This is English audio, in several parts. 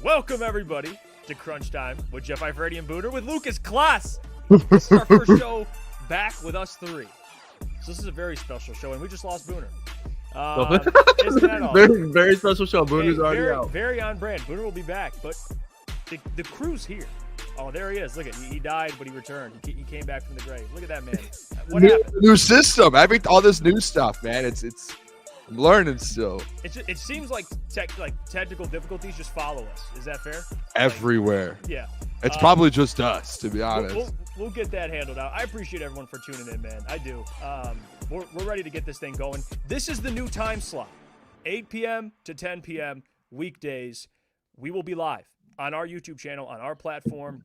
Welcome, everybody, to Crunch Time with Jeff Iafrate and Booner with Lukas Klotz. This is our first show back with us three. So this is a very special show, and we just lost Booner. Isn't that all? Very special show. Booner's already very, out. Very on brand. Booner will be back, but the crew's here. Oh, there he is. Look at he died, but he returned. He came back from the grave. Look at that man. What happened? New system. All this new stuff, man. It's I'm learning still. It seems like technical difficulties just follow us. Is that fair? Everywhere. Yeah. It's probably just us, to be honest. We'll get that handled out. I appreciate everyone for tuning in, man. I do. We're ready to get this thing going. This is the new time slot, 8 p.m. to 10 p.m. weekdays. We will be live on our YouTube channel, on our platform.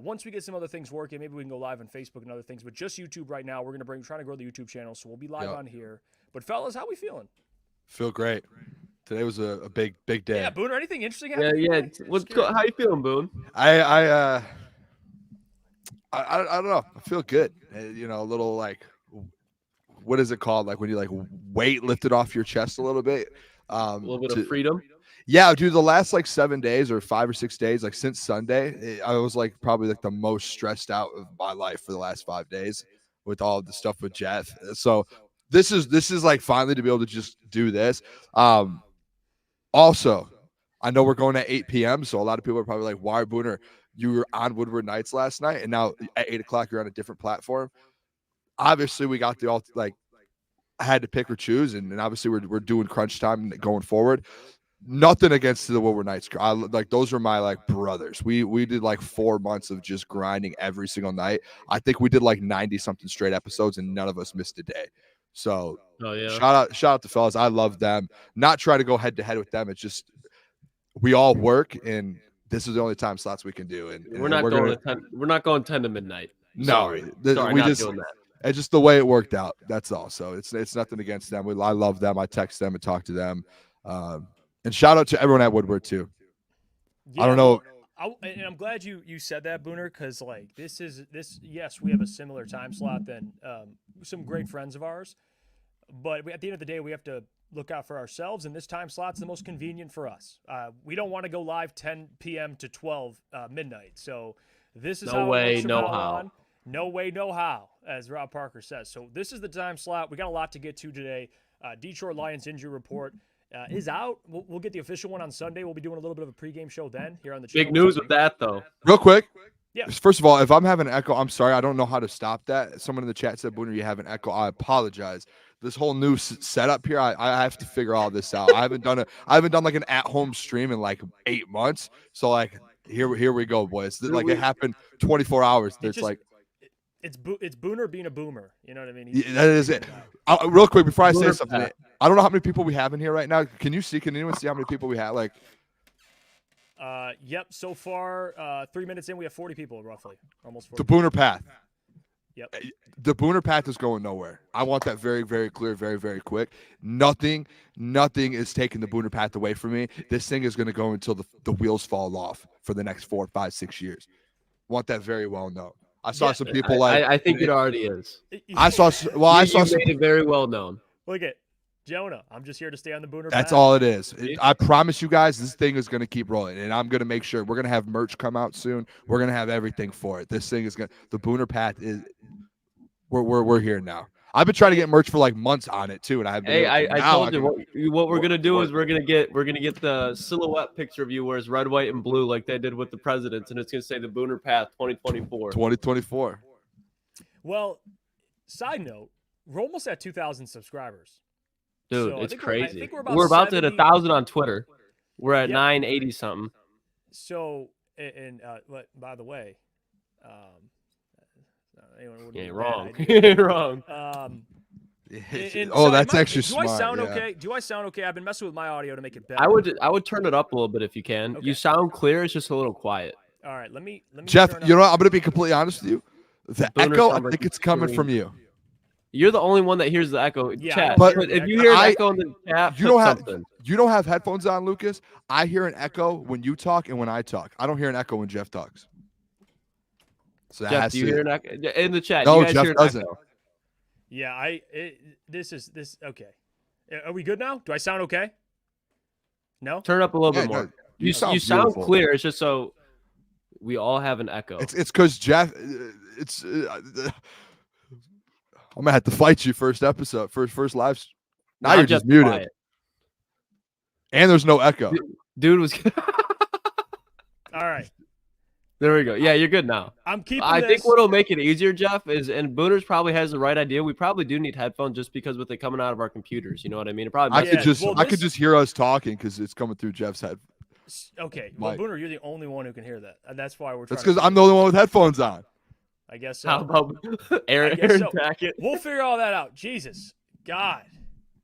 Once we get some other things working, maybe we can go live on Facebook and other things. But just YouTube right now. We're trying to grow the YouTube channel, so we'll be live on here. But fellas, how we feeling? Feel great. Today was a big day. Yeah, Booner. Anything interesting happened? Yeah. How you feeling, Boone? I don't know. I feel good. A little like, what is it called? Like when you like weight lifted off your chest a little bit. A little bit of freedom. Yeah, dude. The last like 7 days or 5 or 6 days, like since Sunday, I was like probably like the most stressed out of my life for the last 5 days with all the stuff with Jeff. So this is like finally to be able to just do this. Also, I know we're going at 8 p.m. So a lot of people are probably like, why, Booner? You were on Woodward Nights last night, and now at 8 o'clock you're on a different platform. Obviously, we got I had to pick or choose, and obviously we're doing Crunch Time going forward. Nothing against the Woodward Nights. Those are my like brothers. We did like 4 months of just grinding every single night. I think we did like 90 something straight episodes, and none of us missed a day. So shout out to fellas. I love them. Not try to go head to head with them. It's just we all work, and this is the only time slots we can do. And we're not going 10 to midnight. No, Sorry, we not just doing that. It's just the way it worked out. That's all. So it's nothing against them. I love them. I text them and talk to them. And shout out to everyone at Woodward too. Yeah, I don't know. And I'm glad you said that, Booner, because like this. Yes, we have a similar time slot than some great friends of ours, but at the end of the day, we have to look out for ourselves, and this time slot's the most convenient for us. We don't want to go live 10 p.m. to 12 midnight. So this is no way, no how. No way, no how, as Rob Parker says. So this is the time slot. We got a lot to get to today. Detroit Lions injury report is out. We'll get the official one on Sunday. We'll be doing a little bit of a pregame show then here on the channel. Big news with that, though. Real quick. Yeah. First of all, if I'm having an echo, I'm sorry. I don't know how to stop that. Someone in the chat said, Booner, you have an echo. I apologize. This whole new setup here, I have to figure all this out. I haven't done like an at-home stream in like 8 months. So like here we go, boys. Like it happened 24 hours. It's Booner being a boomer. You know what I mean? That is it. Real quick before I say something, I don't know how many people we have in here right now. Can anyone see how many people we have? Like, yep. So far, 3 minutes in, we have 40 people roughly, almost 40. The Booner Path. Yep. The Booner Path is going nowhere. I want that very, very clear, very, very quick. Nothing is taking the Booner Path away from me. This thing is going to go until the wheels fall off for the next 4, 5, 6 years. Want that very well known. I saw some people I think it already is. I saw made it very well known. Look at Jonah. I'm just here to stay on the Booner. That's all it is. I promise you guys, this thing is going to keep rolling, and I'm going to make sure we're going to have merch come out soon. We're going to have everything for it. This thing is going. The Booner Path is. We're here now. I've been trying to get merch for like months on it too, and I haven't. I told you what we're gonna do is we're gonna get the silhouette picture of you where it's red, white, and blue like they did with the presidents, and it's gonna say the Booner Path 2024. 2024. Well, side note, we're almost at 2,000 subscribers. Dude, so it's crazy. We're about to hit 1,000 on Twitter. We're at 980 something. So, and by the way, you ain't wrong. You ain't wrong. That's extra smart. Do I sound okay? Do I sound okay? I've been messing with my audio to make it better. I would turn it up a little bit if you can. Okay. You sound clear. It's just a little quiet. All right, let me. Jeff, you know what? I'm gonna be completely honest with you. The echo, I think it's coming from you. You're the only one that hears the echo. Yeah, chat. But if you hear an echo in the chat, you don't have headphones on, Lucas. I hear an echo when you talk and when I talk. I don't hear an echo when Jeff talks. So Jeff, do you hear an echo in the chat? No, you guys Jeff hear an doesn't. Echo? Yeah, this okay. Are we good now? Do I sound okay? No? Turn it up a little bit more. You sound beautiful. clear. It's just so we all have an echo. It's because Jeff. It's. I'm gonna have to fight you first episode, first live. Now you're just muted, quiet. and there's no echo. Dude was. All right. There we go. Yeah, you're good now. I'm keeping. I think what'll make it easier, Jeff, is, and Booner's probably has the right idea. We probably do need headphones just because with it coming out of our computers. You know what I mean? It probably. I could just hear us talking because it's coming through Jeff's head. Okay, well, Booner, you're the only one who can hear that, and that's why we're. That's because I'm the only one with headphones on. I guess so. How about Aaron Tackett? We'll figure all that out. Jesus, God,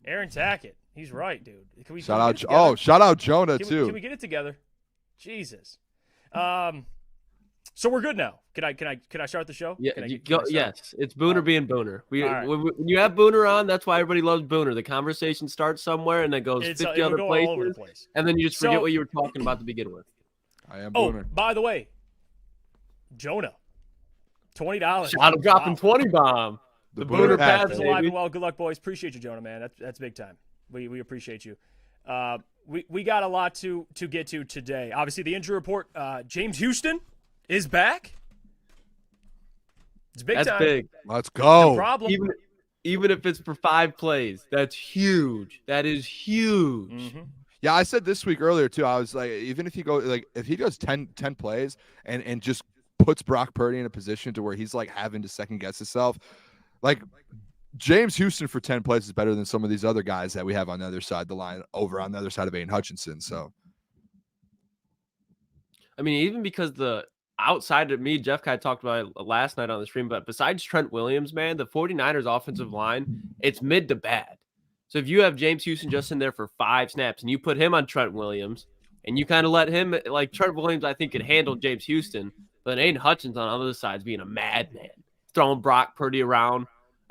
Aaron Tackett. He's right, dude. Can we shout out Jonah too. Can we get it together? Jesus. So we're good now. Can I start the show? Yeah, yes. It's Booner being Booner. When you have Booner on, that's why everybody loves Booner. The conversation starts somewhere and then goes 50 other places, all over the place. And then you just forget what you were talking about to begin with. I am Booner. By the way, Jonah, $20. Shot him dropping 20 bomb. The Booner pass is alive and well. Good luck, boys. Appreciate you, Jonah, man. That's big time. We appreciate you. We got a lot to get to today. Obviously, the injury report. James Houston is back. It's big time. That's big. Let's go. No problem. Even if it's for 5 plays, that's huge. That is huge. Mm-hmm. Yeah, I said this week earlier too. I was like, even if he goes 10 plays and just puts Brock Purdy in a position to where he's like having to second guess himself, like James Houston for 10 plays is better than some of these other guys that we have on the other side of the line over on the other side of Aiden Hutchinson. So, I mean, even because the outside of me, Jeff kind of talked about it last night on the stream, but besides Trent Williams, man, the 49ers offensive line, it's mid to bad. So if you have James Houston just in there for 5 snaps and you put him on Trent Williams and you kind of let him, like Trent Williams, I think could handle James Houston, but Aiden Hutchinson on the other side is being a madman, throwing Brock Purdy around.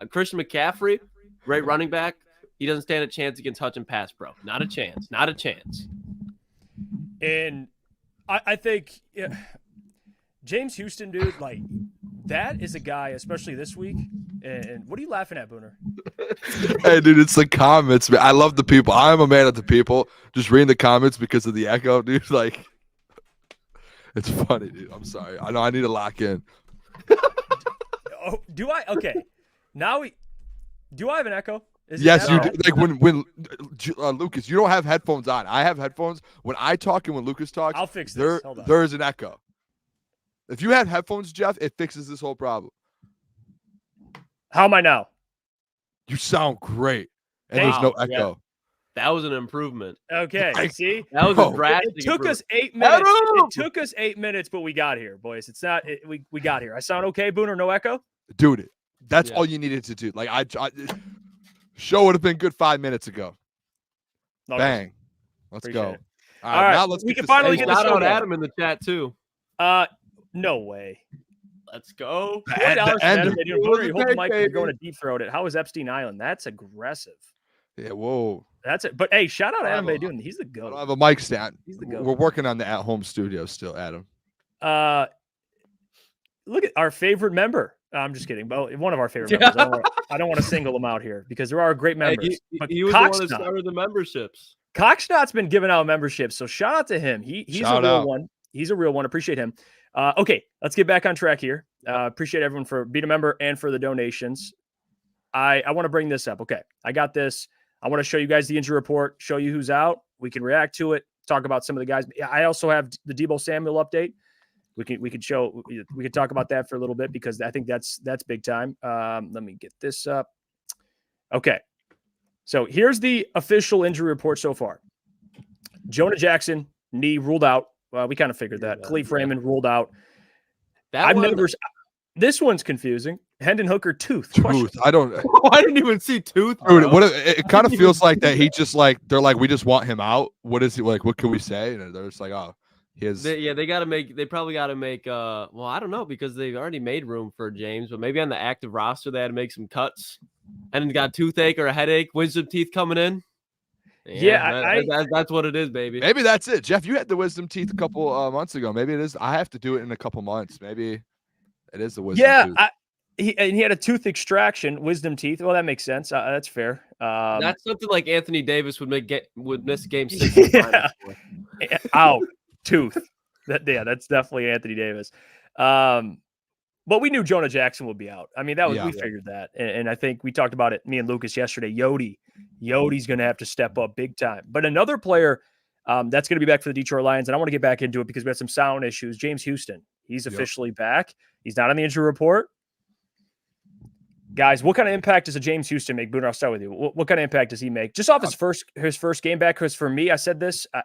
Christian McCaffrey, great running back. He doesn't stand a chance against Hutch and pass, bro. Not a chance. Not a chance. And I think James Houston, dude, like that is a guy, especially this week. And what are you laughing at, Booner? Hey, dude, it's the comments, man. I love the people. I'm a man of the people. Just reading the comments because of the echo, dude. Like, it's funny, dude. I'm sorry. I know I need to lock in. Oh, do I? Okay. Now do I have an echo? Yes, you do. Like when Lucas, you don't have headphones on. I have headphones. When I talk and when Lucas talks, I'll fix this. There is an echo. If you had headphones, Jeff, it fixes this whole problem. How am I now? You sound great, and there's no echo. Yeah. That was an improvement. Okay, see, that was a drastic. It took us 8 minutes. It took us 8 minutes, but we got here, boys. It's not. We got here. I sound okay, Booner? No echo, dude. That's all you needed to do. Like I show would have been good 5 minutes ago. No, bang, let's go. It. All right, now let's. We can finally get shout out Adam in the chat too. No way. Let's go. $4 for Adam. Booner, you hold the mic. You're going to deep throat it. How is Epstein Island? That's aggressive. Yeah, whoa. That's it. But hey, shout out Adam Baydoun. He's the goat. I don't have a mic stand. He's the goat. We're working on the at-home studio still, Adam. Look at our favorite member. I'm just kidding. But one of our favorite members. I don't want to single them out here because there are great members. He was the one that started the memberships. Cocksnot's been giving out memberships, so shout out to him. He's a real one. He's a real one. Appreciate him. Okay, let's get back on track here. Appreciate everyone for being a member and for the donations. I want to bring this up. Okay, I got this. I want to show you guys the injury report, show you who's out. We can react to it, talk about some of the guys. I also have the Deebo Samuel update. We could talk about that for a little bit because I think that's big time. Let me get this up. Okay, so here's the official injury report so far. Jonah Jackson, knee ruled out. Well, we kind of figured that. Khalif Raymond ruled out. This one's confusing. Hendon Hooker, tooth. I don't. I didn't even see tooth. Dude, it kind of feels like that. He just they're like, we just want him out. What is he like? What can we say? And they're just like, oh, they got to make. They probably got to make. Well, I don't know because they've already made room for James, but maybe on the active roster they had to make some cuts. And then got a toothache or a headache, wisdom teeth coming in. Yeah, that's what it is, baby. Maybe that's it, Jeff. You had the wisdom teeth a couple months ago. Maybe it is. I have to do it in a couple months. Maybe it is the wisdom. Yeah, tooth. He had a tooth extraction, wisdom teeth. Well, that makes sense. That's fair. That's something like Anthony Davis would miss Game 6. Out. Tooth. That's definitely Anthony Davis. But we knew Jonah Jackson would be out. I mean, we figured that. And I think we talked about it, me and Lucas yesterday. Yode's going to have to step up big time. But another player that's going to be back for the Detroit Lions, and I want to get back into it because we had some sound issues. James Houston, he's officially back. He's not on the injury report. Guys, what kind of impact does a James Houston make? Booner, I'll start with you. What kind of impact does he make? Just off his first game back, because for me, I said this, I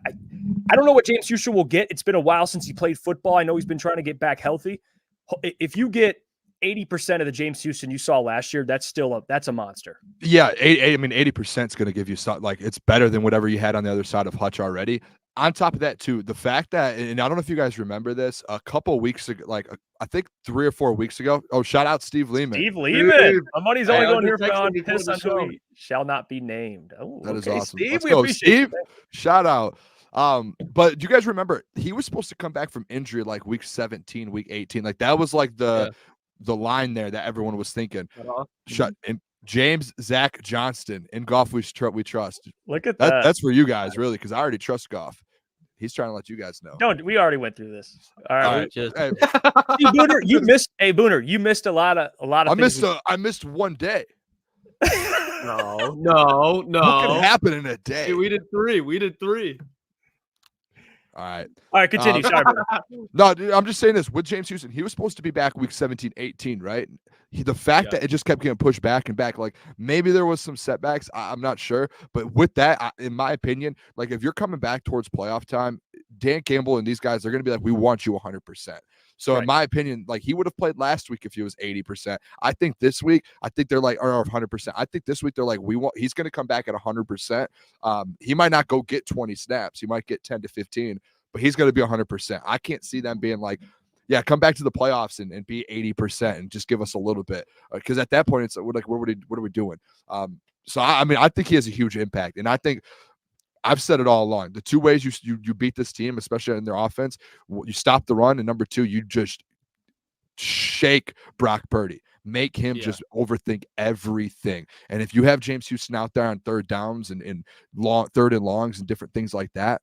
don't know what James Houston will get. It's been a while since he played football. I know he's been trying to get back healthy. If you get 80% of the James Houston you saw last year, that's a monster. Yeah, 80% is going to give you something like it's better than whatever you had on the other side of Hutch already. On top of that, too, the fact that, and I don't know if you guys remember this, a couple of weeks ago, I think 3 or 4 weeks ago. Oh, shout out Steve Lehman. My money's only going here on piss on who he shall not be named. Oh, that is awesome. Steve, Let's go, Steve. Shout out. But do you guys remember he was supposed to come back from injury like week 17, week 18? Like that was like the line there that everyone was thinking. And James Zach Johnston in golf we trust. Look at that. That's for you guys, really, because I already trust golf. He's trying to let you guys know. No, we already went through this. All right. Hey, Booner, you missed. Hey, Booner, you missed a lot of. I missed one day. No. What could happen in a day? Hey, we did three. All right, continue. Sorry, no, dude, I'm just saying this. With James Houston, he was supposed to be back week 17, 18, right? The fact that it just kept getting pushed back and back, like maybe there was some setbacks. I'm not sure. But with that, in my opinion, like if you're coming back towards playoff time, Dan Campbell and these guys, they're going to be like, we want you 100%. So in my opinion, like he would have played last week if he was 80%. I think this week, they're like, or 100%. I think this week they're like, he's going to come back at 100%. He might not go get 20 snaps. He might get 10 to 15, but he's going to be 100%. I can't see them being like, yeah, come back to the playoffs and be 80% and just give us a little bit. Because at that point, it's like, what are we doing? So I think he has a huge impact. And I think I've said it all along. The two ways you beat this team, especially in their offense, you stop the run, and number two, you just shake Brock Purdy. Make him just overthink everything. And if you have James Houston out there on third downs and third and longs and different things like that,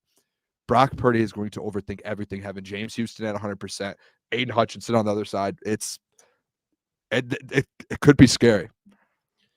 Brock Purdy is going to overthink everything. Having James Houston at 100%, Aiden Hutchinson on the other side, it could be scary.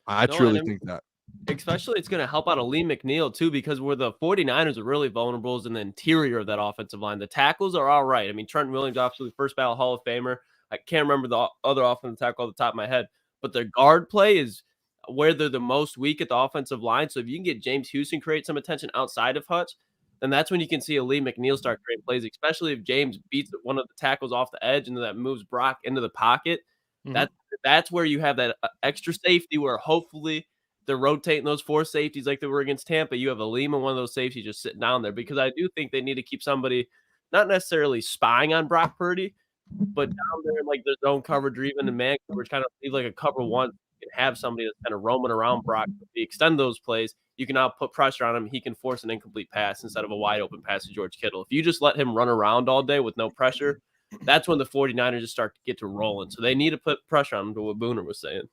I truly think that. Especially it's going to help out Lee McNeil too, because where the 49ers are really vulnerable is in the interior of that offensive line. The tackles are all right. I mean, Trent Williams, obviously first ballot Hall of Famer. I can't remember the other offensive tackle off the top of my head, but their guard play is where they're the most weak at the offensive line. So if you can get James Houston create some attention outside of Hutch, then that's when you can see a Lee McNeil start creating plays, especially if James beats one of the tackles off the edge and that moves Brock into the pocket. Mm-hmm. That's where you have that extra safety where hopefully they're rotating those four safeties like they were against Tampa. You have a Lima, one of those safeties just sitting down there, because I do think they need to keep somebody not necessarily spying on Brock Purdy, but down there in like their zone coverage or even in man coverage, kind of leave like a cover one and have somebody that's kind of roaming around Brock. If you extend those plays, you can now put pressure on him. He can force an incomplete pass instead of a wide open pass to George Kittle. If you just let him run around all day with no pressure, that's when the 49ers just start to get to rolling. So they need to put pressure on him, to what Booner was saying.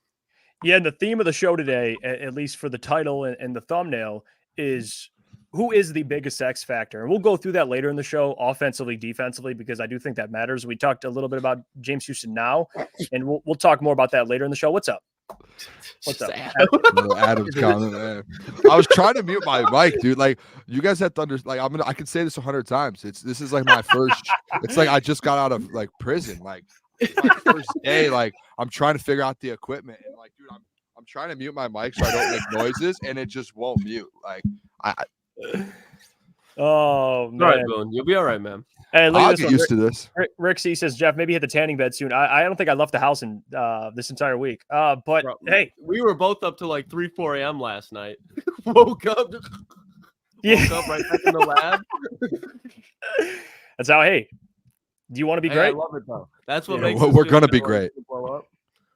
Yeah, and the theme of the show today, at least for the title and the thumbnail, is who is the biggest X factor? And we'll go through that later in the show, offensively, defensively, because I do think that matters. We talked a little bit about James Houston now, and we'll talk more about that later in the show. What's up? What's up? Adam's comment, man. I was trying to mute my mic, dude. Like, you guys have to understand. Like, I can say this 100 times. This is like my first. It's like I just got out of like prison. Like, my first day. Like, I'm trying to figure out the equipment, and like, dude, I'm trying to mute my mic so I don't make noises, and it just won't mute. Like, Oh man, all right, Boone. You'll be all right, man. Hey, I'll get used to this. Rick C says, Jeff, maybe hit the tanning bed soon. I don't think I left the house in this entire week. But hey, we were both up to like 3-4 a.m. last night. Woke up right back in the lab. That's how. Hey, do you want to be great? I love it though. That's what makes we're gonna be great. Blow up.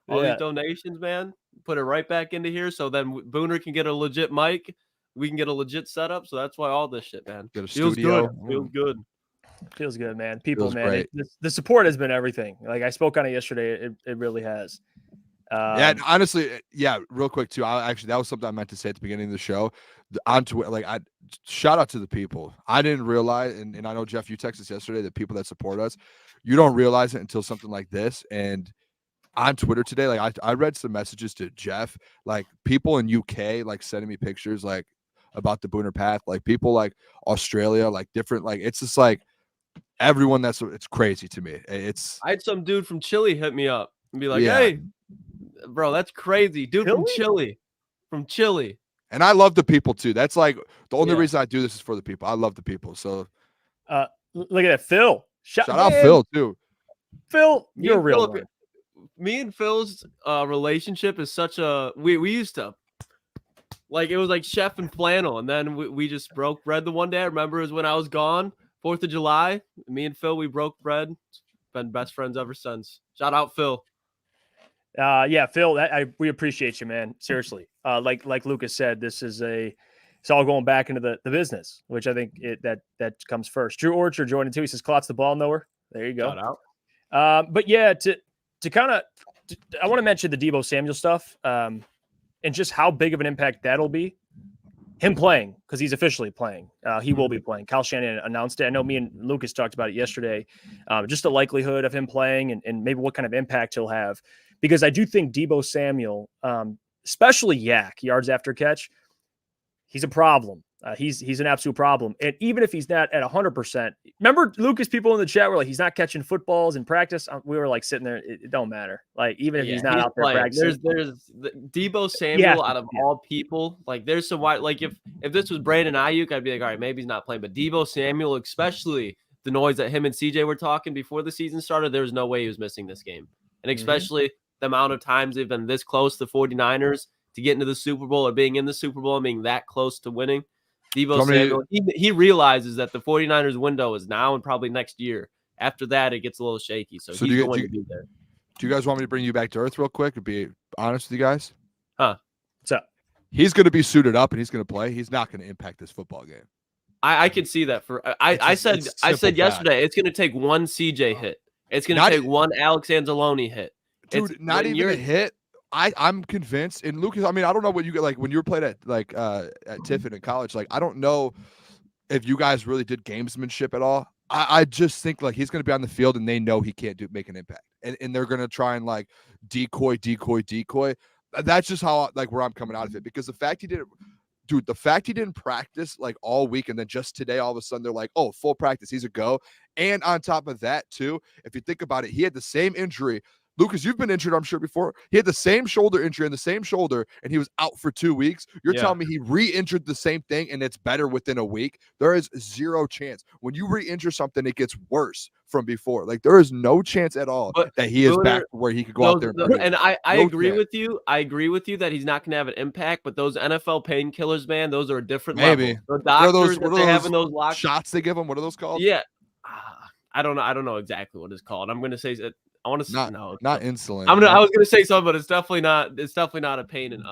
All these donations, man, put it right back into here, so then Booner can get a legit mic. We can get a legit setup. So that's why all this shit, man. Get a Feels studio. good. Feels good. Feels good, man. People, Feels man. The support has been everything. Like I spoke on it yesterday. It really has. Yeah, and honestly, yeah, real quick too. That was something I meant to say at the beginning of the show. On Twitter, like I shout out to the people. I didn't realize, and I know Jeff, you texted us yesterday, the people that support us, you don't realize it until something like this. And on Twitter today, like I read some messages to Jeff, like people in UK, like sending me pictures, like about the Booner Path, like people like Australia, like different, like it's just like everyone. It's crazy to me. I had some dude from Chile hit me up and be like, Yeah. "Hey, bro, that's crazy, dude from Chile, And I love the people too. That's like the only Yeah. reason I do this is for the people. I love the people. So look at that, Phil. Shout out Phil too. Phil, you're a real one. Me and Phil's relationship is such a we used to like it was like chef and flannel, and then we just broke bread the one day. I remember it was when I was gone, 4th of July. Me and Phil, we broke bread. Been best friends ever since. Shout out Phil. Yeah, Phil, we appreciate you, man. Seriously. Like Lucas said, it's all going back into the business, which I think that comes first. Drew Orchard joining too. He says, Klotz the ball knower. There you go. Shout out. But yeah, to kind of, I want to mention the Deebo Samuel stuff, and just how big of an impact that'll be. Him playing, because he's officially playing. He will be playing. Kyle Shanahan announced it. I know me and Lucas talked about it yesterday. Just the likelihood of him playing and maybe what kind of impact he'll have. Because I do think Deebo Samuel, especially Yak, yards after catch, he's a problem. He's an absolute problem. And even if he's not at 100%, remember, Lucas, people in the chat were like, he's not catching footballs in practice. We were like sitting there, it don't matter. Like, even if he's not out there practicing. There's the Deebo Samuel out of all people. Like, there's some wide, like if this was Brandon Ayuk, I'd be like, all right, maybe he's not playing. But Deebo Samuel, especially the noise that him and CJ were talking before the season started, there was no way he was missing this game. And especially the amount of times they've been this close, the 49ers, to get into the Super Bowl or being in the Super Bowl and being that close to winning. Deebo Samuel, he realizes that the 49ers window is now and probably next year. After that, it gets a little shaky. So he's going to be there. Do you guys want me to bring you back to earth real quick and be honest with you guys? What's up? He's going to be suited up and he's going to play. He's not going to impact this football game. I can see that. I said yesterday, it's going to take one CJ hit. It's going to take one Alex Anzalone hit. Dude, not even a hit. I'm convinced. And Lucas, I mean, I don't know what you get like when you were playing at at Tiffin in college. Like, I don't know if you guys really did gamesmanship at all. I just think like he's going to be on the field and they know he can't make an impact, and they're going to try and like decoy. That's just how like where I'm coming out of it, because the fact he didn't practice like all week, and then just today all of a sudden they're like, oh, full practice, he's a go. And on top of that too, if you think about it, he had the same injury. Lucas, you've been injured, I'm sure, before. He had the same shoulder injury in the same shoulder, and he was out for 2 weeks. You're telling me he re-injured the same thing, and it's better within a week? There is zero chance. When you re-injure something, it gets worse from before. Like, there is no chance at all that he is back where he could go out there. And I agree with you. I agree with you that he's not going to have an impact, but those NFL painkillers, man, those are a different level. The doctors that they have in those lockers. Shots they give them, what are those called? Yeah. I don't know exactly what it's called. I'm going to say it. I want to say not insulin. I was gonna say something, but it's definitely not a pain and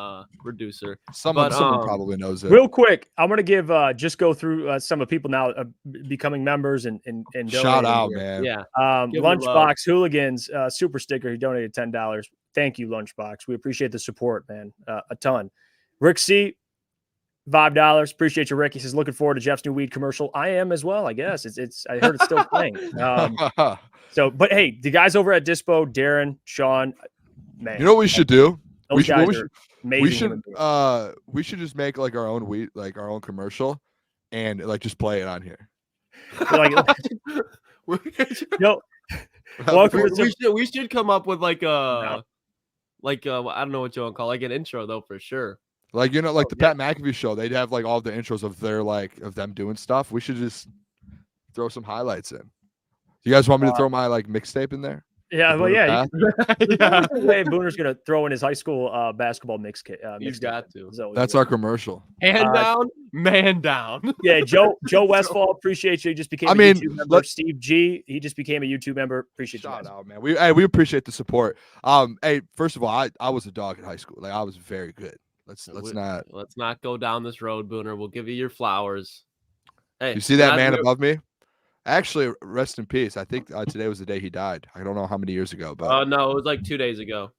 reducer. Someone probably knows it. Real quick, I'm gonna give just go through some of people now becoming members and shout out, here. man. Yeah. Lunchbox Hooligans super sticker. He donated $10. Thank you, Lunchbox. We appreciate the support, man. A ton. Rick C, $5. Appreciate you, Rick. He says, looking forward to Jeff's new weed commercial. I am as well, I guess. It's I heard it's still playing. So, but hey, the guys over at Dispo, Darren, Sean, man. You know what we should do? We should just make like our own weed, like our own commercial, and like just play it on here. We should come up with like I don't know what you want to call like an intro though for sure. Like, you know, like the Pat McAfee show, they'd have like all the intros of their of them doing stuff. We should just throw some highlights in. You guys want me to throw my like mixtape in there? Yeah, well, yeah. Booner's gonna throw in his high school basketball mix kit. He's got to. That's our commercial. Hand down, man down. Yeah, Joe Westfall, appreciate you. He just became a YouTube member. Steve G, he just became a YouTube member. Appreciate you. Shout out, man. We appreciate the support. Hey, first of all, I was a dog in high school. Like, I was very good. Let's not go down this road, Booner. We'll give you your flowers. Hey, you see that man above me? Actually, rest in peace. I think today was the day he died. I don't know how many years ago, but no, it was like 2 days ago.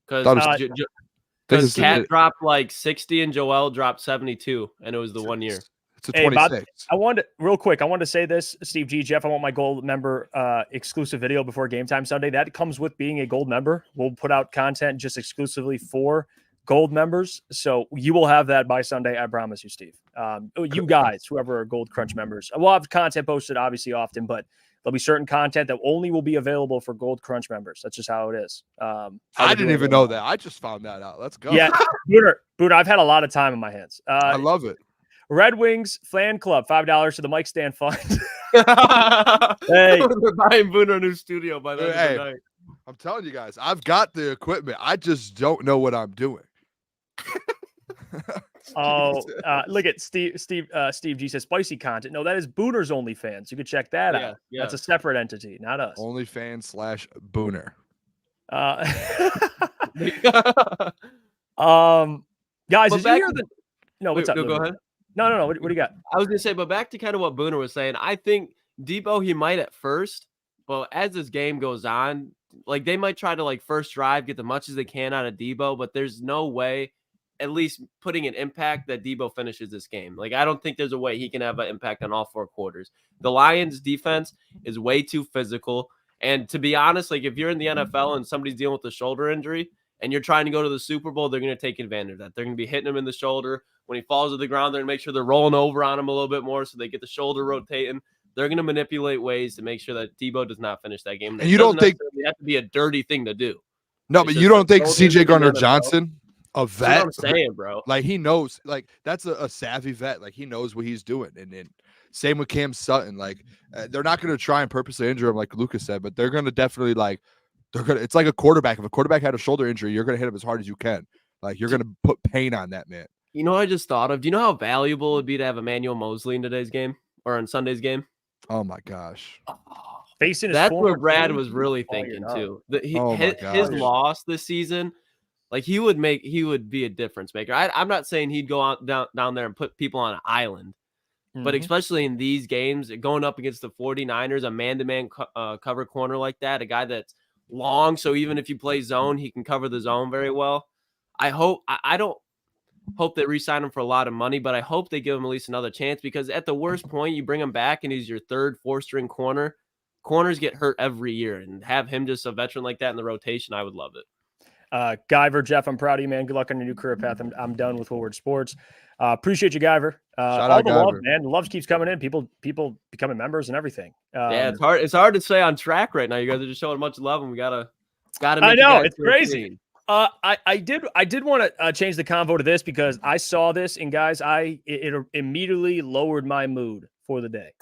Because Cat dropped like 60 and Joel dropped 72, and it was the 1 year. It's a 26. I wanted to say this, Steve G. Jeff, I want my gold member exclusive video before Game Time Sunday. That comes with being a gold member. We'll put out content just exclusively for gold members. So you will have that by Sunday. I promise you, Steve. You guys, whoever are Gold Crunch members, we'll have content posted obviously often, but there'll be certain content that only will be available for Gold Crunch members. That's just how it is. I didn't even know that. I just found that out. Let's go. Yeah. Booner, I've had a lot of time in my hands. I love it. Red Wings Fan Club, $5 to the Mic Stand Fund. Hey, we're buying Booner a new studio by the end of the night. I'm telling you guys, I've got the equipment. I just don't know what I'm doing. Look at Steve G says spicy content. No, that is Booner's OnlyFans. You can check that out. Yeah. That's a separate entity, not us. OnlyFans/Booner. Guys, did you hear what's up? Go ahead. No. What do you got? I was gonna say, but back to kind of what Booner was saying. I think Debo, he might at first, but as this game goes on, like they might try to like first drive, get as much as they can out of Debo, but there's no way, at least putting an impact, that Debo finishes this game. Like I don't think there's a way he can have an impact on all 4 quarters. The Lions defense is way too physical. And to be honest, like if you're in the NFL and somebody's dealing with a shoulder injury and you're trying to go to the Super Bowl, they're going to take advantage of that. They're going to be hitting him in the shoulder. When he falls to the ground, they're going to make sure they're rolling over on him a little bit more so they get the shoulder rotating. They're going to manipulate ways to make sure that Debo does not finish that game. And you don't think it has to be a dirty thing to do. No, but you don't think CJ Gardner-Johnson, a vet, that's what I'm saying, bro. Like he knows, like that's a savvy vet. Like he knows what he's doing. And same with Cam Sutton. Like they're not going to try and purposely injure him, like Lucas said, but they're going to definitely it's like a quarterback. If a quarterback had a shoulder injury, you're going to hit him as hard as you can. Like you're going to put pain on that man. You know what I just thought of? Do you know how valuable it would be to have Emmanuel Mosley in today's game or on Sunday's game? Oh my gosh. That's where Brad was really thinking too. His loss this season, like he would be a difference maker. I'm not saying he'd go out down there and put people on an island, but especially in these games, going up against the 49ers, a man-to-man cover corner like that, a guy that's long, so even if you play zone, he can cover the zone very well. I don't hope they re-sign him for a lot of money, but I hope they give him at least another chance, because at the worst point, you bring him back and he's your 3rd, 4th-string corner. Corners get hurt every year, and have him just a veteran like that in the rotation, I would love it. Guyver, Jeff, I'm proud of you, man. Good luck on your new career path. I'm done with Woodward Sports. Appreciate you, Guyver. Shout out, the Guyver. love, man. The love keeps coming in. People becoming members and everything. Yeah, it's hard to stay on track right now. You guys are just showing much love, and we gotta. I know, it's crazy. I did want to change the convo to this because I saw this, and guys, it immediately lowered my mood for the day.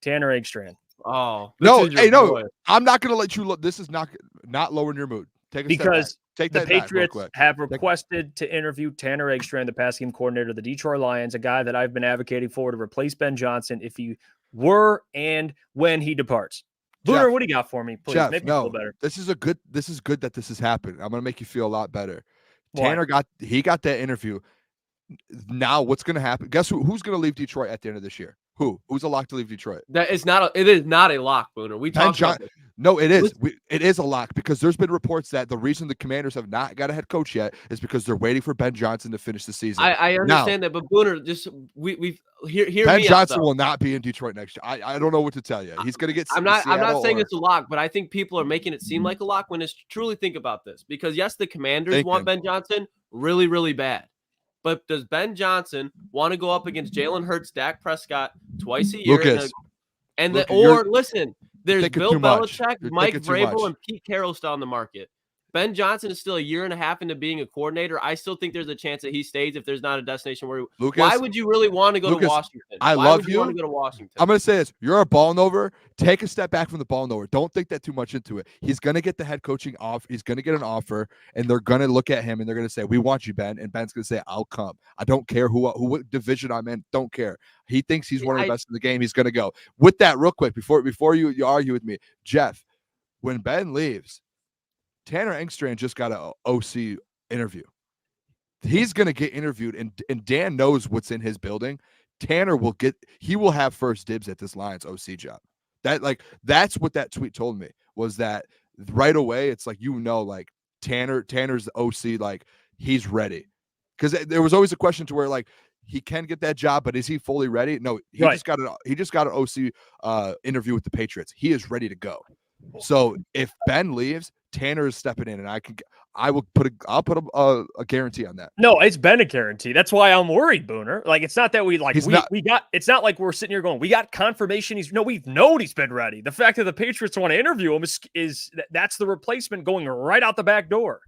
Tanner Eggstrand. Oh no! Hey, no! I'm not gonna let you look. This is not lowering your mood. Because the Patriots have requested to interview Tanner Eggstrand, the pass game coordinator of the Detroit Lions, a guy that I've been advocating for to replace Ben Johnson if he were and when he departs. Booner, what do you got for me, please? Jeff, make me feel better. This is good that this has happened. I'm gonna make you feel a lot better. Why? Tanner got that interview. Now what's gonna happen? Guess who's gonna leave Detroit at the end of this year? Who's a lock to leave Detroit? It is not a lock, Booner. We talked about this. No, it is. It is a lock because there's been reports that the reason the Commanders have not got a head coach yet is because they're waiting for Ben Johnson to finish the season. I understand that, but Booner, just we've hear Ben me Johnson out, will not be in Detroit next year. I don't know what to tell you. He's going to get. I'm not saying it's a lock, but I think people are making it seem like a lock when it's truly think about this. Because yes, the Commanders want Ben Johnson really, really bad. But does Ben Johnson want to go up against Jalen Hurts, Dak Prescott twice a year? Lucas, Listen, there's Bill Belichick, Mike Vrabel, and Pete Carroll still on the market. Ben Johnson is still a year and a half into being a coordinator. I still think there's a chance that he stays if there's not a destination where. Lucas, why would you really want to go to Washington? I love you. Want to go to Washington? I'm going to say this: you're a ball knower. Take a step back from the ball knower. Don't think that too much into it. He's going to get the head coaching off. He's going to get an offer, and they're going to look at him and they're going to say, "We want you, Ben." And Ben's going to say, "I'll come. I don't care what division I'm in. Don't care." He thinks he's one of the best in the game. He's going to go. With that, real quick, before you argue with me, Jeff, when Ben leaves, Tanner Eggstrand just got an OC interview. He's going to get interviewed, and Dan knows what's in his building. Tanner will have first dibs at this Lions OC job. That's what that tweet told me, was that right away. It's like, Tanner's the OC, like he's ready. Because there was always a question to where like he can get that job, but is he fully ready? No, he just got an OC interview with the Patriots. He is ready to go. So if Ben leaves, Tanner is stepping in, and I'll put a guarantee on that. No, it's been a guarantee. That's why I'm worried, Booner. Like, it's not that it's not like we're sitting here going, we got confirmation. We've known he's been ready. The fact that the Patriots want to interview him that's the replacement going right out the back door.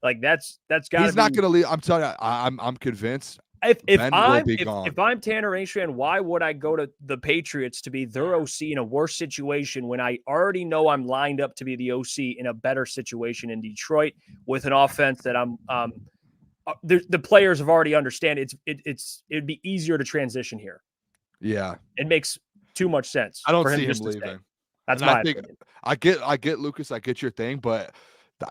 Like that's got. He's not going to leave. I'm telling you, I'm convinced. If I'm Tanner Ainstrand, why would I go to the Patriots to be their OC in a worse situation when I already know I'm lined up to be the OC in a better situation in Detroit with an offense that the players have already understand it'd be easier to transition here. Yeah, it makes too much sense. I don't see him leaving. That's my opinion. I get Lucas. I get your thing, but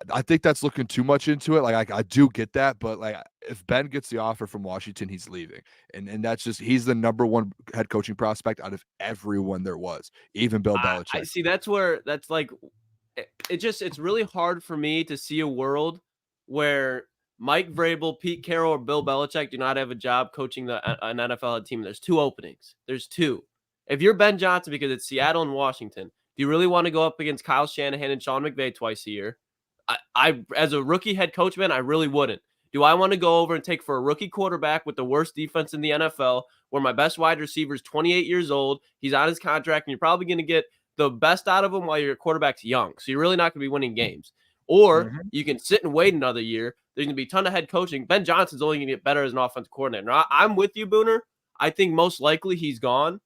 I think that's looking too much into it. Like I do get that, but like if Ben gets the offer from Washington, he's leaving, and that's just he's the number one head coaching prospect out of everyone there was, even Bill Belichick. I see that's like it's really hard for me to see a world where Mike Vrabel, Pete Carroll, or Bill Belichick do not have a job coaching an NFL team. There's two openings. There's two. If you're Ben Johnson, because it's Seattle and Washington, do you really want to go up against Kyle Shanahan and Sean McVay twice a year? I as a rookie head coach, man, I really wouldn't. Do I want to go over and take for a rookie quarterback with the worst defense in the NFL, where my best wide receiver is 28 years old, he's on his contract, and you're probably going to get the best out of him while your quarterback's young, so you're really not going to be winning games? Or you can sit and wait another year. There's going to be a ton of head coaching. Ben Johnson's only going to get better as an offensive coordinator. Now, I'm with you, Booner. I think most likely he's gone.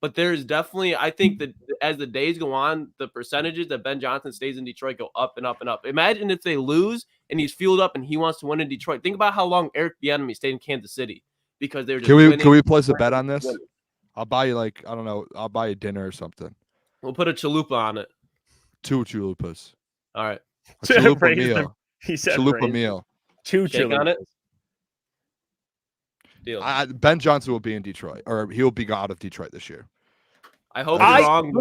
But there's definitely, I think that as the days go on, the percentages that Ben Johnson stays in Detroit go up and up and up. Imagine if they lose and he's fueled up and he wants to win in Detroit. Think about how long Eric Bieniemy stayed in Kansas City because they were just Can we place a bet on this? I'll buy you I'll buy you dinner or something. We'll put a chalupa on it. 2 chalupas. All right. A chalupa meal. He said chalupa meal. 2 chalupas. On it. Deal. Ben Johnson will be in Detroit, or he'll be out of Detroit this year. I hope you're wrong.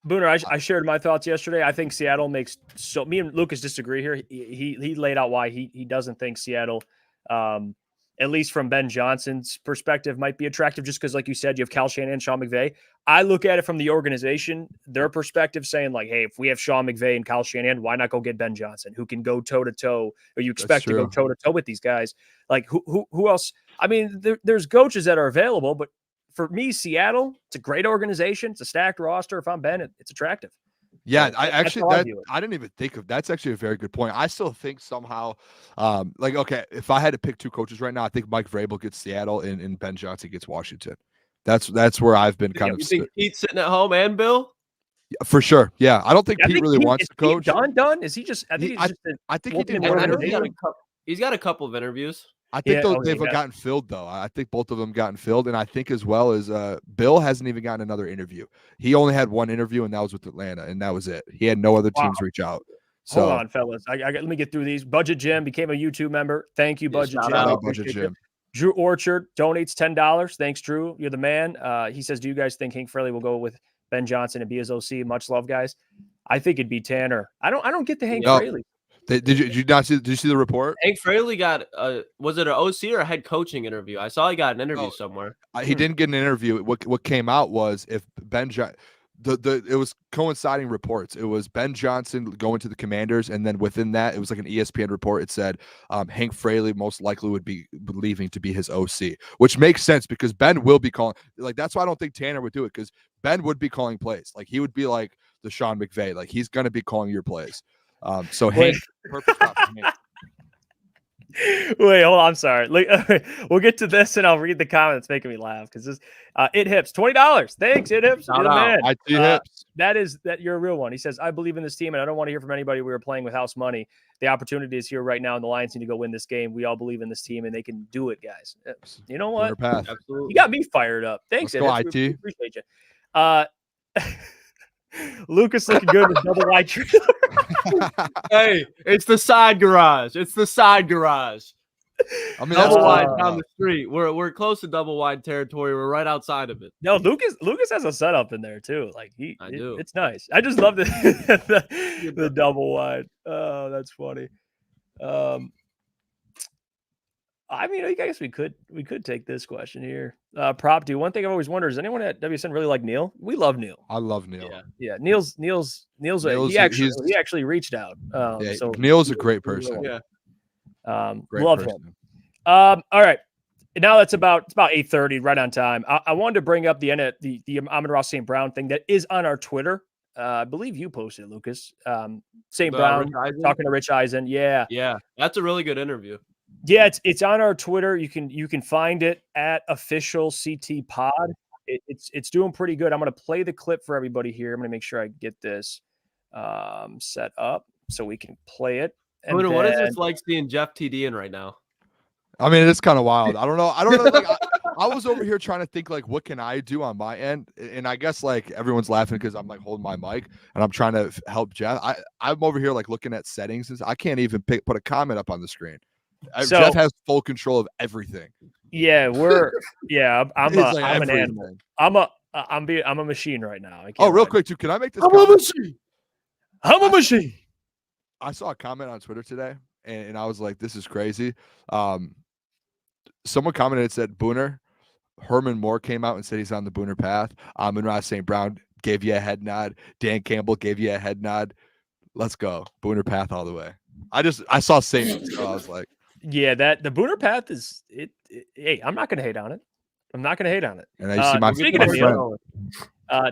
Booner, I shared my thoughts yesterday. I think Seattle makes me and Lucas disagree here. He laid out why he doesn't think Seattle, at least from Ben Johnson's perspective, might be attractive just because, like you said, you have Kyle Shanahan and Sean McVay. I look at it from the organization, their perspective, saying like, hey, if we have Sean McVay and Kyle Shanahan, why not go get Ben Johnson, who can go toe-to-toe, or you expect to go toe-to-toe with these guys? Like, who else? I mean, there's coaches that are available, but for me, Seattle, it's a great organization. It's a stacked roster. If I'm Ben, it's attractive. Yeah, I didn't even think of that's actually a very good point. I still think somehow, okay, if I had to pick two coaches right now, I think Mike Vrabel gets Seattle and Ben Johnson gets Washington. That's where I've been kind of. You think Pete's sitting at home and Bill? Yeah, for sure. Yeah, I don't think Pete really wants to coach. Done? Is he just? I think he did one interview. He's got a couple of interviews. I think they've gotten filled, though. I think both of them gotten filled, and I think as well as Bill hasn't even gotten another interview. He only had one interview, and that was with Atlanta, and that was it. He had no other teams reach out. So, hold on, fellas. Let me get through these. Budget Jim became a YouTube member. Thank you, Budget Jim. Shout out Budget Jim. Drew Orchard donates $10. Thanks, Drew. You're the man. He says, do you guys think Hank Fraley will go with Ben Johnson and be his OC? Much love, guys. I think it'd be Tanner. I don't get the Hank Fraley. Did you see the report? Hank Fraley got was it an OC or a head coaching interview? I saw he got an interview somewhere. He didn't get an interview. What came out was if Ben it was coinciding reports. It was Ben Johnson going to the Commanders, and then within that, it was like an ESPN report. It said Hank Fraley most likely would be leaving to be his OC, which makes sense because Ben will be calling. Like that's why I don't think Tanner would do it, because Ben would be calling plays. Like he would be like the Sean McVay. Like he's gonna be calling your plays. So Hank, perfect spot for Hank. Wait, hold on. I'm sorry. We'll get to this, and I'll read the comments making me laugh because this. It Hips $20. Thanks, It Hips. You're the man. Hips. That you're a real one. He says, I believe in this team, and I don't want to hear from anybody. We were playing with house money. The opportunity is here right now, and the Lions need to go win this game. We all believe in this team, and they can do it, guys. You know what? Absolutely. You got me fired up. Thanks, Let's It go, IT. We appreciate you. Lucas looking good with double wide trailer. Hey, it's the side garage. I mean, double wide down the street. We're close to double wide territory. We're right outside of it. No, Lucas has a setup in there too. Like do. It's nice. I just love the double wide. Oh, that's funny. I mean, I guess we could take this question here. Prop do one thing I've always wondered: is anyone at WSN really like Neil? We love Neil. I love Neil. Yeah. Neil's he actually reached out. So Neil's a great person. Yeah. Great love person. him. All right. Now it's about 8:30, right on time. I wanted to bring up the Amon-Ra St. Brown thing that is on our Twitter. I believe you posted it, Lucas. St. Brown talking to Rich Eisen. Yeah. Yeah. That's a really good interview. Yeah, it's on our Twitter. You can find it at official CT Pod. It's doing pretty good. I'm going to play the clip for everybody here. I'm going to make sure I get this set up so we can play it. And Booner, what is this like seeing Jeff TD in right now? I mean, it's kind of wild. I don't know. Like, I was over here trying to think, like, what can I do on my end? And I guess, like, everyone's laughing because I'm, like, holding my mic and I'm trying to help Jeff. I'm over here, like, looking at settings. I can't even put a comment up on the screen. So, Jeff has full control of everything. Yeah, I'm an animal. I'm a machine right now. Real quick, too. Can I make this? I'm a machine. I saw a comment on Twitter today, and I was like, "This is crazy." Someone commented and said, "Booner, Sherrone Moore came out and said he's on the Booner path. Amon-Ra St. Brown gave you a head nod. Dan Campbell gave you a head nod. Let's go, Booner path all the way." I saw Saint, so I was like, "Yeah, the Booner path is it. Hey, I'm not going to hate on it. I'm not going to hate on it." And I see my speaking of Neil,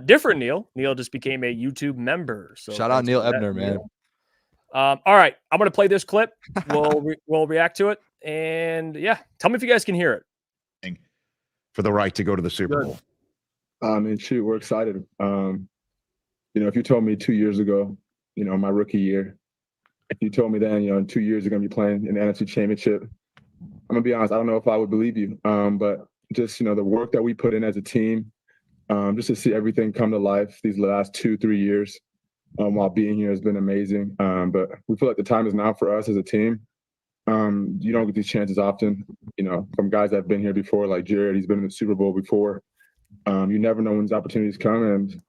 different Neil. Neil just became a YouTube member. So shout out Neil Ebner, man. All right, I'm going to play this clip. We'll react to it, and yeah, tell me if you guys can hear it. For the right to go to the Super Bowl. Shoot, we're excited. If you told me 2 years ago, my rookie year, if you told me then, in 2 years you're going to be playing in the NFC Championship, I'm going to be honest, I don't know if I would believe you. But just, the work that we put in as a team, just to see everything come to life these last 2-3 years while being here has been amazing. But we feel like the time is now for us as a team. You don't get these chances often, from guys that have been here before, like Jared, he's been in the Super Bowl before. You never know when these opportunities come. And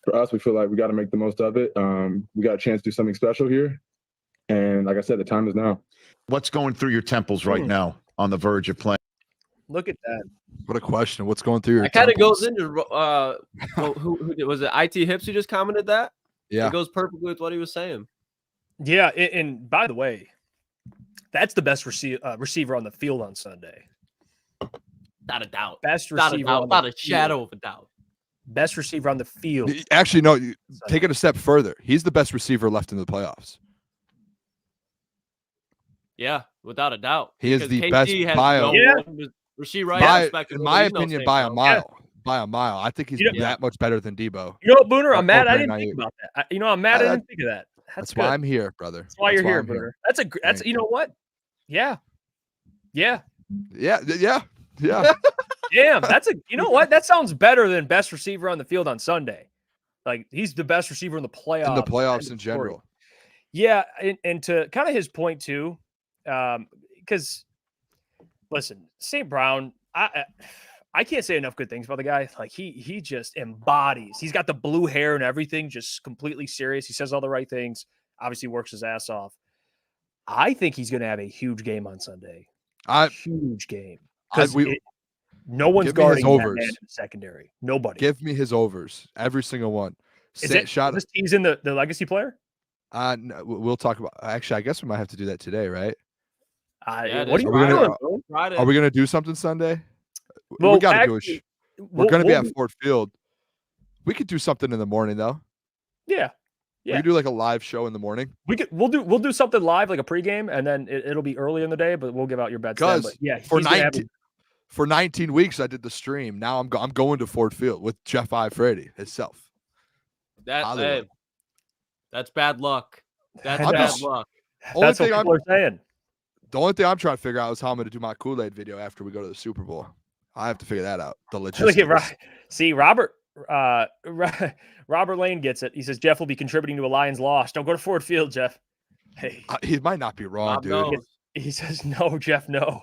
for us, we feel like we got to make the most of it. We got a chance to do something special here. And like I said, the time is now. What's going through your temples right now on the verge of playing? Look at that. What a question. What's going through your temples? That kind of goes into who was it? IT Hips who just commented that? Yeah. It goes perfectly with what he was saying. Yeah. And by the way, that's the best receiver on the field on Sunday. Not a doubt. Best receiver. Without a shadow of a doubt. Best receiver on the field. Actually, no, take it a step further. He's the best receiver left in the playoffs. Yeah, without a doubt. He is the best bio. In my opinion, by a mile. By a mile. I think he's that much better than Debo. You know what, Booner? I'm mad. I didn't think about that. I'm mad. I didn't think of that. That's why I'm here, brother. That's why you're here, Booner. That's you know what? Yeah. Yeah. Damn, you know what? That sounds better than best receiver on the field on Sunday. Like, he's the best receiver in the playoffs. In the playoffs in general. Yeah, and to kind of his point too, because listen, St. Brown, I can't say enough good things about the guy. Like, he just embodies. He's got the blue hair and everything, just completely serious. He says all the right things. Obviously works his ass off. I think he's going to have a huge game on Sunday. Huge game. Because no one's guarding that man in the secondary. Nobody. Give me his overs. Every single one. He's in the legacy player? No, we'll talk about. Actually, I guess we might have to do that today, right? What are you doing? Are we gonna do something Sunday? Well, we gotta do a. We're gonna be at Ford Field. We could do something in the morning though. Yeah. We could do like a live show in the morning. We'll do something live, like a pregame, and then it'll be early in the day, but we'll give out your bets. Because for 19 weeks I did the stream. Now I'm going to Ford Field with Jeff Iafrate himself. That's bad luck. That's bad luck. That's what people are saying. The only thing I'm trying to figure out is how I'm going to do my Kool-Aid video after we go to the Super Bowl. I have to figure that out. The logistics. Look at See, Robert Lane gets it. He says Jeff will be contributing to a Lions loss. Don't go to Ford Field, Jeff. Hey, he might not be wrong, dude. Knows. He says no, Jeff. No.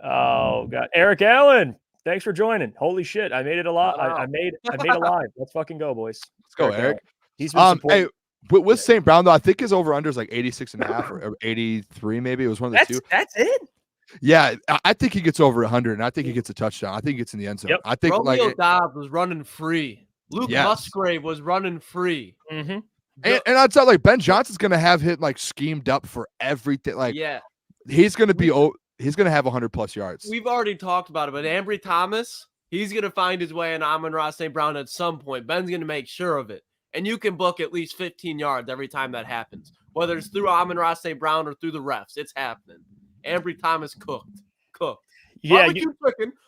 Oh God, Eric Allen. Thanks for joining. Holy shit, I made it a lot. I made a live. Let's fucking go, boys. Let's go, Eric. He's been hey, with St. Brown though, I think his over/under is like 86.5 or 83, maybe. It was one of the two. That's it. Yeah, I think he gets over 100, and I think he gets a touchdown. I think he gets in the end zone. Yep. I think Romeo Dobbs was running free. Luke Yes. Musgrave was running free. Mm-hmm. and I'd say like Ben Johnson's gonna have him like schemed up for everything. Like Yeah, he's gonna have 100+ yards. we've already talked about it, but Ambry Thomas, he's gonna find his way in Amon-Ra St. Brown at some point. Ben's gonna make sure of it, and you can book at least 15 yards every time that happens, whether it's through Amon-Ra St. Brown or through the refs. It's happening. Ambry Thomas cooked. Yeah,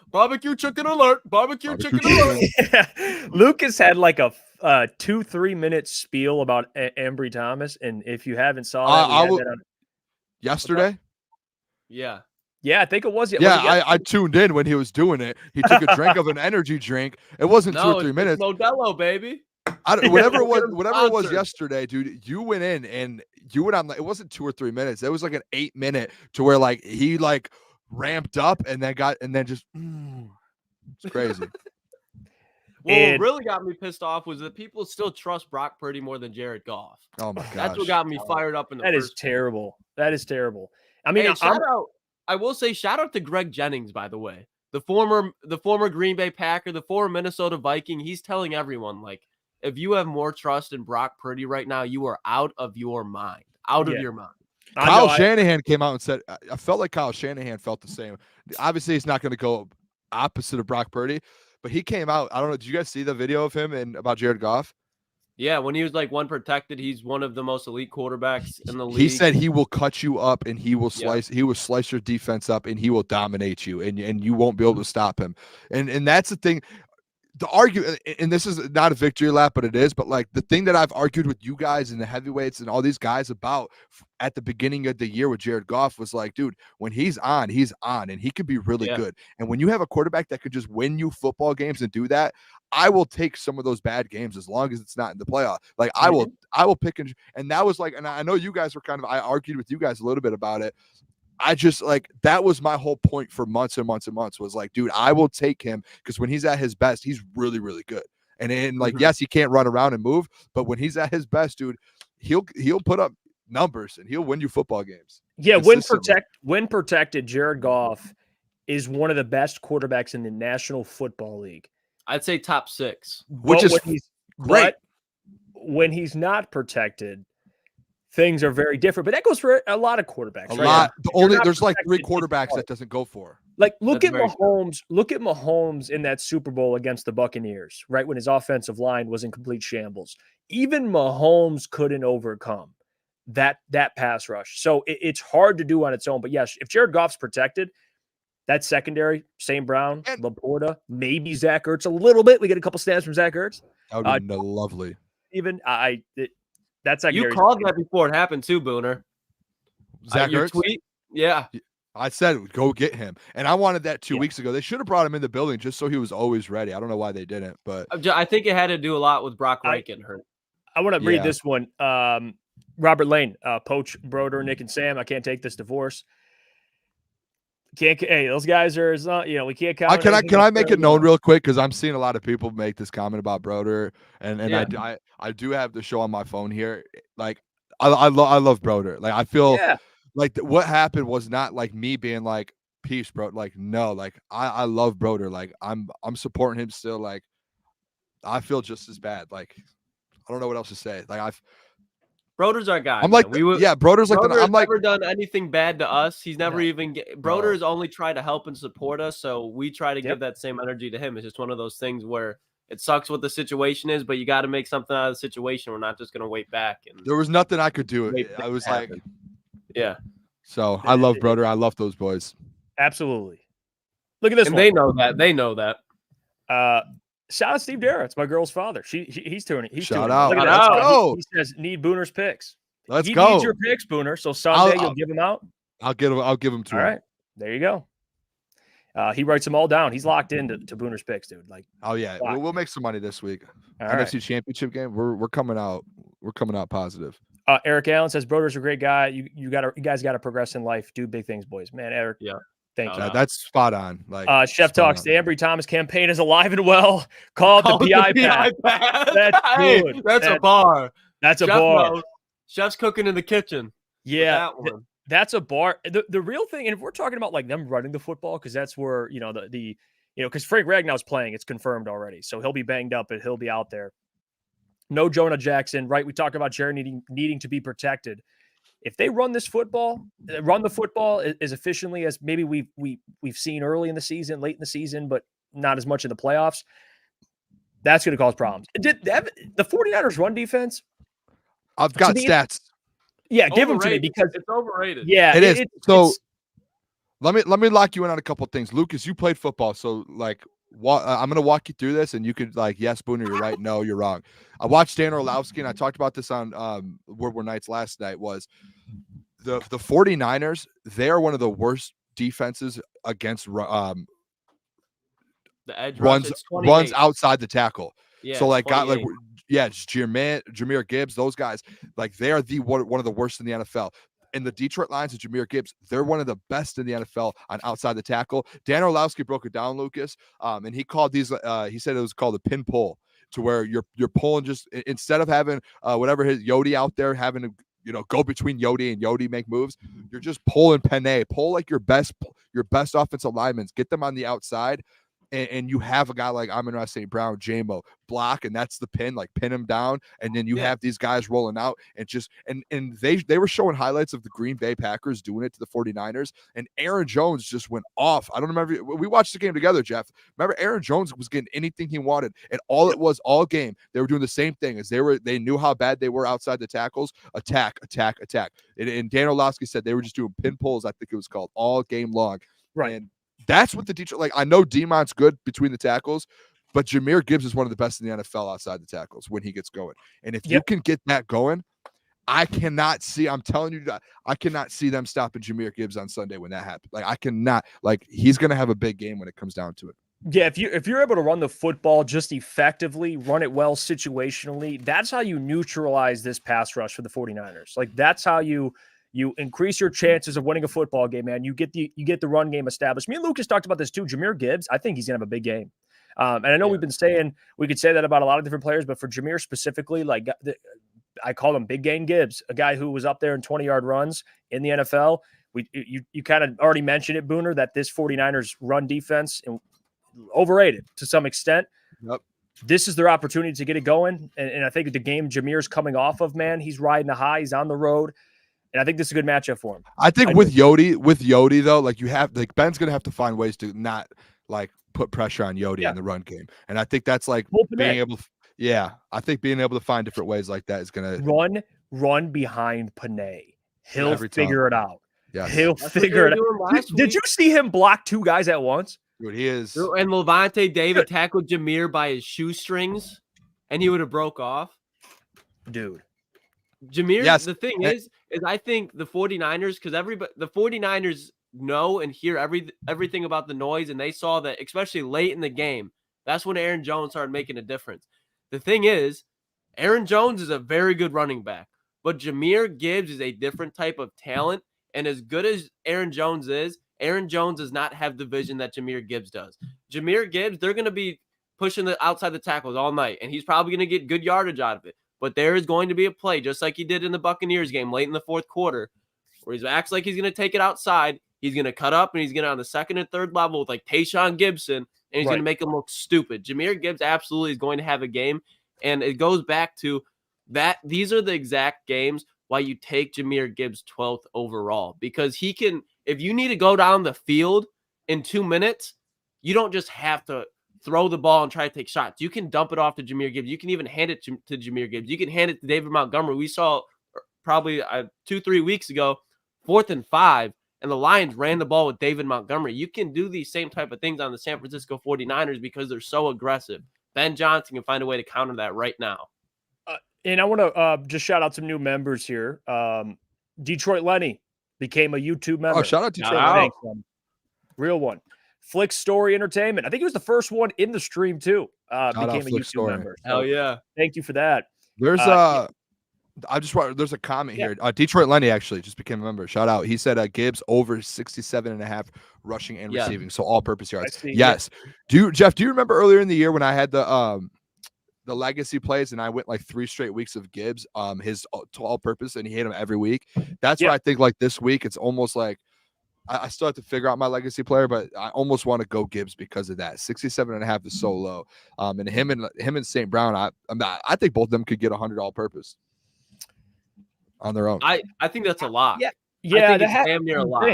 Barbecue chicken alert. Barbecue chicken alert. Lucas had like a 2-3 minute spiel about Ambry Thomas, and if you haven't saw that, we had that on yesterday. Yeah. Yeah, I think it was. Yeah, I tuned in when he was doing it. He took a drink of an energy drink. It wasn't 2 or 3 minutes. Modelo, baby. Whatever it was yesterday, dude. You went in and you went on. It wasn't 2 or 3 minutes. It was like an 8-minute to where like he like ramped up and then just it's crazy. What really got me pissed off was that people still trust Brock Purdy more than Jared Goff. Oh my gosh. That's what got me fired up in the That first is terrible. That is terrible. I mean, I will say shout out to Greg Jennings, by the way. The former Green Bay Packer, the former Minnesota Viking. He's telling everyone, like, if you have more trust in Brock Purdy right now, you are out of your mind. Out of your mind. Kyle Shanahan came out and said, I felt like Kyle Shanahan felt the same. Obviously, he's not going to go opposite of Brock Purdy, but he came out. I don't know. Did you guys see the video of him and about Jared Goff? Yeah, when he was like one protected, he's one of the most elite quarterbacks in the league. He said he will cut you up and he will slice. He will slice your defense up and he will dominate you and you won't be able to stop him. And that's the thing. The argument, and this is not a victory lap, but it is. But like the thing that I've argued with you guys and the heavyweights and all these guys about at the beginning of the year with Jared Goff was like, dude, when he's on, and he could be really good. And when you have a quarterback that could just win you football games and do that, I will take some of those bad games as long as it's not in the playoff. Like I will pick and that was like, and I know you guys were I argued with you guys a little bit about it. I just like that was my whole point for months and months and months was like, dude, I will take him because when he's at his best, he's really, really good. And like, yes, he can't run around and move, but when he's at his best, dude, he'll put up numbers and he'll win you football games. Yeah, when protected, Jared Goff is one of the best quarterbacks in the National Football League. I'd say top 6, which is great. When he's not protected, things are very different, but that goes for a lot of quarterbacks. There's like 3 quarterbacks that doesn't go for. Like look at Mahomes. Look at Mahomes in that Super Bowl against the Buccaneers, right when his offensive line was in complete shambles. Even Mahomes couldn't overcome that pass rush. So it's hard to do on its own. But yes, if Jared Goff's protected, that secondary, St. Brown, Laporta, maybe Zach Ertz a little bit. We get a couple stats from Zach Ertz. That would be lovely. Even that's like you called that before it happened too, Booner. Zach Ertz? Tweet? Yeah. I said go get him. And I wanted that 2 weeks ago. They should have brought him in the building just so he was always ready. I don't know why they didn't, but I think it had to do a lot with Brock Wright getting hurt. I want to read this one. Robert Lane, Poach, Broder, Nick, and Sam. I can't take this divorce. Hey, those guys are, we can't count. Can I make it known real quick? Because I'm seeing a lot of people make this comment about Broder, and I do have the show on my phone here. Like, I love Broder. Like, I feel like what happened was not like me being like, peace, bro. Like, no, like I love Broder. Like, I'm supporting him still. Like, I feel just as bad. Like, I don't know what else to say. Like, Broder's our guy. I'm like, Broder's like, I'm like, never done anything bad to us. He's never Broder has only tried to help and support us. So we try to give that same energy to him. It's just one of those things where it sucks what the situation is, but you got to make something out of the situation. We're not just going to wait back. And there was nothing I could do. I was like, So I love Broder. I love those boys. Absolutely. Look at this and one. They know that. They know that. Shout out Steve Dara. It's my girl's father. He's tuning. Shout out. Let's go. He says need Booner's picks. Let's go. He needs your picks, Booner. So Sunday you'll give him out. I'll give him to him. All right. There you go. He writes them all down. He's locked into Booner's picks, dude. Like, oh yeah, we'll make some money this week. NFC Championship game. We're coming out. We're coming out positive. Eric Allen says Broder's a great guy. You guys got to progress in life. Do big things, boys. Man, Eric. Yeah. Thank you. That's spot on. Like Chef Talks, the Ambry Thomas campaign is alive and well. Call it the PI pad. That's good. That's a bar. That's a Chef bar. knows. Chef's cooking in the kitchen. with Yeah, that one. that's a bar. The real thing, and if we're talking about like them running the football, because that's where because Frank Ragnow's playing, it's confirmed already, so he'll be banged up, but he'll be out there. No Jonah Jackson, right? We talk about Jerry needing to be protected. If they run the football as efficiently as maybe we've seen early in the season, late in the season, but not as much in the playoffs, that's going to cause problems. Did the 49ers run defense? I've got stats. Yeah, give them to me because it's overrated. Yeah, it is. So let me lock you in on a couple things. Lucas, you played football, so like I'm gonna walk you through this, and you could like, yes, Booner, you're right. No, you're wrong. I watched Dan Orlovsky, and I talked about this on World War Nights last night. Was the 49ers? They are one of the worst defenses against the edge runs outside the tackle. Yeah, so like got like it's Jahmyr Gibbs, those guys, like they are one of the worst in the NFL. And the Detroit Lions and Jahmyr Gibbs, they're one of the best in the NFL on outside the tackle. Dan Orlovsky broke it down, Lucas, and he called these. He said it was called a pin pull, to where you're pulling just instead of having whatever his Yodi out there having to go between Yodi and Yodi make moves, you're just pulling Penei, pull like your best offensive linemen, get them on the outside. And you have a guy like Amon-Ra St. Brown, JMO, block, and that's the pin, like pin him down, and then you have these guys rolling out and just and they were showing highlights of the Green Bay Packers doing it to the 49ers, and Aaron Jones just went off. I don't remember, we watched the game together, Jeff. Remember, Aaron Jones was getting anything he wanted, and all game they were doing the same thing as they knew how bad they were outside the tackles, attack. And Dan Orlovsky said they were just doing pin pulls, I think it was called, all game long. Right. And that's what the Detroit, like, I know Demon's good between the tackles, but Jahmyr Gibbs is one of the best in the NFL outside the tackles when he gets going. And if you can get that going, I'm telling you, I cannot see them stopping Jahmyr Gibbs on Sunday when that happens. Like, I cannot, like, he's going to have a big game when it comes down to it. Yeah, if you're able to run the football just effectively, run it well situationally, that's how you neutralize this pass rush for the 49ers. Like, that's how you increase your chances of winning a football game, man. You get the run game established. Me and Lucas talked about this too. Jahmyr Gibbs, I think he's gonna have a big game. And I know we've been saying we could say that about a lot of different players, but for Jahmyr specifically, like I call him Big Game Gibbs, a guy who was up there in 20-yard runs in the NFL. You kind of already mentioned it, Booner, that this 49ers run defense overrated to some extent. Yep. This is their opportunity to get it going. And I think the game Jahmyr's coming off of, man, he's riding the high, he's on the road. And I think this is a good matchup for him. I think with Yodi though, like Ben's gonna have to find ways to not like put pressure on Yodi in the run game. And I think that's like being able to find different ways like that is gonna run behind Penei. He'll figure it out. Yes. He'll figure it out. Did you see him block two guys at once? Dude, he is. And Levante David tackled Jahmyr by his shoestrings, and he would have broke off. Dude. Jahmyr, the thing is I think the 49ers, because the 49ers know and hear everything about the noise, and they saw that, especially late in the game, that's when Aaron Jones started making a difference. The thing is, Aaron Jones is a very good running back, but Jahmyr Gibbs is a different type of talent, and as good as Aaron Jones does not have the vision that Jahmyr Gibbs does. Jahmyr Gibbs, they're going to be pushing the outside the tackles all night, and he's probably going to get good yardage out of it. But there is going to be a play, just like he did in the Buccaneers game late in the fourth quarter, where he acts like he's going to take it outside. He's going to cut up, and he's going to on the second and third level with like Tayshaun Gibson, and he's going to make him look stupid. Jahmyr Gibbs absolutely is going to have a game, and it goes back to that. These are the exact games why you take Jahmyr Gibbs 12th overall, because he can, if you need to go down the field in 2 minutes, you don't just have to throw the ball and try to take shots. You can dump it off to Jahmyr Gibbs. You can even hand it to Jahmyr Gibbs. You can hand it to David Montgomery. We saw probably 2-3 weeks ago, 4th and 5, and the Lions ran the ball with David Montgomery. You can do these same type of things on the San Francisco 49ers because they're so aggressive. Ben Johnson can find a way to counter that right now. And I want to just shout out some new members here. Detroit Lenny became a YouTube member. Oh, shout out Detroit Lenny. Real one. Flick Story Entertainment. I think he was the first one in the stream too. Became a YouTube member. So hell yeah. Thank you for that. There's there's a comment here. Detroit Lenny actually just became a member. Shout out. He said Gibbs over 67.5 rushing and receiving. So all purpose yards. Yes. Jeff, do you remember earlier in the year when I had the the legacy plays, and I went like 3 straight weeks of Gibbs, his all-purpose, and he hit him every week. That's why I think like this week it's almost like I still have to figure out my legacy player, but I almost want to go Gibbs because of that. 67.5 is so low. And him and St. Brown, I think both of them could get 100 all-purpose on their own. I think that's a lot. Yeah, I think it's damn near a lot.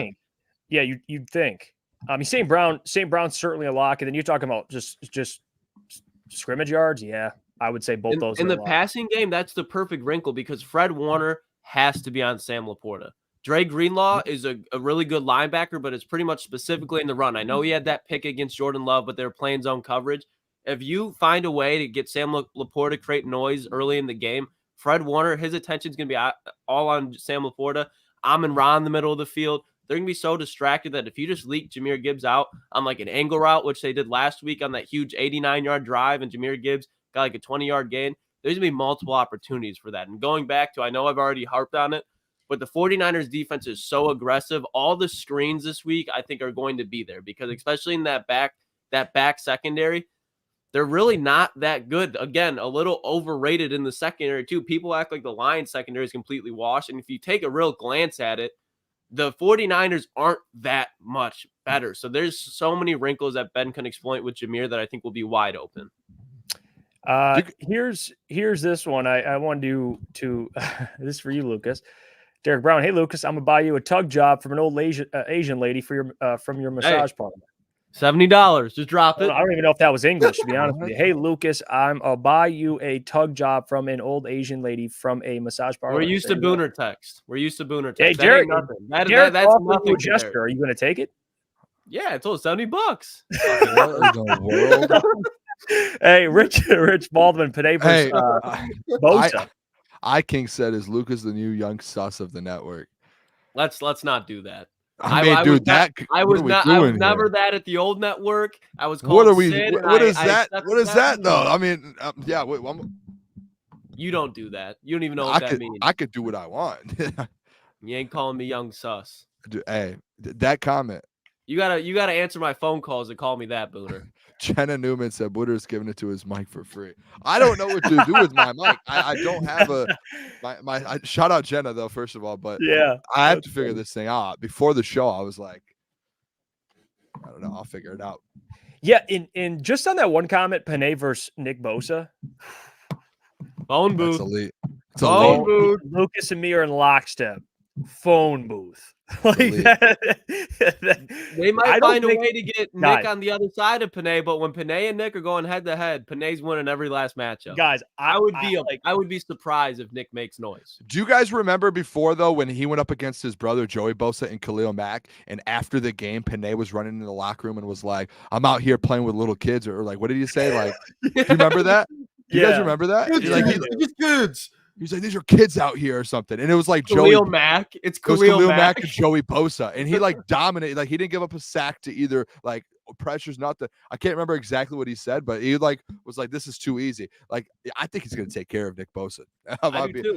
Yeah, you'd think. I mean, St. Brown's certainly a lock, and then you're talking about just scrimmage yards. Yeah, I would say both those. In are the passing game, that's the perfect wrinkle because Fred Warner has to be on Sam Laporta. Dre Greenlaw is a really good linebacker, but it's pretty much specifically in the run. I know he had that pick against Jordan Love, but they're playing zone coverage. If you find a way to get Sam Laporta to create noise early in the game, Fred Warner, his attention's going to be all on Sam Laporta. Amon-Ra in the middle of the field. They're going to be so distracted that if you just leak Jahmyr Gibbs out on like an angle route, which they did last week on that huge 89-yard drive, and Jahmyr Gibbs got like a 20-yard gain, there's going to be multiple opportunities for that. And going back to, I know I've already harped on it, but the 49ers defense is so aggressive. All the screens this week, I think, are going to be there because especially in that back secondary, they're really not that good. Again, a little overrated in the secondary too. People act like the Lions secondary is completely washed. And if you take a real glance at it, the 49ers aren't that much better. So there's so many wrinkles that Ben can exploit with Jahmyr that I think will be wide open. Here's this one. I want to this is for you, Lucas. Derek Brown. Hey, Lucas, I'm gonna buy you a tug job from an old Asian lady for your from your massage parlor. $70. Just drop it. I don't even know if that was English, to be honest with you. Hey, Lucas, I'll buy you a tug job from an old Asian lady from a massage parlor. We're used to Booner text. Hey, Derek, that's nothing. Gesture. Are you going to take it? Yeah, I told $70. What in the world? Hey, Rich Baldwin, Panay versus Bosa. iKing said, "Is Lucas the new young sus of the network?" Let's not do that. I mean, dude, I was never that at the old network. I was called What are we? Sid, what is I that? What is that though? I mean, yeah. You don't do that. You don't even know what that means. I could do what I want. You ain't calling me young sus. Dude, hey, that comment. You gotta answer my phone calls and call me that, Booner. Jenna Newman said Booner's giving it to his mic for free. I don't know what to do with my mic. I don't have my shout out Jenna though, first of all, but yeah, I have to figure this thing out. Before the show, I was like, I don't know, I'll figure it out. Yeah, in just on that one comment, Panay versus Nick Bosa. Phone booth. It's elite. It's phone booth. Lucas and me are in lockstep. Phone booth. Like that, they might find a way to get Nick on the other side of Panay, but when Panay and Nick are going head to head, Panay's winning every last matchup. Guys, I would be surprised if Nick makes noise. Do you guys remember before though when he went up against his brother Joey Bosa and Khalil Mack, and after the game, Panay was running in the locker room and was like, "I'm out here playing with little kids," or like, what did he say? Like, do you remember that? Do you guys remember that? Kids. He's like, these are kids out here or something. And it was like Khalil Mack. It's Khalil Mack and Joey Bosa. And he like dominated. Like he didn't give up a sack to either like pressures, not the I can't remember exactly what he said, but he like was like, this is too easy. Like, I think he's gonna take care of Nick Bosa.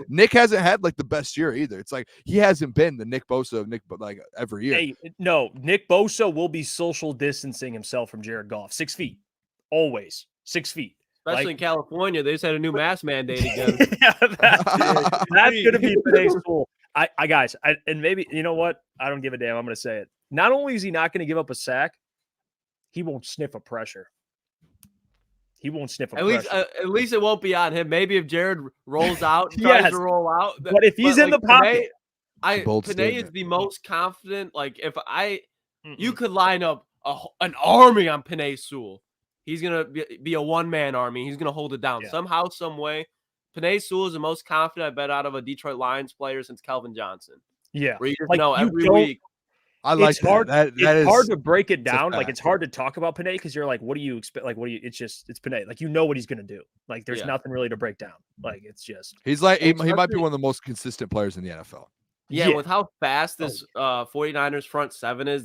Nick hasn't had like the best year either. It's like he hasn't been the Nick Bosa of Nick, but like every year. Hey, no, Nick Bosa will be social distancing himself from Jared Goff. 6 feet. Always 6 feet. Especially in California, they just had a new mask mandate again. That's going to be today's tool. And maybe, you know what? I don't give a damn. I'm going to say it. Not only is he not going to give up a sack, he won't sniff a pressure. He won't sniff a pressure. At least it won't be on him. Maybe if Jared rolls out, tries to roll out. But if he's in the pocket. Panay is the most confident. Like, you could line up an army on Panay Sewell. He's going to be a one-man army. He's going to hold it down. Yeah. Somehow, some way. Panay Sewell is the most confident, I bet, out of a Detroit Lions player since Calvin Johnson. Yeah. Where you just know every week. I like that. It's hard to break it down. Like, it's hard to talk about Panay because you're like, what do you expect? Like, it's Panay. Like, you know what he's going to do. Like, there's nothing really to break down. Like, it's just. He's like, he might be one of the most consistent players in the NFL. Yeah, with how fast this 49ers front seven is,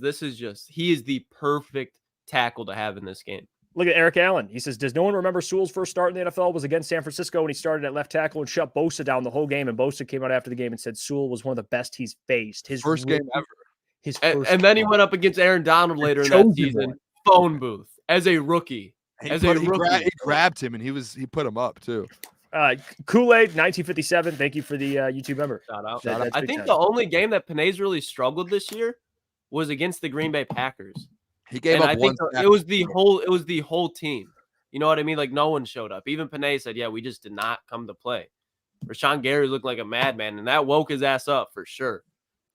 he is the perfect tackle to have in this game. Look at Eric Allen. He says, does no one remember Sewell's first start in the NFL was against San Francisco when he started at left tackle and shut Bosa down the whole game? And Bosa came out after the game and said Sewell was one of the best he's faced. His first game ever. And then he went up against Aaron Donald later in that season. Phone booth as a rookie. He, as put, a he, rookie. he grabbed him and he put him up too. Kool-Aid 1957. Thank you for the YouTube member. Shout out. That's I big think time. the only game that Panay's really struggled this year was against the Green Bay Packers. He gave And up I one. think it was the whole team. You know what I mean? Like no one showed up. Even Panay said, "Yeah, we just did not come to play." Rashawn Gary looked like a madman, and that woke his ass up for sure.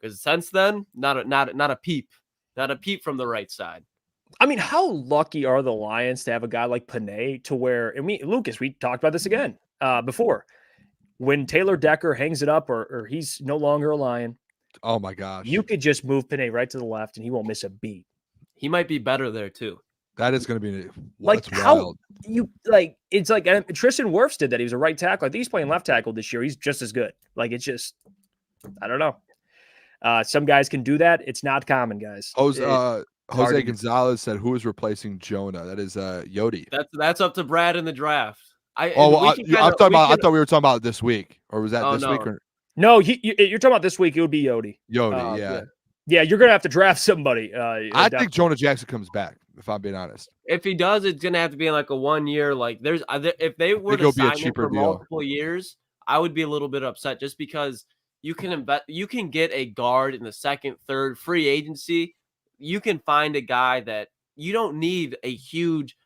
Because since then, not a peep from the right side. I mean, how lucky are the Lions to have a guy like Panay to where, and Lucas, we talked about this again before. When Taylor Decker hangs it up or he's no longer a Lion, Oh my gosh. you could just move Panay right to the left and he won't miss a beat. He might be better there too. That is going to be Like that's how wild. you like it's like Tristan Wirfs did that. He was a right tackle. I think he's playing left tackle this year. He's just as good. Like it's just, I don't know. Some guys can do that. It's not common, guys. Jose to- Gonzalez said, "Who is replacing Jonah?" That is Yodi. That's up to Brad in the draft. I thought we were talking about this week, or was that this week? Or No, you're talking about this week. It would be Yodi. Yodi, Yeah, you're gonna have to draft somebody. I think Jonah Jackson comes back. If I'm being honest, if he does, it's gonna have to be in like a 1 year. Like there's if they were to sign him for multiple years, I would be a little bit upset just because you can get a guard in the second, third free agency. You can find a guy that you don't need a huge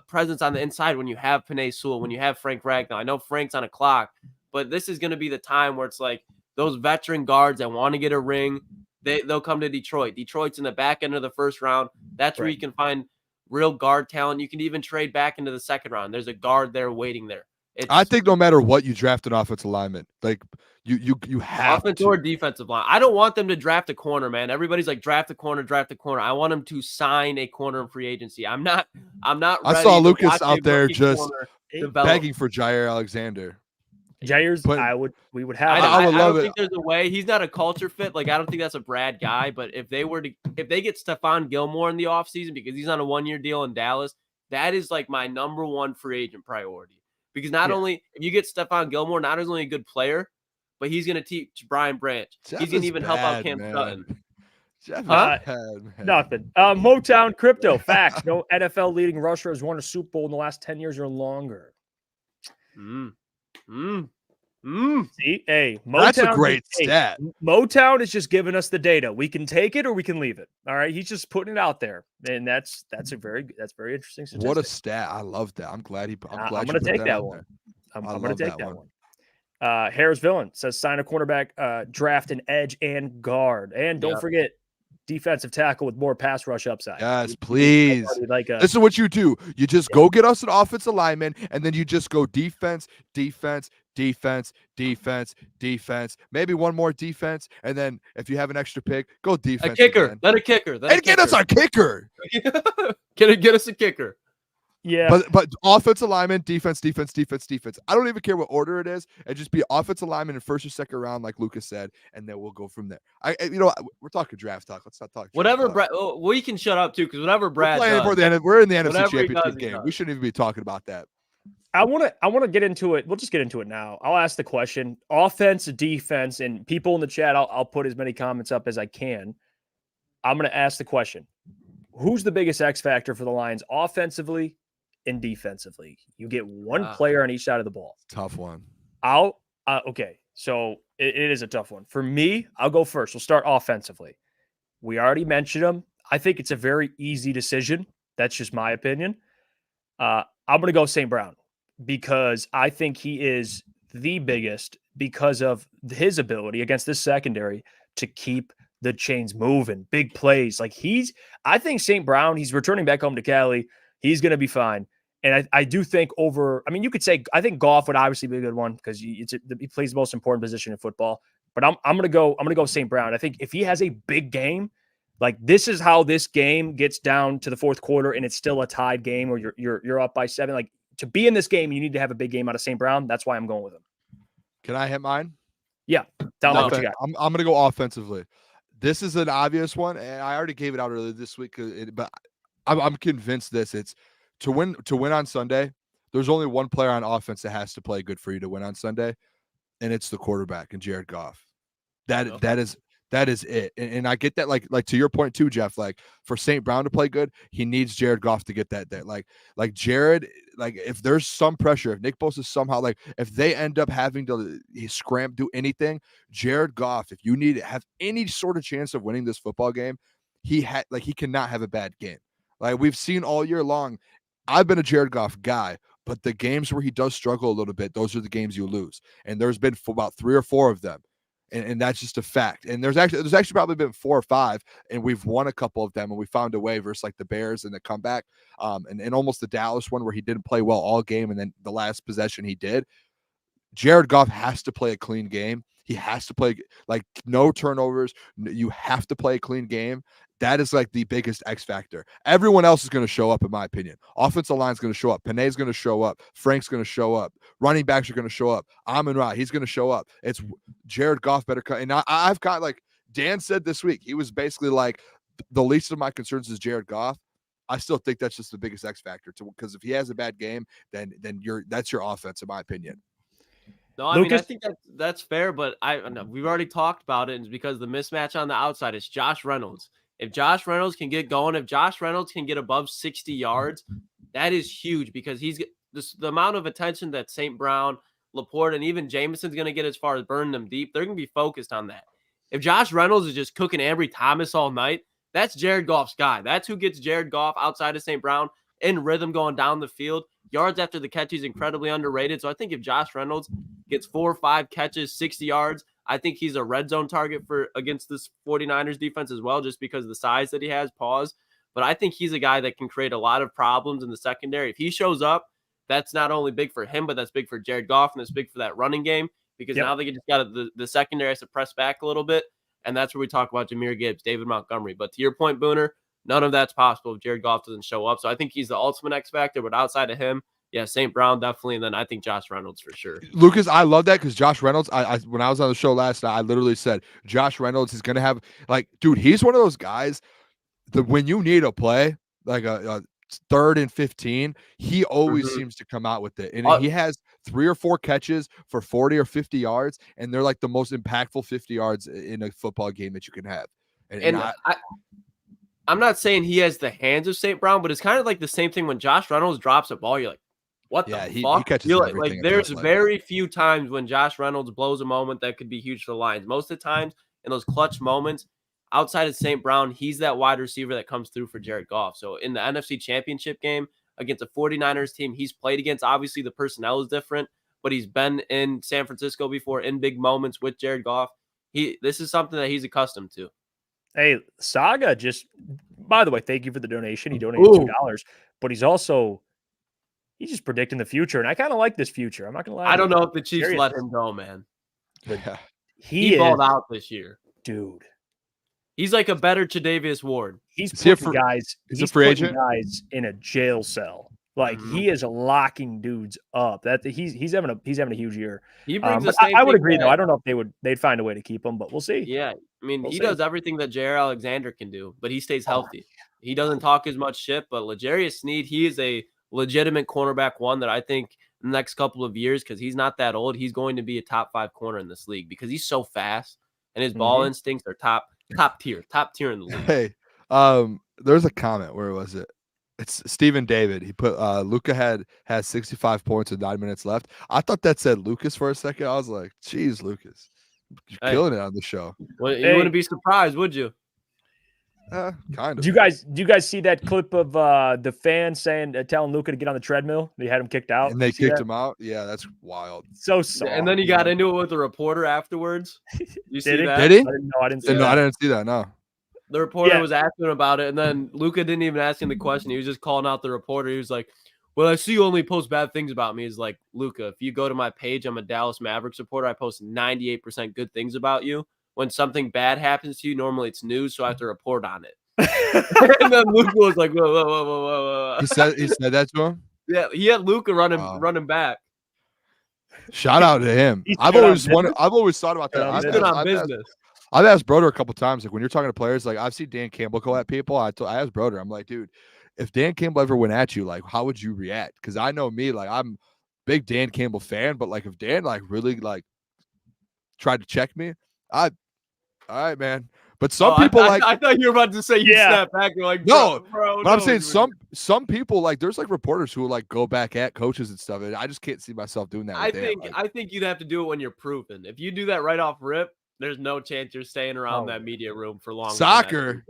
presence on the inside when you have Penei Sewell, when you have Frank Ragnow. I know Frank's on a clock, but this is going to be the time where it's like those veteran guards that want to get a ring, they'll come to Detroit. Detroit's in the back end of the first round. That's where you can find real guard talent. You can even trade back into the second round. There's a guard there waiting there. I think no matter what, you draft an offensive lineman. Like you have offensive or defensive line. I don't want them to draft a corner, man. Everybody's like draft a corner. I want them to sign a corner in free agency. I'm not. I saw Lucas out there just begging for Jair Alexander. Jair's, we would have. I would love it. I don't think there's a way. He's not a culture fit. Like I don't think that's a Brad guy. But if they get Stephon Gilmore in the offseason because he's on a 1-year deal in Dallas, that is like my number one free agent priority. Because not only if you get Stephon Gilmore, not only a good player, but he's going to teach Brian Branch. He's going to even help out Cam Sutton. Nothing. Motown Crypto facts. No NFL leading rusher has won a Super Bowl in the last 10 years or longer. See, hey, Motown, that's a great stat. Motown is just giving us the data. We can take it or we can leave it. All right, he's just putting it out there, and that's very interesting statistic. What a stat! I love that. I'm glad I'm going to take that one. I'm going to take that one. Harris Villain says sign a cornerback, draft an edge and guard, and don't forget defensive tackle with more pass rush upside. Yes, please. This is what you do. You just go get us an offensive lineman, and then you just go defense, maybe one more defense, and then if you have an extra pick, go defense. A kicker. Again. Let a kicker. And get us a kicker. Get us a kicker. Yeah. But offensive lineman, defense. I don't even care what order it is. It just be offensive lineman in first or second round, like Lucas said, and then we'll go from there. We're talking draft talk. Let's not talk. Whatever, Brad. We can shut up too, because whatever Brad does, we're in the NFC Championship game. We shouldn't even be talking about that. I want to get into it. We'll just get into it now. I'll ask the question: offense, defense, and people in the chat. I'll put as many comments up as I can. I'm going to ask the question: who's the biggest X factor for the Lions, offensively and defensively? You get one player on each side of the ball. Tough one. Okay, so it is a tough one for me. I'll go first. We'll start offensively. We already mentioned him. I think it's a very easy decision. That's just my opinion. I'm going to go St. Brown, because I think he is the biggest because of his ability against this secondary to keep the chains moving, big plays. I think St. Brown, he's returning back home to Cali. He's going to be fine. And I do think you could say, I think Goff would obviously be a good one because he plays the most important position in football. But I'm going to go St. Brown. I think if he has a big game, like this is how this game gets down to the fourth quarter and it's still a tied game, or you're up by 7. Like, to be in this game, you need to have a big game out of St. Brown. That's why I'm going with him. Can I hit mine? Yeah. Tell me what you got. I'm going to go offensively. This is an obvious one, and I already gave it out earlier this week, but I'm convinced it's to win on Sunday. There's only one player on offense that has to play good for you to win on Sunday, and it's the quarterback and Jared Goff. That That is it. And I get that, like to your point too, Jeff, like for St. Brown to play good, he needs Jared Goff to get that. Like Jared, like if there's some pressure, if Nick Bosa somehow, like if they end up having to do anything, Jared Goff, if you need to have any sort of chance of winning this football game, he cannot have a bad game. Like we've seen all year long. I've been a Jared Goff guy, but the games where he does struggle a little bit, those are the games you lose. And there's been about 3 or 4 of them. And that's just a fact. And there's actually probably been 4 or 5, and we've won a couple of them, and we found a way versus like the Bears and the comeback, and almost the Dallas one where he didn't play well all game, and then the last possession he did. Jared Goff has to play a clean game. He has to play like no turnovers. You have to play a clean game. That is like the biggest X factor. Everyone else is going to show up, in my opinion. Offensive line is going to show up. Panay's going to show up. Frank's going to show up. Running backs are going to show up. Amon-Ra, he's going to show up. It's Jared Goff better cut. And I've got, like Dan said this week, he was basically like, the least of my concerns is Jared Goff. I still think that's just the biggest X factor, because if he has a bad game, then that's your offense, in my opinion. No, I mean, I think that's fair, but we've already talked about it, and it's because the mismatch on the outside is Josh Reynolds. If Josh Reynolds can get going, if Josh Reynolds can get above 60 yards, that is huge, because he's the amount of attention that St. Brown, Laporte, and even Jameson's going to get as far as burning them deep, they're going to be focused on that. If Josh Reynolds is just cooking Ambry Thomas all night, that's Jared Goff's guy. That's who gets Jared Goff outside of St. Brown in rhythm going down the field. Yards after the catch, he's incredibly underrated. So I think if Josh Reynolds gets 4 or 5 catches, 60 yards, I think he's a red zone target against this 49ers defense as well, just because of the size that he has. Pause. But I think he's a guy that can create a lot of problems in the secondary. If he shows up, that's not only big for him, but that's big for Jared Goff, and it's big for that running game, because now they just got the secondary has to press back a little bit. And that's where we talk about Jahmyr Gibbs, David Montgomery. But to your point, Booner, none of that's possible if Jared Goff doesn't show up. So I think he's the ultimate X factor. But outside of him, yeah, St. Brown definitely, and then I think Josh Reynolds for sure. Lucas, I love that, because Josh Reynolds, I when I was on the show last night, I literally said Josh Reynolds is going to have, like, dude, he's one of those guys that when you need a play, like a 3rd and 15, he always seems to come out with it. And he has 3 or 4 catches for 40 or 50 yards, and they're like the most impactful 50 yards in a football game that you can have. And I'm not saying he has the hands of St. Brown, but it's kind of like the same thing when Josh Reynolds drops a ball. You're like, what the fuck? He catches everything. There's very few times when Josh Reynolds blows a moment that could be huge for the Lions. Most of the times, in those clutch moments, outside of St. Brown, he's that wide receiver that comes through for Jared Goff. So in the NFC Championship game against a 49ers team he's played against, obviously the personnel is different, but he's been in San Francisco before in big moments with Jared Goff. This is something that he's accustomed to. Hey, Saga just, by the way, thank you for the donation. He donated $2, but he's just predicting the future, and I kind of like this future. I'm not gonna lie. I don't know if the Chiefs let him go, man. He balled out this year, dude. He's like a better Tre'Davious Ward. He's putting guys. He's a free agent. Guys in a jail cell. Like he is locking dudes up. That he's having a huge year. He brings I would agree though. I don't know if they'd find a way to keep him, but we'll see. Yeah, I mean he does everything that Jair Alexander can do, but he stays healthy. He doesn't talk as much shit. But L'Jarius Sneed, he is a legitimate cornerback one that I think in the next couple of years, because he's not that old, he's going to be a top 5 corner in this league because he's so fast and his ball instincts are top tier in the league. Hey, there's a comment. Where was it? It's Stephen David. He put Luka has 65 points with 9 minutes left. I thought that said Lucas for a second. I was like, geez, Lucas, you're killing it on the show. Well, you wouldn't be surprised, would you? Kind of. Do you guys see that clip of the fans telling Luka to get on the treadmill? They had him kicked out, and they kicked him out. Yeah, that's wild. So soft. And then he got into it with the reporter afterwards. You see that? Did he? I didn't see that. I didn't see that. No. The reporter was asking him about it, and then Luka didn't even ask him the question. He was just calling out the reporter. He was like, well, I see you only post bad things about me. He's like, Luka, if you go to my page, I'm a Dallas Mavericks supporter. I post 98% good things about you. When something bad happens to you, normally it's news, so I have to report on it. And then Luka was like, whoa. He said that to him? Yeah, he had Luka running back. Shout out to him. I've always thought about that. He's been on business. I've asked Broder a couple times, like when you're talking to players, like I've seen Dan Campbell go at people. I asked Broder, I'm like, dude, if Dan Campbell ever went at you, like, how would you react? Because I know me, like I'm a big Dan Campbell fan, but like if Dan like really like tried to check me, I All right, man. But some people I thought you were about to say you Yeah. snap back. You're like, No, bro. but I'm saying some people like there's like reporters who like go back at coaches and stuff. And I just can't see myself doing that. I think you'd have to do it when you're proven. If you do that right off rip, there's no chance you're staying around that media room for long. Soccer.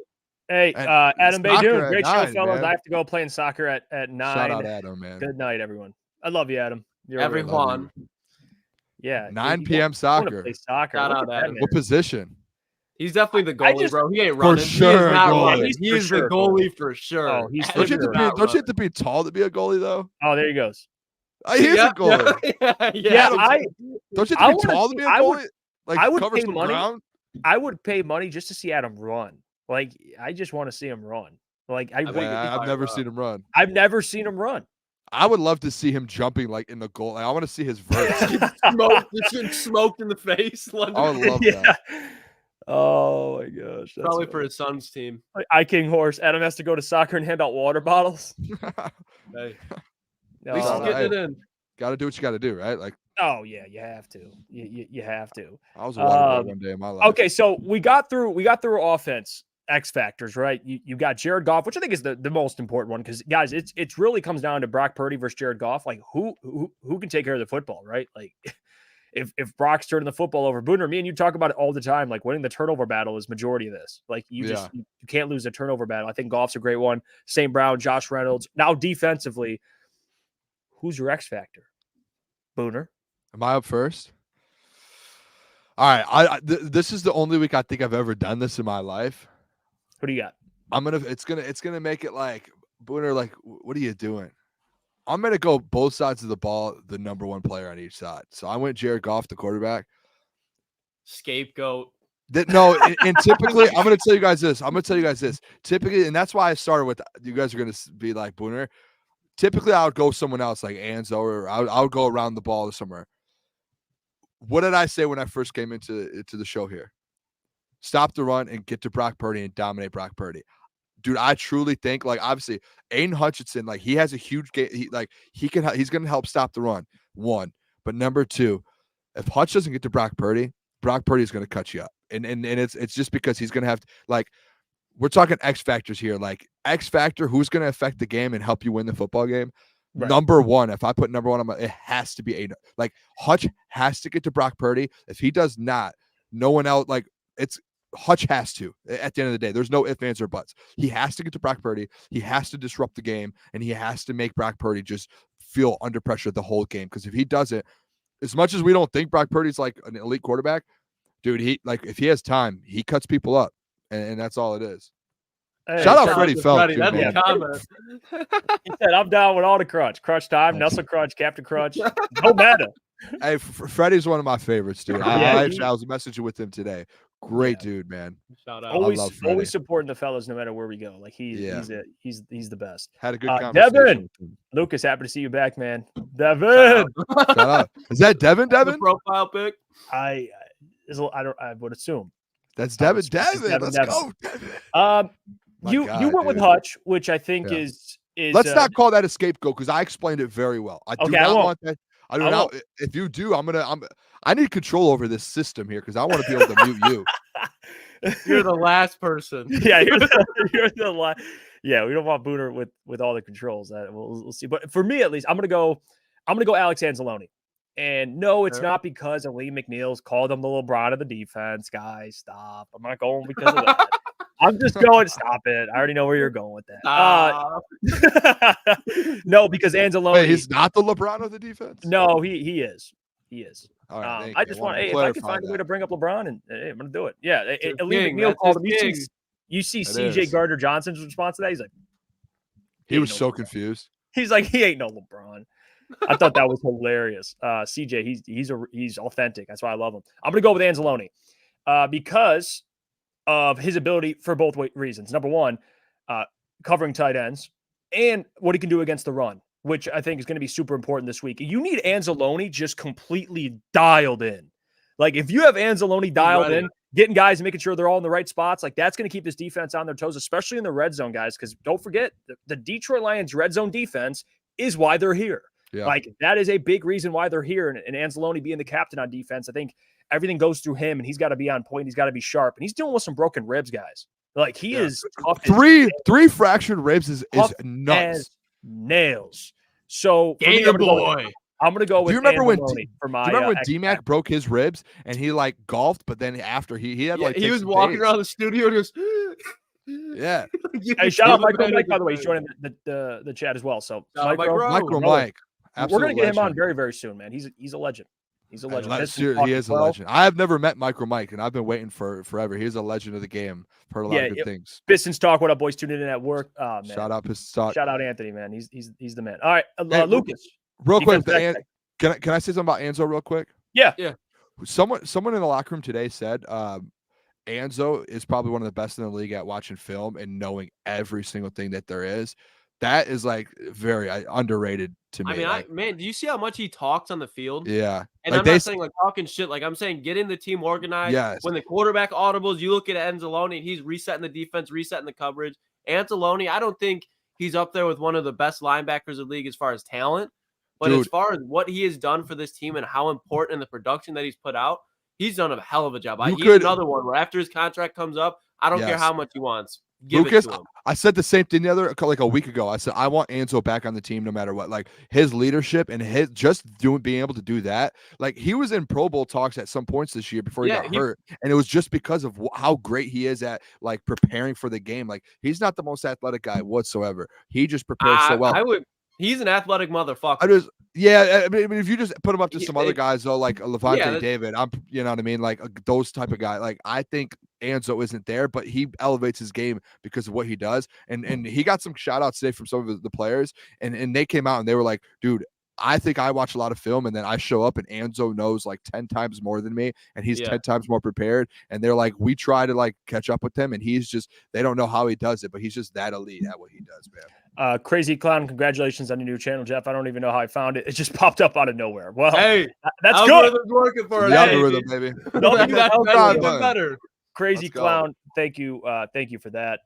Hey, And Adam soccer Baydoun, at great show, 9, fellas. man. I have to go playing soccer at 9. Shout out Adam, man. Good night, everyone. I love you, Adam. You're a real man. Everyone. Yeah. 9 dude, p.m. you wanna soccer. play soccer. Shout Look out at that Adam. man. What position? He's definitely the goalie, bro. He ain't For running. He sure, is not goalie. running. He For is the sure, goalie for sure. Oh, he's Adam Don't you, is have to not be, don't you have to be tall to be a goalie though? Oh, there he goes. He is a goalie. Yeah, Don't you I have to be wanna tall see- to be a I would- goalie? Like I would cover pay some money. ground? I would pay money just to see Adam run. Like, I just want to see him run. Like, think I've never seen him run. I've never seen him run. I would love to see him jumping like in the goal. Like, I want to see his vert. Just getting smoked in the face. I would love Yeah. that. Oh my gosh. That's Probably funny. for his son's team. I King Horse. Adam has to go to soccer and hand out water bottles. Hey, No, at least he's Oh, getting it in. Got to do what you got to do, right? Like oh yeah, you have to. You have to. I was a water boy one day in my life. Okay, so we got through offense X factors, right? You got Jared Goff, which I think is the most important one because guys, it's really comes down to Brock Purdy versus Jared Goff. Like who can take care of the football, right? Like if Brock's turning the football over, Booner, me and you talk about it all the time. Like winning the turnover battle is majority of this. Like you can't lose a turnover battle. I think Goff's a great one. St. Brown, Josh Reynolds. Now defensively, who's your X factor? Booner. Am I up first? All right. This is the only week I think I've ever done this in my life. Who do you got? It's gonna make it like Booner. Like, what are you doing? I'm gonna go both sides of the ball, the number one player on each side. So I went Jared Goff, the quarterback. Scapegoat. And typically, I'm gonna tell you guys this. Typically, and that's why I started with. You guys are gonna be like Booner. Typically, I would go someone else like Anzo, or I would go around the ball somewhere. What did I say when I first came into the show here? Stop the run and get to Brock Purdy and dominate Brock Purdy. Dude, I truly think, like, obviously, Aiden Hutchinson, like, he has a huge game. He's going to help stop the run, one. But number two, if Hutch doesn't get to Brock Purdy is going to cut you up. And it's just because he's going to have, like, we're talking X factors here. Like, X factor, who's going to affect the game and help you win the football game? Right. Number one, if I put number one, it has to be Aiden. Like, Hutch has to get to Brock Purdy. If he does not, no one else, like, Hutch has to at the end of the day. There's no ifs, ands, or buts. He has to get to Brock Purdy. He has to disrupt the game, and he has to make Brock Purdy just feel under pressure the whole game. Because if he doesn't, as much as we don't think Brock Purdy's like an elite quarterback, dude, if he has time, he cuts people up, and that's all it is. Hey, shout out Freddie Felt. That's a comment. He said, "I'm down with all the crunch time, Nestle crunch, Captain Crunch, no matter." Hey, Freddie's one of my favoriets, dude. I was messaging with him today. Great dude, man. Shout out. Always supporting the fellas no matter where we go. Like he's the best. Had a good conversation. Devin, Lucas, happy to see you back, man. Devin, shout out. Is that Devin? The profile pic. I would assume that's Devin. Let's go, Devin. You went with Hutch, which I think is. Let's not call that a scapegoat because I explained it very well. I do not want that. I don't know. If you do, I need control over this system here because I want to be able to mute you. You're the last person. Yeah, you're the last. Yeah, we don't want Booner with all the controls. We'll see. But for me, at least, I'm gonna go Alex Anzalone. And no, it's not because Lee McNeil's called him the LeBron of the defense. Guys, stop. I'm not going because of that. I'm just going, stop it. I already know where you're going with that. No, because Anzalone. Wait, he's not the LeBron of the defense? No, he is. He is. All right, I just want, if I can find a way to bring up LeBron, and I'm going to do it. Yeah. Lee McNeil called him. You see CJ Gardner-Johnson's response to that? He's like, he was so confused. He's like, he ain't no LeBron. I thought that was hilarious. CJ, he's authentic. That's why I love him. I'm going to go with Anzalone because of his ability for both reasons. Number one, covering tight ends and what he can do against the run, which I think is going to be super important this week. You need Anzalone just completely dialed in. Like if you have Anzalone dialed in, getting guys and making sure they're all in the right spots, like that's going to keep this defense on their toes, especially in the red zone, guys. Because don't forget, the Detroit Lions red zone defense is why they're here. Yeah. Like that is a big reason why they're here. And Anzalone being the captain on defense, I think everything goes through him, and he's got to be on point. He's got to be sharp, and he's dealing with some broken ribs, guys. Like he is tough. Three fractured ribs is nuts. As nails. So for me, I'm gonna go with. Do you remember when? For my, do you remember when D-Mac broke his ribs and he like golfed, but then after he had like he was walking around the studio and just yeah. Hey, shout out Micro Mike, by the way. He's joining the chat as well. So Micro Mike. We're gonna get him on very, very soon, man. He's a legend. He's a legend. He is a legend. I have never met Micro Mike, and I've been waiting for forever. He's a legend of the game. Heard a lot of good things. Pistons Talk. What up, boys? Tuning in at work. Man. Shout out Pistons Talk. Shout out Anthony, man. He's the man. All right, Lucas. Real quick, can I say something about Anzo real quick? Yeah. Someone in the locker room today said Anzo is probably one of the best in the league at watching film and knowing every single thing that there is. That is like very underrated to me. I mean, man, do you see how much he talks on the field? Yeah. And I'm not saying like talking shit. Like I'm saying getting the team organized. Yes. When the quarterback audibles, you look at Anzalone and he's resetting the defense, resetting the coverage. Anzalone, I don't think he's up there with one of the best linebackers in the league as far as talent. But as far as what he has done for this team and how important in the production that he's put out, he's done a hell of a job. He's another one where after his contract comes up, I don't care how much he wants. Lucas, I said the same thing like a week ago. I said I want Anzo back on the team no matter what. Like his leadership and his being able to do that. Like he was in Pro Bowl talks at some points this year before he got hurt, and it was just because of how great he is at like preparing for the game. Like he's not the most athletic guy whatsoever. He just prepares so well. He's an athletic motherfucker. I mean, if you just put him up to some other guys though, like Levante David, you know what I mean, like those type of guys. Like I think Anzo isn't there, but he elevates his game because of what he does. And he got some shout outs today from some of the players, and they came out and they were like, dude, I think I watch a lot of film and then I show up and Anzo knows like 10 times more than me and he's 10 times more prepared. And they're like, we try to like catch up with him and they don't know how he does it, but he's just that elite at what he does, man. Crazy Clown, congratulations on your new channel, Jeff. I don't even know how I found it. It just popped up out of nowhere. Well, hey, that's good. Working for the algorithm, baby. That's better. Crazy Clown, thank you for that.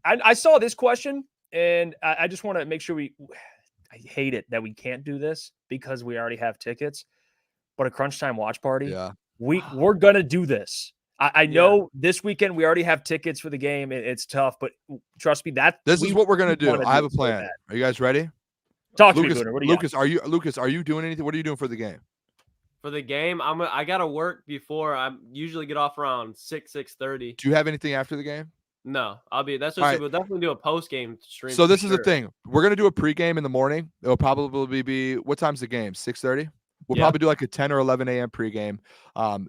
I saw this question and I just want to make sure I hate it that we can't do this because we already have tickets, but a crunch time watch party. Yeah, we're gonna do this. I know this weekend we already have tickets for the game. It's tough, but trust me, this is what we're gonna do. I have a plan. Are you guys ready? Talk to me, Booner. What do you got? Lucas, are you doing anything? What are you doing for the game? For the game, I gotta work before. I usually get off around 6:30. Do you have anything after the game? No, we'll definitely do a post game stream. So this is the thing. We're gonna do a pregame in the morning. It'll probably be what time's the game? 6:30. We'll probably do like a 10 or 11 a.m. pregame.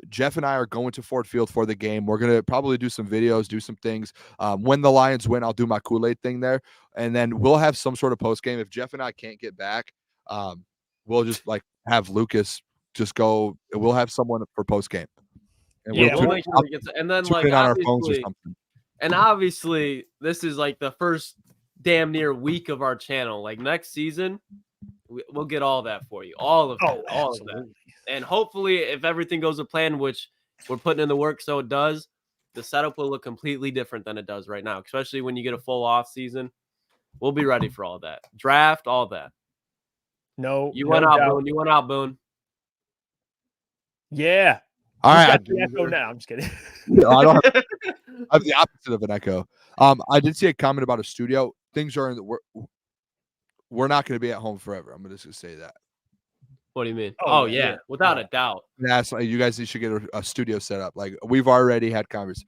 Jeff and I are going to Ford Field for the game. We're gonna probably do some videos, do some things. When the Lions win, I'll do my Kool-Aid thing there, and then we'll have some sort of post game. If Jeff and I can't get back, we'll just like have Lucas just go. We'll have someone for post game. And we'll make sure and then like on our phones or something. And obviously, this is like the first damn near week of our channel. Like next season, we'll get all that for you. All of that. And hopefully, if everything goes to plan, which we're putting in the work so it does, the setup will look completely different than it does right now, especially when you get a full off season. We'll be ready for all that. Draft, all that. You went out, Boone. Yeah. All right. Echo now. I'm just kidding. No, I don't have, I have the opposite of an echo. I did see a comment about a studio. Things are we're not going to be at home forever. I'm just going to say that. What do you mean? Oh yeah, without a doubt. That's like you guys should get a studio set up. Like we've already had conversations.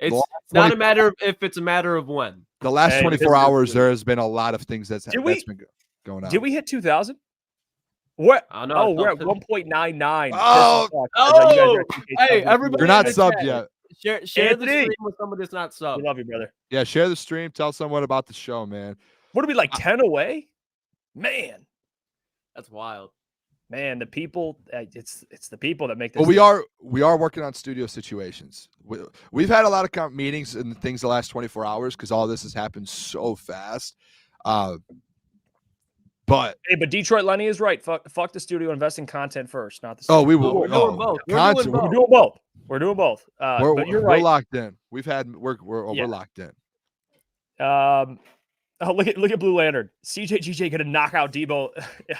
It's not a matter of if, it's a matter of when. The last 24 hours, there has been a lot of things that's been going on. Did we hit 2,000? What? Oh, we're at 1.99. Oh, hey, everybody! You're not subbed yet. Share the stream with someone that's not subbed. We love you, brother. Yeah, share the stream. Tell someone about the show, man. What are we like 10 away? Man, that's wild. Man, the people. It's the people that make this. Well, we are working on studio situations. We've had a lot of meetings and things the last 24 hours because all this has happened so fast. But Detroit Lenny is right. Fuck the studio. Invest in content first, not the studio. Oh, we will. We're doing both. We're doing both. But you're right. We're locked in. We're locked in. Look at Blue Lantern. CJ gonna knock out Debo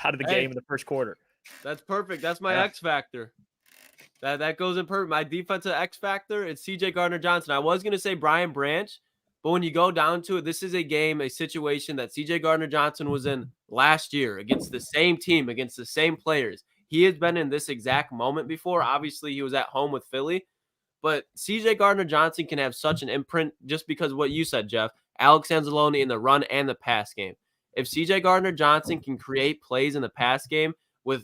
out of the game in the first quarter. That's perfect. That's my X factor. That goes in perfect. My defensive X factor, it's CJ Gardner-Johnson. I was going to say Brian Branch, but when you go down to it, this is a situation that CJ Gardner-Johnson was in last year against the same team, against the same players. He has been in this exact moment before. Obviously, he was at home with Philly, but CJ Gardner-Johnson can have such an imprint just because of what you said, Jeff. Alex Anzalone in the run and the pass game. If CJ Gardner-Johnson can create plays in the pass game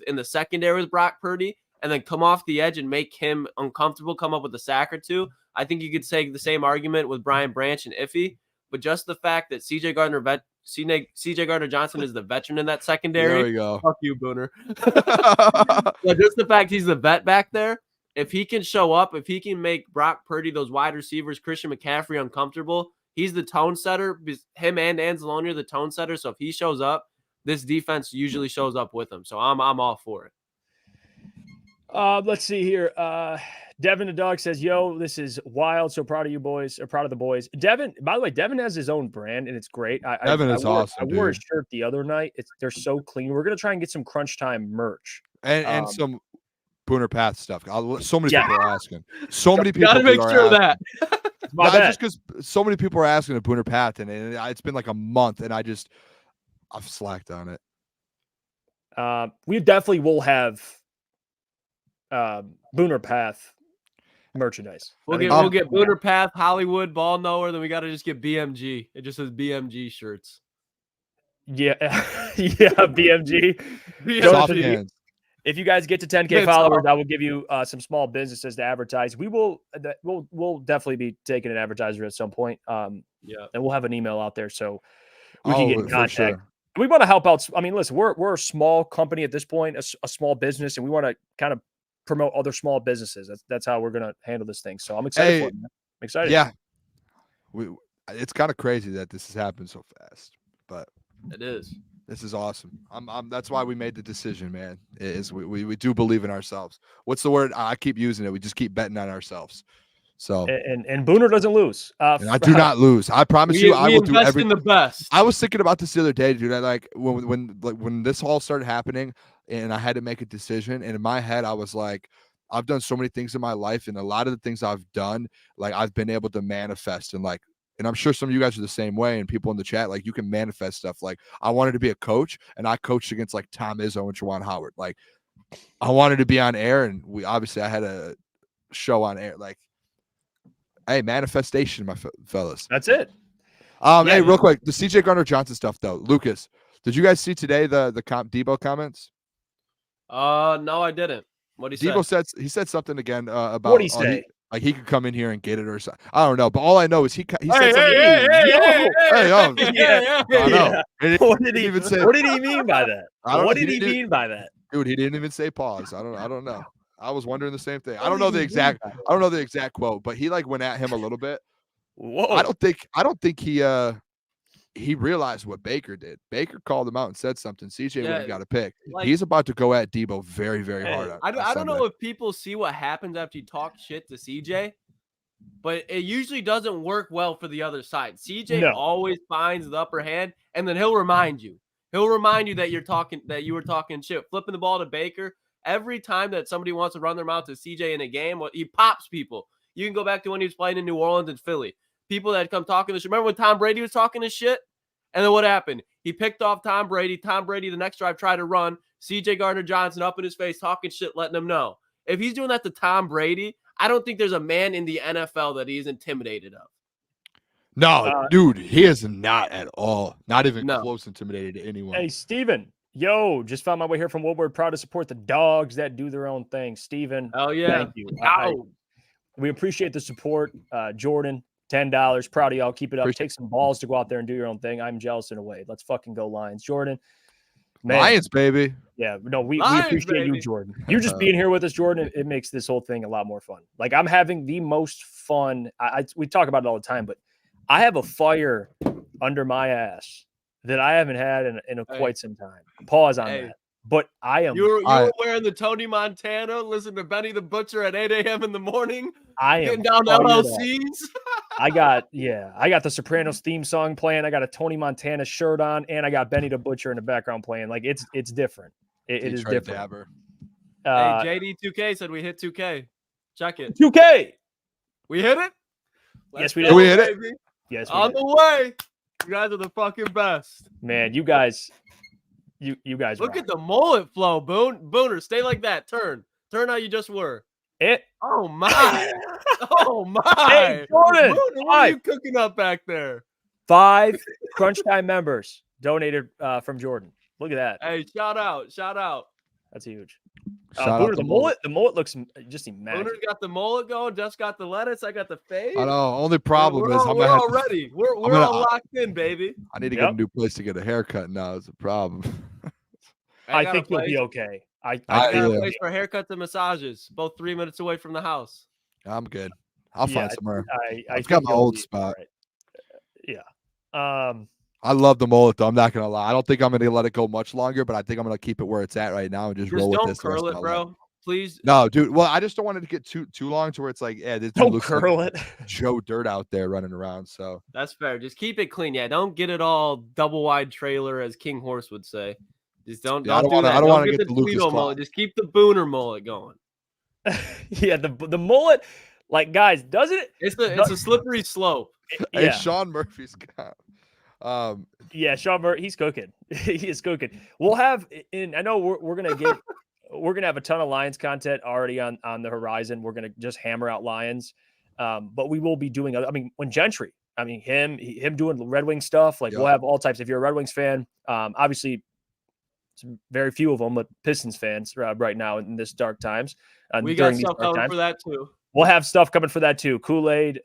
in the secondary with Brock Purdy, and then come off the edge and make him uncomfortable, come up with a sack or two, I think you could say the same argument with Brian Branch and Iffy. But just the fact that CJ Gardner-Johnson is the veteran in that secondary. There we go. Fuck you, Booner. But just the fact he's the vet back there, if he can show up, if he can make Brock Purdy, those wide receivers, Christian McCaffrey uncomfortable, he's the tone setter. Him and Anzalone are the tone setter. So if he shows up, this defense usually shows up with him. So I'm all for it. Let's see here. Devin the dog says, "Yo, this is wild. So proud of you boys. Or proud of the boys." Devin, by the way, Devin has his own brand and it's great. Devin is awesome. I wore his shirt the other night. They're so clean. We're gonna try and get some Crunch Time merch and some Booner Path stuff. So many people are asking. So many people gotta make sure of that. Just because so many people are asking a Booner Path, and it's been like a month, and I've slacked on it. We definitely will have Booner Path merchandise. We'll get Booner Path, Hollywood, Ball Knower, then we got to just get BMG. It just says BMG shirts. Yeah. Yeah, BMG. Soft hands. If you guys get to 10K followers, I will give you some small businesses to advertise. We'll definitely be taking an advertiser at some point. And we'll have an email out there so we can get in contact. Sure. We want to help out. I mean, listen, we're a small company at this point, a small business, and we want to kind of promote other small businesses. That's how we're going to handle this thing. So I'm excited for it, man. I'm excited. Yeah. It's kind of crazy that this has happened so fast, but it is. This is awesome. That's why we made the decision, man. We do believe in ourselves. What's the word? I keep using it. We just keep betting on ourselves. So and Booner doesn't lose. And I do not lose. I promise you. I will do everything. The best. I was thinking about this the other day, dude. I like when this all started happening, and I had to make a decision. And in my head, I was like, I've done so many things in my life, and a lot of the things I've done, like I've been able to manifest and I'm sure some of you guys are the same way, and people in the chat, like you can manifest stuff. Like I wanted to be a coach, and I coached against like Tom Izzo and Juwan Howard. Like I wanted to be on air, and I had a show on air. Like, hey, manifestation, my fellas. That's it. Hey, real quick, the CJ Gardner-Johnson stuff though. Lucas, did you guys see today the Debo comments? No, I didn't. What did he say? Debo he said something again about what did he say? Like he could come in here and get it or something. I don't know, but all I know is he said something. What did he even say? What did he mean by that? What did he mean by that? Dude, he didn't even say pause. I don't know. I was wondering the same thing. I don't know the exact quote, but he like went at him a little bit. Whoa. I don't think he realized what Baker did. Baker called him out and said something. CJ would have got a pick. Like, he's about to go at Debo very, very hard. I don't know if people see what happens after you talk shit to CJ, but it usually doesn't work well for the other side. CJ always finds the upper hand, and then he'll remind you. He'll remind you that you were talking shit, flipping the ball to Baker. Every time that somebody wants to run their mouth to CJ in a game, he pops people. You can go back to when he was playing in New Orleans and Philly. People that come talking this shit. Remember when Tom Brady was talking this shit? And then what happened? He picked off Tom Brady. Tom Brady, the next drive, tried to run. CJ Gardner-Johnson up in his face, talking shit, letting him know. If he's doing that to Tom Brady, I don't think there's a man in the NFL that he's intimidated of. No, dude, he is not at all. Not even close intimidated to anyone. Hey, Steven. Yo, just found my way here from Woodward. Proud to support the dogs that do their own thing. Steven. Oh, yeah. Thank you. We appreciate the support. Jordan. $10. Proud of y'all. Keep it up. Take some balls to go out there and do your own thing. I'm jealous in a way. Let's fucking go Lions. Jordan. Man. Lions, baby. Yeah. No, we appreciate you, Jordan. You just being here with us, Jordan. It makes this whole thing a lot more fun. Like I'm having the most fun. We talk about it all the time, but I have a fire under my ass that I haven't had in quite some time. Pause on that. But I am. You were wearing the Tony Montana, listening to Benny the Butcher at 8 a.m. in the morning. I am getting down LLCs. I got the Sopranos theme song playing. I got a Tony Montana shirt on, and I got Benny the Butcher in the background playing. Like it's different. It is different. Hey, JD2K said we hit 2K. Check it. 2K. We hit it? Yes, we Did did. we hit it? Baby. Yes, we On did. the way. You guys are the fucking best. Man, you guys, you guys. Look rock. at the mullet flow, Booner. Stay like that. Turn how you just were. It. Oh my. Oh my. Hey, Jordan. Booner, what are you cooking up back there? 5 Crunch Time members donated from Jordan. Look at that. Hey, shout out. That's huge. Shout out Booner, to the mullet. mullet looks just immaculate. Booner's got the mullet going. Just got the lettuce. I got the fade. I know. Only problem is we're all ready. We're all locked in, baby. I need to get a new place to get a haircut now. Is a problem. I got think a you'll place. be okay. I I got yeah. a place for haircuts and massages, both 3 minutes away from the house. I'm good. I'll Yeah, find somewhere. I I've got think my you'll old be spot. all right. Yeah. I love the mullet though. I'm not gonna lie. I don't think I'm gonna let it go much longer, but I think I'm gonna keep it where it's at right now and just roll with don't this. the rest curl of it, my life. bro. Please. No, dude. Well, I just don't want it to get too long to where it's like, yeah, this dude Don't looks curl like it. Joe Dirt out there running around. So That's fair. Just keep it clean. Yeah, don't get it all double wide trailer, as King Horse would say. Just don't Yeah, I do don't wanna- that. I don't wanna get get the the Lukas Tweedo Klotz. mullet. Just keep the Booner mullet going. Yeah, the mullet, like guys, doesn't it? It's a slippery slope. hey, Yeah, Sean Murphy's got. yeah. Sean Murray, he's cooking. He is cooking. We'll have in. I know we're gonna get. We're gonna have a ton of Lions content already on the horizon. We're gonna just hammer out Lions, but we will be doing. I mean, when Gentry. I mean, him doing Red Wing stuff. Like we'll have all types. If you're a Red Wings fan, obviously. Very few of them, but Pistons fans right now in this dark times. We got stuff coming for that too. We'll have stuff coming for that too. Kool-Aid,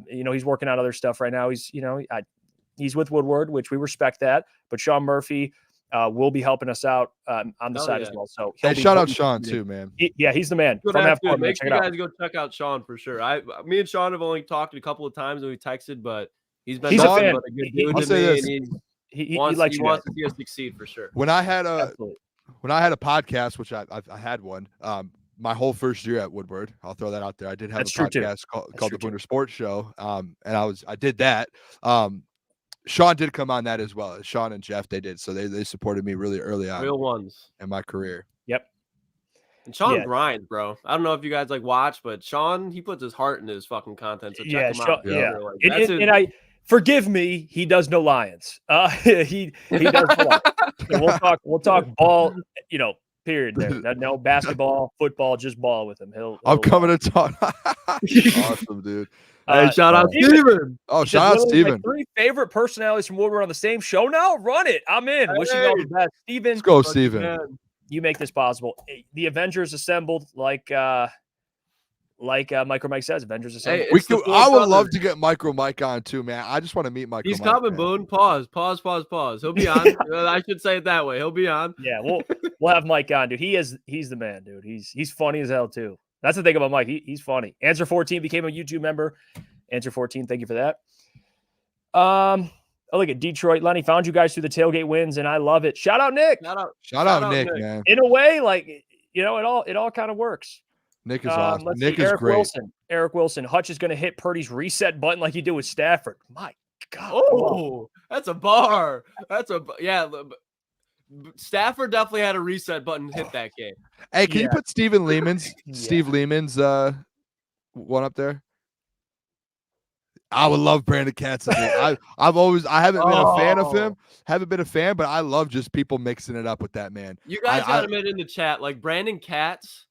he's working on other stuff right now. He's with Woodward, which we respect that. But Sean Murphy will be helping us out on the side as well. So Hey, shout out Sean too, man. He's the man. Good From Half afternoon. Court, Make check sure it you out. guys go check out Sean for sure. Me and Sean have only talked a couple of times and we texted, but he's been He's a fan. but a good dude I'll to say me, this. and He wants likes you guys. to see us succeed for sure. When I had a Absolutely. podcast, which I had one, my whole first year at Woodward, I'll throw that out there. I did have That's a true, too. podcast called the true, too. Booner Sports Show, and I did that. Sean did come on that as well. Sean and Jeff, they did, so they supported me really early on Real ones. in my career. Yep. And Sean Yeah. grinds, bro. I don't know if you guys watch, but Sean, he puts his heart into his fucking content. So check him out. Yeah. Like, And I forgive me, he does no Lions. He does no Lions. So we'll talk ball, period there. No basketball, football, just ball with him. I'm coming to talk. Awesome, dude. Hey, shout out Steven. Oh, Just shout out literally Steven. my 3 favorite personalities from Woodward on the same show now. Run it. I'm in. Wishing you all the best. Steven, Let's go, Steven. you make this possible. The Avengers assembled, like Micro Mike says, Avengers assembled. Hey, it's the four I would brothers. love to get Micro Mike on too, man. I just want to meet Micro He's Mike. coming, man. Boone. Pause. He'll be on. I should say it that way. He'll be on. Yeah, we'll have Mike on, dude. He's the man, dude. He's funny as hell too. That's the thing about Mike. He's funny. Answer 14 became a YouTube member. Answer 14, thank you for that. Oh, look at Detroit. Lenny found you guys through the tailgate wins, and I love it. Shout out Nick. Shout out Nick, man. In a way, like it all kind of works. Nick is awesome. Let's Nick see, is Eric great. Wilson. Eric Wilson. Hutch is going to hit Purdy's reset button like he did with Stafford. My God. Oh, that's a bar. Stafford definitely had a reset button hit that game. Hey, can you Yeah. put Steven Lehman's Yeah. Steve Lehman's one up there? I would love Brandon Katz. I haven't been a fan of him. Haven't been a fan, but I love just people mixing it up with that man. You guys got him in the chat. Like Brandon Katz,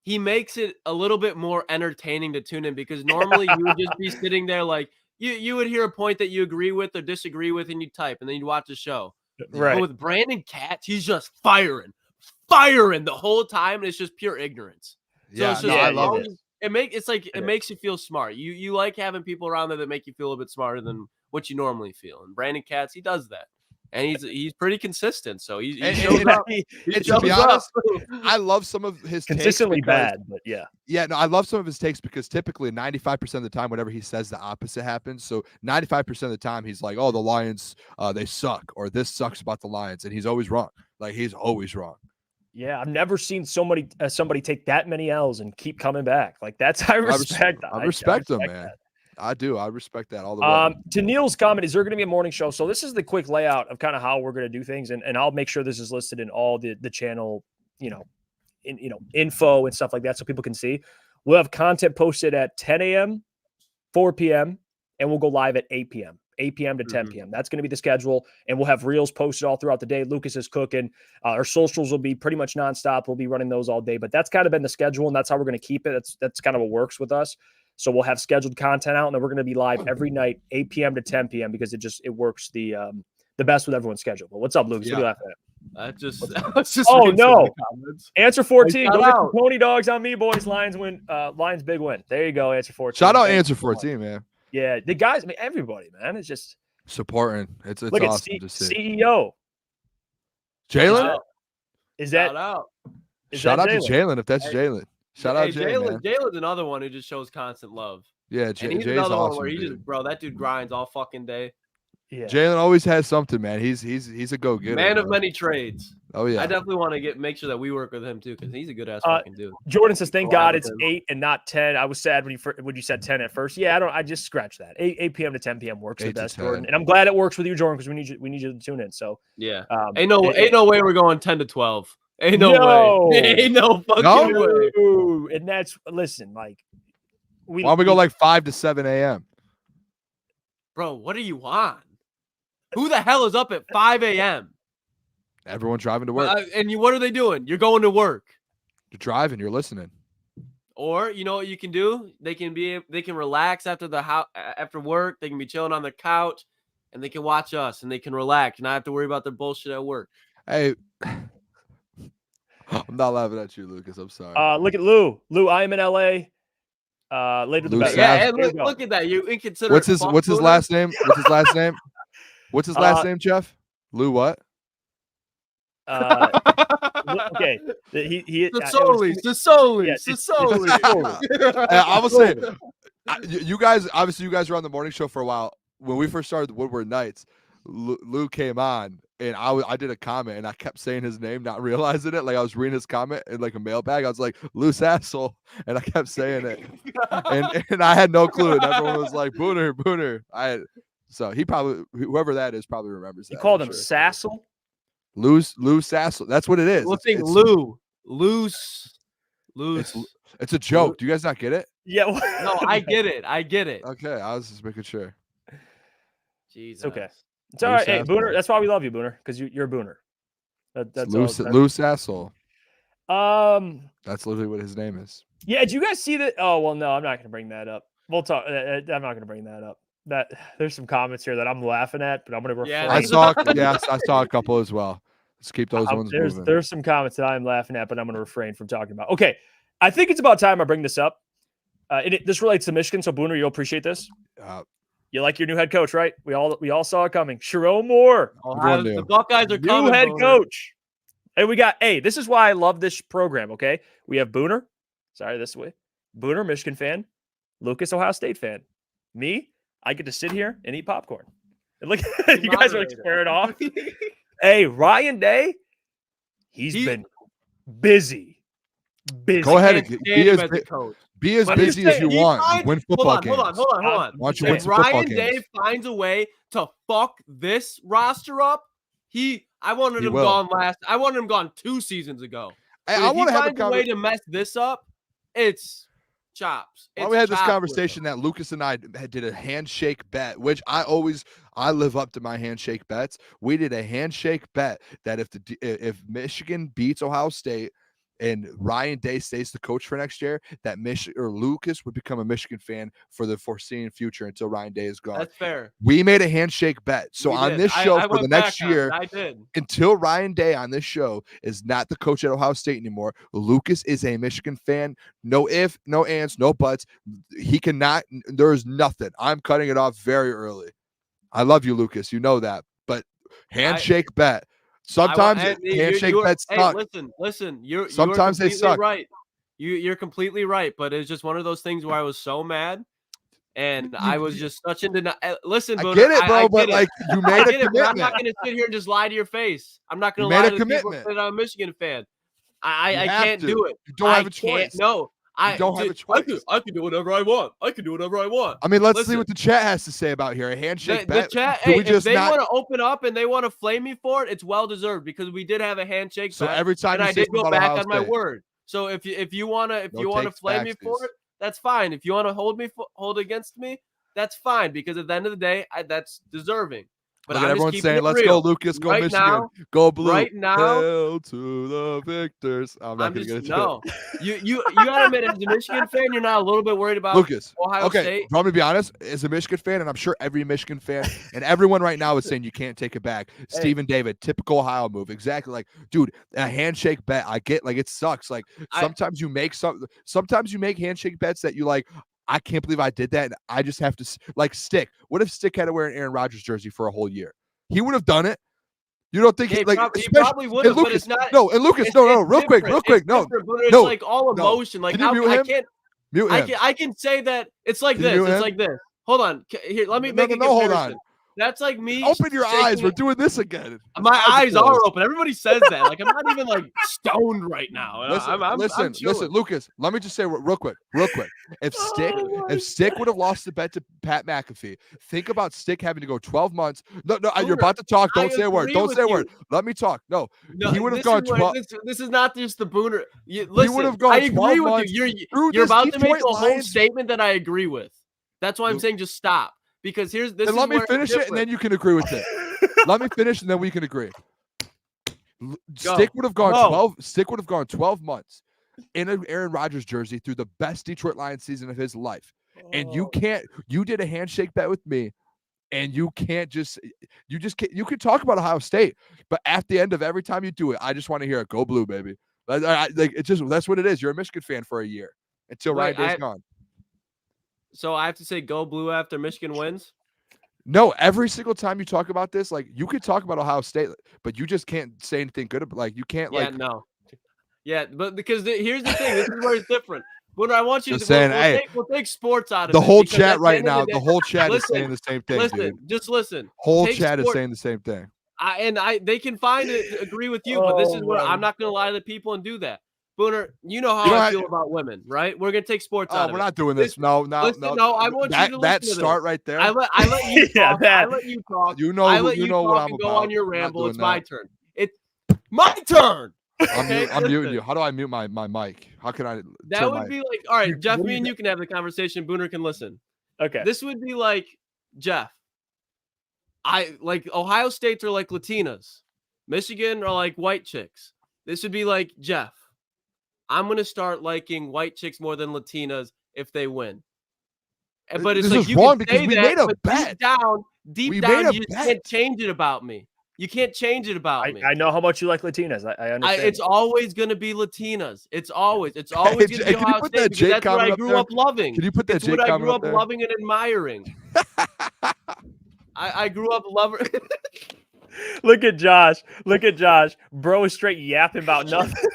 he makes it a little bit more entertaining to tune in because normally you would just be sitting there like you would hear a point that you agree with or disagree with and you type and then you'd watch the show. Right. But with Brandon Katz, he's just firing the whole time and it's just pure ignorance. So Yeah, it's just, no, I yeah, love yeah. it. It makes you feel smart. You like having people around there that make you feel a little bit smarter than what you normally feel. And Brandon Katz, he does that. And he's pretty consistent. So he shows up. He And to shows be up. honest, I love some of his Consistently takes because- bad, but yeah. Yeah, no, I love some of his takes because typically 95% of the time, whenever he says the opposite happens. So 95% of the time, he's like, "Oh, the Lions, they suck," or "This sucks about the Lions," and he's always wrong. Like he's always wrong. Yeah, I've never seen somebody take that many L's and keep coming back. Like that's I respect. I respect him, man. that. I do. I respect that all the way. To Neil's comment, is there going to be a morning show? So this is the quick layout of kind of how we're going to do things, and I'll make sure this is listed in all the channel, info and stuff like that so people can see. We'll have content posted at 10 a.m., 4 p.m., and we'll go live at 8 p.m. 8 p.m. to 10 p.m. That's going to be the schedule, and we'll have reels posted all throughout the day. Lucas is cooking. Our socials will be pretty much nonstop. We'll be running those all day, but that's kind of been the schedule, and that's how we're going to keep it. That's kind of what works with us. So we'll have scheduled content out, and then we're going to be live every night, 8 p.m. to 10 p.m. because it works the best with everyone's schedule. But what's up, Lucas? What are you laughing at? Oh no! Answer 14. Go get out. some pony dogs on me, boys. Lions win. Lions big win. There you go. Answer 14. Shout out Answer 14, man. Yeah, the guys, everybody, man. It's just supporting. It's look awesome at to see. CEO. Jalen? Is that shout out? Shout out to Jalen if that's Jalen. Shout out Jalen. Jalen's another one who just shows constant love. Yeah, and he's Jay's another awesome, one where he dude. just, bro, that dude grinds all fucking day. Yeah. Jalen always has something, man. He's a go-getter. Man of many trades. Oh yeah. I definitely want to make sure that we work with him too, because he's a good ass fucking dude. Jordan says, "Thank God it's 8 and not 10." I was sad when you said 10 at first. Yeah, I just scratched that. 8 p.m. to 10 p.m. works the best, Jordan, and I'm glad it works with you, Jordan, because we need you to tune in. So yeah, ain't no way we're going 10 to 12. Ain't no way. Ain't no fucking way. And that's listen, like why don't we go like 5 to 7 a.m. Bro, what do you want? Who the hell is up at 5 a.m.? Everyone driving to work. And what are they doing? You're going to work. You're driving. You're listening. Or you know what you can do? They can relax after work. They can be chilling on the couch, and they can watch us, and they can relax, and not have to worry about their bullshit at work. Hey, I'm not laughing at you, Lucas. I'm sorry. Look at Lou. Lou, I am in LA. Later the better. Yeah, and look at that. You inconsiderate. What's his last name? What's his last name? What's his last name, Jeff? Lou what? Okay. He Sasoli. I will say, you guys were on the morning show for a while. When we first started the Woodward Nights, Lou came on, and I did a comment, and I kept saying his name, not realizing it. Like I was reading his comment in like a mailbag. I was like, Lou Sassel, and I kept saying it, and I had no clue, and everyone was like, Booner. So he probably, whoever that is, probably remembers that. You called him Sassel? Lou Sassel. That's what it is. Well, think loose. It's a joke. Do you guys not get it? Yeah. No, I get it. Okay, I was just making sure. Jesus. Okay. It's all right. Hey, Booner. That's why we love you, Booner, because you're a Booner. That's Lou Sassel. That's literally what his name is. Yeah. Did you guys see that? Oh well, no, I'm not going to bring that up. We'll talk. I'm not going to bring that up. There's some comments here that I'm laughing at, but I'm going to refrain. I saw a couple as well. Let's keep those ones moving. There's some comments that I'm laughing at, but I'm going to refrain from talking about. Okay, I think it's about time I bring this up. This relates to Michigan, so Booner, you'll appreciate this. You like your new head coach, right? We all saw it coming. Sherrone Moore. The Buckeyes are coming. New head coach. And this is why I love this program, okay? We have Booner. Sorry, this way. Booner, Michigan fan. Lucas, Ohio State fan. Me, I get to sit here and eat popcorn. And look, you guys are like squaring off. Hey, Ryan Day, he's been busy. Go ahead and be as busy as you want. Win football games. Hold on. Why don't you win If Ryan Day finds a way to fuck this roster up, I wanted him gone 2 seasons ago. I want to have a way to mess this up. It's chops. We had this conversation that Lucas and I did a handshake bet, which I live up to my handshake bets. We did a handshake bet that if Michigan beats Ohio State and Ryan Day stays the coach for next year, that Lucas would become a Michigan fan for the foreseeing future until Ryan Day is gone. That's fair. We made a handshake bet. So on this show for the next year, until Ryan Day on this show is not the coach at Ohio State anymore, Lucas is a Michigan fan. No ifs, no ands, no buts. He cannot. There is nothing. I'm cutting it off very early. I love you, Lucas. You know that. But handshake bet. Sometimes handshake bets suck. Listen. Sometimes they suck. Right. You're completely right. But it's just one of those things where I was so mad, and I was just such into. Listen, I get it, bro. But like you made a commitment. I'm not going to sit here and just lie to your face. I'm not going to lie to the people that I'm a Michigan fan. I can't do it. You don't have a choice. No. I don't have a choice. I can do whatever I want. I mean, let's see what the chat has to say about here. A handshake bet. The chat, if they want to open up and they want to flame me for it, it's well deserved because we did have a handshake. So every time I did go back on my word. So if you wanna takes, flame me backsies. for it, that's fine. If you wanna hold against me, that's fine. Because at the end of the day, that's deserving. But Look at I'm just everyone keeping saying, it "Let's real. go, Lucas! Go Right Michigan! now, Go blue! right now, Hail to the victors!" I'm not I'm gonna just get into no. You gotta admit, as a Michigan fan, you're not a little bit worried about Lucas. Ohio Okay, State. I'm gonna be honest. As a Michigan fan, and I'm sure every Michigan fan and everyone right now is saying you can't take it back. Stephen David, typical Ohio move. Exactly. Like, dude, a handshake bet. I get, like, it sucks. Like, sometimes you make handshake bets that you like. I can't believe I did that, and I just have to like Stick. What if Stick had to wear an Aaron Rodgers jersey for a whole year? He would have done it. You don't think Yeah, he probably would have, but it's not. No, and Lucas, no, real quick, no, It's like all emotion. Like, can you mute I him? can't. Mute him. I can say that it's like Can you this. mute It's him? like this. Hold on. Here, let me No, make a no, hold comparison. on. That's like me. Open your eyes. shaking We're it. doing this again. My eyes are closed. open. Everybody says that. Like, I'm not even like stoned right now. Listen, Lucas. Let me just say real quick. If Stick would have lost the bet to Pat McAfee, think about Stick having to go 12 months. No, you're about to talk. Don't say a word. Don't say a word. Let me talk. No, he would have gone 12. This is not just the Booner. Listen, he would have gone. I agree with you. You're about to make a whole Lions statement that I agree with. That's why I'm saying just stop. Because let me finish it, and then you can agree with it. Let me finish, and then we can agree. Stick would have gone 12. Stick would have gone 12 months in an Aaron Rodgers jersey through the best Detroit Lions season of his life, and you can't. You did a handshake bet with me, and you can't just. You just can't. You can talk about Ohio State, but at the end of every time you do it, I just want to hear it. Go blue, baby. Like it's just that's what it is. You're a Michigan fan for a year until Ryan Day's gone. So I have to say go blue after Michigan wins? No, every single time you talk about this, like, you could talk about Ohio State, but you just can't say anything good about, like, you can't, like. Yeah, no. Yeah, but because here's the thing. This is where it's different. But I want you to we'll take sports out of the it. whole chat right now. The whole chat is saying the same thing, dude. Just listen. Whole chat is saying the same thing. They can find it to agree with you, but this is where I'm not going to lie to people and do that. Booner, you know how I feel about women, right? We're gonna take sports out of it. We're not doing this. No. I want you to listen that to start this. right there. I let you talk. I let you talk. You know what I'm about. Go on your ramble. It's my turn. It's my turn. I'm muting you. How do I mute my mic? How can I? That would be like, all right, Jeff. Me and you can have the conversation. Booner can listen. Okay. This would be like, Jeff. I like Ohio States are like Latinas. Michigan are like white chicks. This would be like, Jeff, I'm going to start liking white chicks more than Latinas if they win. But it's this like is you wrong can because say we that, made a but bet. Deep down, you just can't change it about me. You can't change it about me. I know how much you like Latinas. I understand. It's always going to be Latinas. It's always going to be Ohio State because that's what I grew up loving. Can you put that It's Jake what I comment grew up up there? loving and admiring. I grew up loving. Look at Josh. Bro is straight yapping about nothing.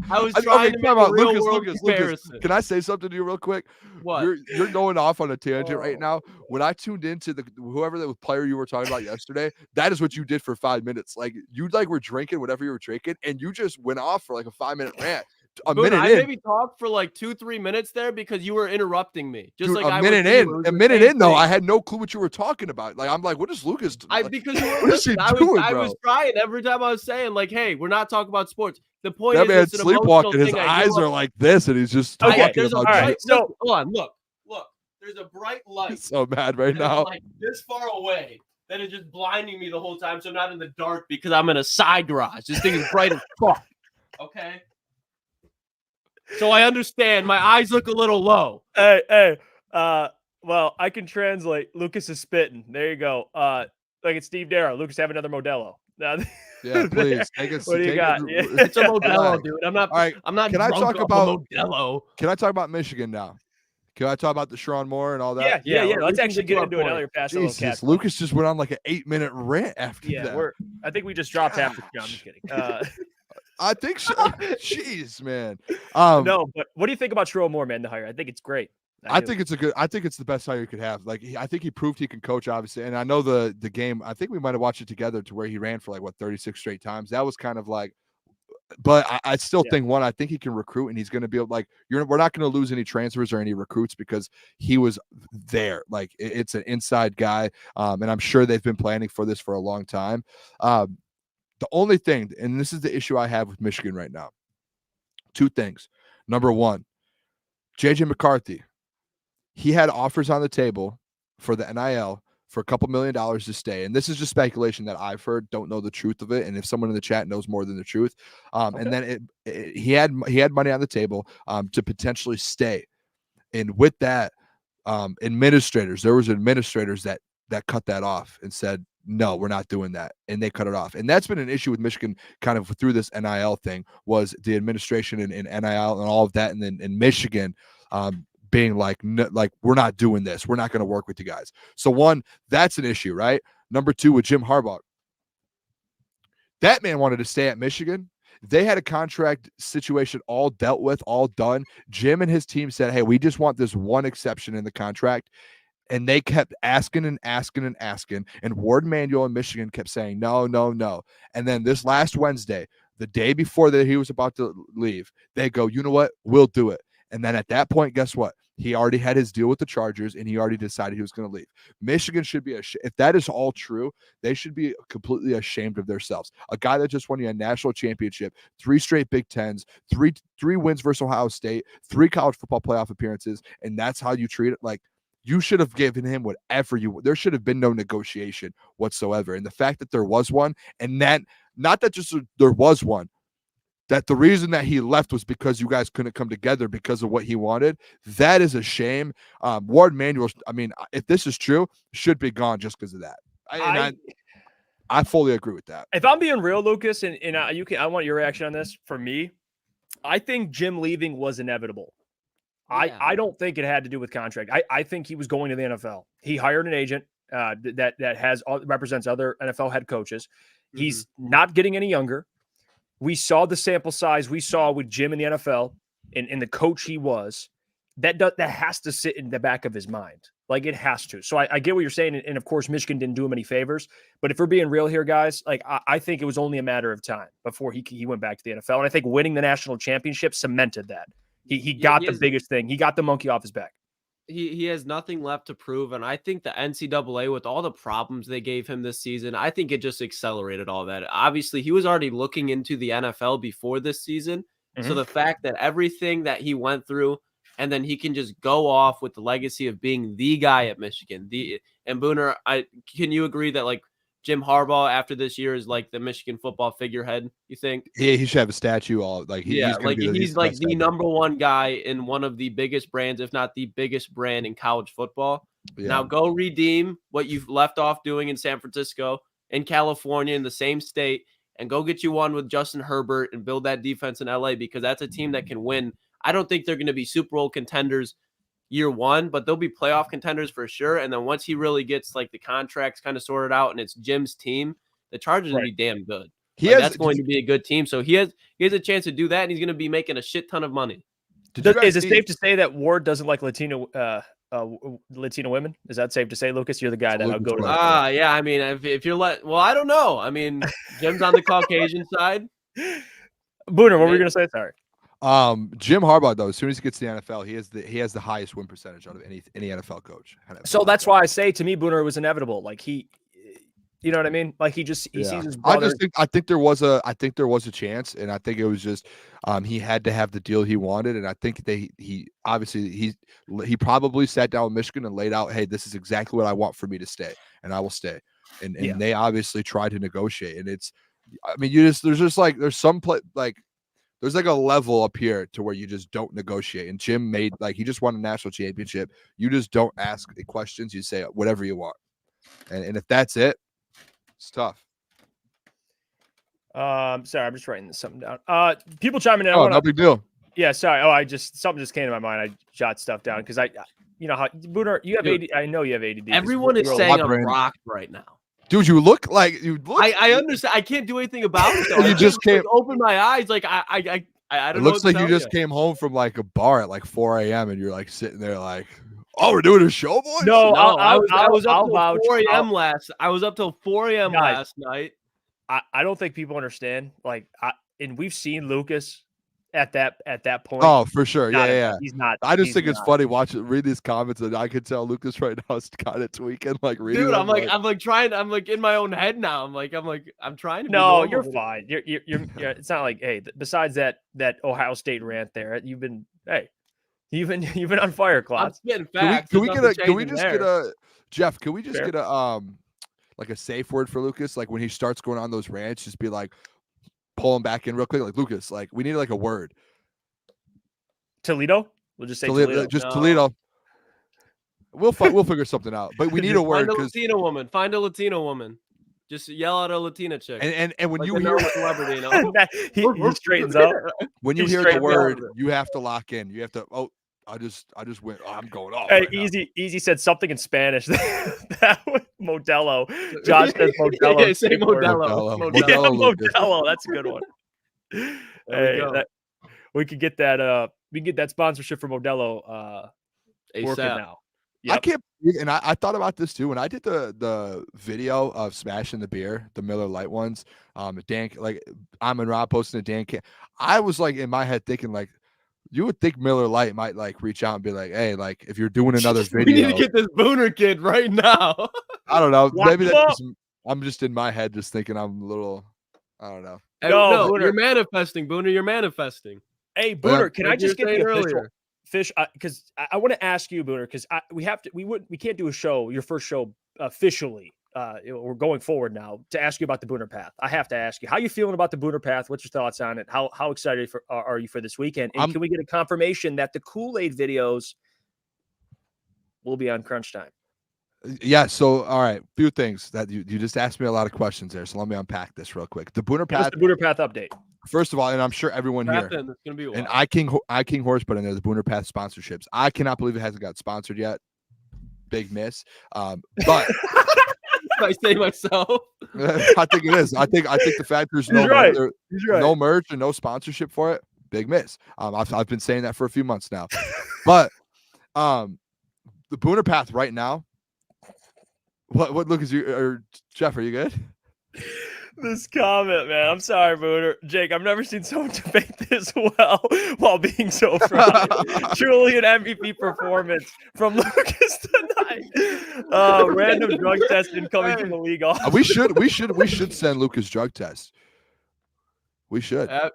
I was trying to make a real world comparison. Lucas, can I say something to you real quick? What? You're going off on a tangent right now. When I tuned into whoever the player you were talking about yesterday, that is what you did for 5 minutes. Like, you were drinking whatever you were drinking, and you just went off for like a 5-minute rant. I maybe talked for like 2-3 minutes there because you were interrupting me. Just dude, like a minute in though, I had no clue what you were talking about. Like, I'm like, what is Lucas doing? Because you were listening. I was trying every time I was saying, like, hey, we're not talking about sports. The point is, man's sleepwalking. His eyes are like this, and he's just talking about. So hold on, look. There's a bright light. I'm so mad right now. Like this far away that is just blinding me the whole time, so I'm not in the dark because I'm in a side garage. This thing is bright as fuck. Okay. So I understand. My eyes look a little low. Hey. Well, I can translate. Lucas is spitting. There you go. Like it's Steve Darrow. Lucas, have another Modelo. Yeah, please. What do you got? It's a Modelo, dude. I'm not. I'm not. Can I talk about Modelo? Can I talk about Michigan now? Can I talk about the Sherrone Moore and all that? Yeah. Let's actually get into it. Earlier past Jesus, Lucas just went on like an 8-minute rant after that. Yeah, I think we just dropped half the. No, I'm just kidding. I think so. Jeez, man. No, but what do you think about Sherrone Moore, man? The hire, I think it's great. I think it's the best hire you could have. Like, I think he proved he can coach, obviously. And I know the game. I think we might have watched it together to where he ran for 36 straight times. That was kind of like. But I still think I think he can recruit, and he's going to be able, like, we're not going to lose any transfers or any recruits because he was there. Like, it's an inside guy, and I'm sure they've been planning for this for a long time. The only thing, and this is the issue I have with Michigan right now, Two things. Number one, JJ McCarthy, he had offers on the table for the NIL for a couple $1 million to stay. And this is just speculation that I've heard, don't know the truth of it. And if someone in the chat knows more than the truth, and then he had money on the table to potentially stay. And with that, there was administrators that cut that off and said, no, we're not doing that. And they cut it off. And that's been an issue with Michigan kind of through this NIL thing, was the administration and NIL and all of that. And then in Michigan, being like, no, like, we're not doing this. We're not going to work with you guys. So one, that's an issue, right? Number two, with Jim Harbaugh, that man wanted to stay at Michigan. They had a contract situation all dealt with, all done. Jim and his team said, hey, we just want this one exception in the contract. And they kept asking and asking and asking. And Ward Manuel in Michigan kept saying, no, no, no. And then this last Wednesday, the day before that he was about to leave, they go, you know what? We'll do it. And then at that point, guess what? He already had his deal with the Chargers, and he already decided he was going to leave. Michigan should be if that is all true, they should be completely ashamed of themselves. A guy that just won you a national championship, 3 straight Big Tens, three wins versus Ohio State, 3 college football playoff appearances, and that's how you treat it. Like, you should have given him whatever there should have been no negotiation whatsoever. And the fact that there was one, and that not that just there was one, that the reason that he left was because you guys couldn't come together because of what he wanted. That is a shame. Ward Manuel, I mean, if this is true, should be gone just because of that. I fully agree with that. If I'm being real, Lucas, and I want your reaction on this. For me, I think Jim leaving was inevitable. Yeah. I don't think it had to do with contract. I think he was going to the NFL. He hired an agent that represents other NFL head coaches. Mm-hmm. He's not getting any younger. We saw the sample size we saw with Jim in the NFL and the coach he was. That has to sit in the back of his mind. Like, it has to. So I get what you're saying. And of course, Michigan didn't do him any favors. But if we're being real here, guys, like, I think it was only a matter of time before he went back to the NFL. And I think winning the national championship cemented that. He got the biggest thing. He got the monkey off his back. He has nothing left to prove. And I think the NCAA, with all the problems they gave him this season, I think it just accelerated all that. Obviously, he was already looking into the NFL before this season. Mm-hmm. So the fact that everything that he went through, and then he can just go off with the legacy of being the guy at Michigan. And Booner, can you agree that, like, Jim Harbaugh after this year is like the Michigan football figurehead, you think? Yeah, he should have a statue. He's like the number one guy in one of the biggest brands, if not the biggest brand in college football. Yeah. Now go redeem what you've left off doing in San Francisco, in California, in the same state, and go get you one with Justin Herbert and build that defense in LA, because that's a team that can win. I don't think they're going to be Super Bowl contenders year one, but they'll be playoff contenders for sure. And then once he gets like the contracts kind of sorted out and it's Jim's team, the Chargers will be damn good. That's going to be a good team. So he has a chance to do that, and he's going to be making a shit ton of money. Is it safe to say that Ward doesn't like Latino women? Is that safe to say, Lucas? You're the guy that I'll go to. Yeah. I mean, if you're I don't know. I mean, Jim's on the Caucasian side. Booner, what were you going to say? Sorry. Jim Harbaugh, though, as soon as he gets to the NFL, he has the highest win percentage out of any NFL coach. So that's why I say, to me, Booner, was inevitable. Like, he, you know what I mean? Like, he sees his brother. I think there was a chance, and I think it was just he had to have the deal he wanted, and I think he probably sat down with Michigan and laid out, hey, this is exactly what I want for me to stay, and I will stay. And they obviously tried to negotiate, and there's like a level up here to where you just don't negotiate. And Jim he just won a national championship. You just don't ask questions. You say whatever you want. And if that's it, it's tough. Sorry, I'm just writing something down. People chiming in. No big deal. Yeah, sorry. Something just came to my mind. I jot stuff down because you know how, Booner, you have AD. I know you have ADD. Everyone is saying I'm rocked right now. Dude, you look. I understand. I can't do anything about it, though. You just can't open my eyes. Like I don't know. It looks like you just came home from like a bar at like 4 a.m. and you're like sitting there like, oh, we're doing a show, boys? No, I was up till 4 a.m. I was up till 4 a.m. last night. I don't think people understand. Like, and we've seen Lucas at that point. Oh, for sure. Not Yeah. He's not. I just he's think it's not. funny read these comments, and I could tell Lucas right now is kind of tweaking, like reading Dude, them, I'm like in my own head now. I'm trying to be No, normal, you're but fine. You're it's not like, hey, besides that Ohio State rant there, you've been on fire, I'm Klotz. spitting Can facts. we There's get nothing a Jeff? Can we just Fair. get a like a safe word for Lucas? Like when he starts going on those rants, just be like, pull him back in real quick. Like Lucas, like we need like a word. Toledo. We'll just say Toledo. Just No. Toledo. We'll figure something out. But we need a word Find a because Latina woman. Find a Latina woman. Just yell at a Latina chick. and when Like you a hear known celebrity, you know? he straightens up. when you He's hear the straight word, out of it. you have to lock in. You have to. Oh, I just went. Oh, I'm going off. Hey, right now. easy said something in Spanish. That was Modelo. Josh says Modelo. Yeah, say Modelo. Modelo. Yeah, Lucas. Modelo. That's a good one. There we Hey, go. we could get that. We can get that sponsorship for Modelo. Working ASAP. now. I Yep. can't believe, and I thought about this too when I did the video of smashing the beer, the Miller Lite ones. Dan, like I'm and Rob posting a Dan can. I was like in my head thinking like, you would think Miller Lite might like reach out and be like, hey, like if you're doing another We video, need to get this Booner kid right now. I don't know, Lock maybe him that's up. I'm just in my head just thinking I'm a little, I don't know. No, Booner. You're manifesting, Booner. You're manifesting. Hey, Booner, Yeah, can like I just you get were the saying official earlier. fish? Because I want to ask you, Booner, because we can't do a show, your first show officially. We're going forward now to ask you about the Booner Path. I have to ask you, how you feeling about the Booner Path? What's your thoughts on it? How excited are you for this weekend? And can we get a confirmation that the Kool-Aid videos will be on Crunch Time? Yeah, so all right, few things that you just asked me a lot of questions there, so let me unpack this real quick. The Booner Give us Path, the Booner Path update. first of all, and I'm sure everyone here, Captain, it's gonna be a and while. I King Horse put in there the Booner Path sponsorships. I cannot believe it hasn't got sponsored yet. Big miss. But I say myself. I think it is. I think the fact there's no He's right. there- He's right. no merch and no sponsorship for it, big miss. I've been saying that for a few months now. But the Booner Path right now. What Lucas, you or Jeff, are you good? This comment, man. I'm sorry, Booner. Jake, I've never seen someone debate this well while being so proud. Truly an MVP performance from Lucas tonight. Random drug testing coming from the league. We should send Lucas drug test. We should. I'd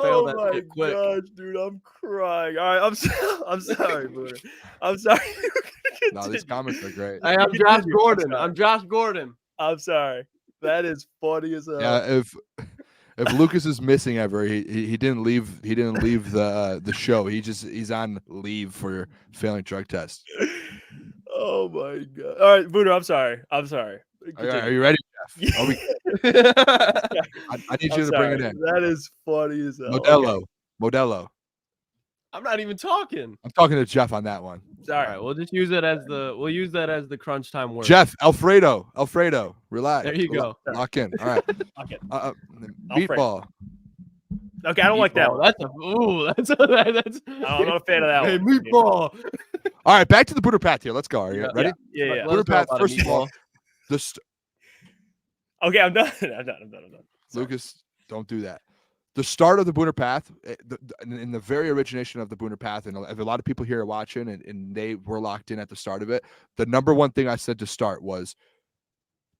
fail that my shit quick. gosh, dude, I'm crying. All right, I'm sorry, Booner. I'm sorry. No, these comments are great. Hey, I'm Josh Gordon. I'm Josh Gordon. I'm sorry. That is funny as hell. Yeah, if Lucas is missing ever, he didn't leave the show. He's on leave for failing drug test. Oh my god. All right, Booner, I'm sorry. Are you ready, Jeff? I need you to bring it in. That is funny as hell. Modelo. I'm not even talking. I'm talking to Jeff on that one. Sorry. All right, we'll just use it as the crunch time word. Jeff, Alfredo, relax. There you go. Lock in. All right. Okay. Meatball. Okay, I don't like that. Oh, One. that's I'm not a fan of that Hey, one. meatball. All right, back to the Booner Path here. Let's go. Are you ready? Yeah. Booner Path, first of all, Okay, I'm done. I'm done. Sorry. Lucas, don't do that. The start of the Booner Path, in the very origination of the Booner Path, and if a lot of people here are watching and they were locked in at the start of it, the number one thing I said to start was,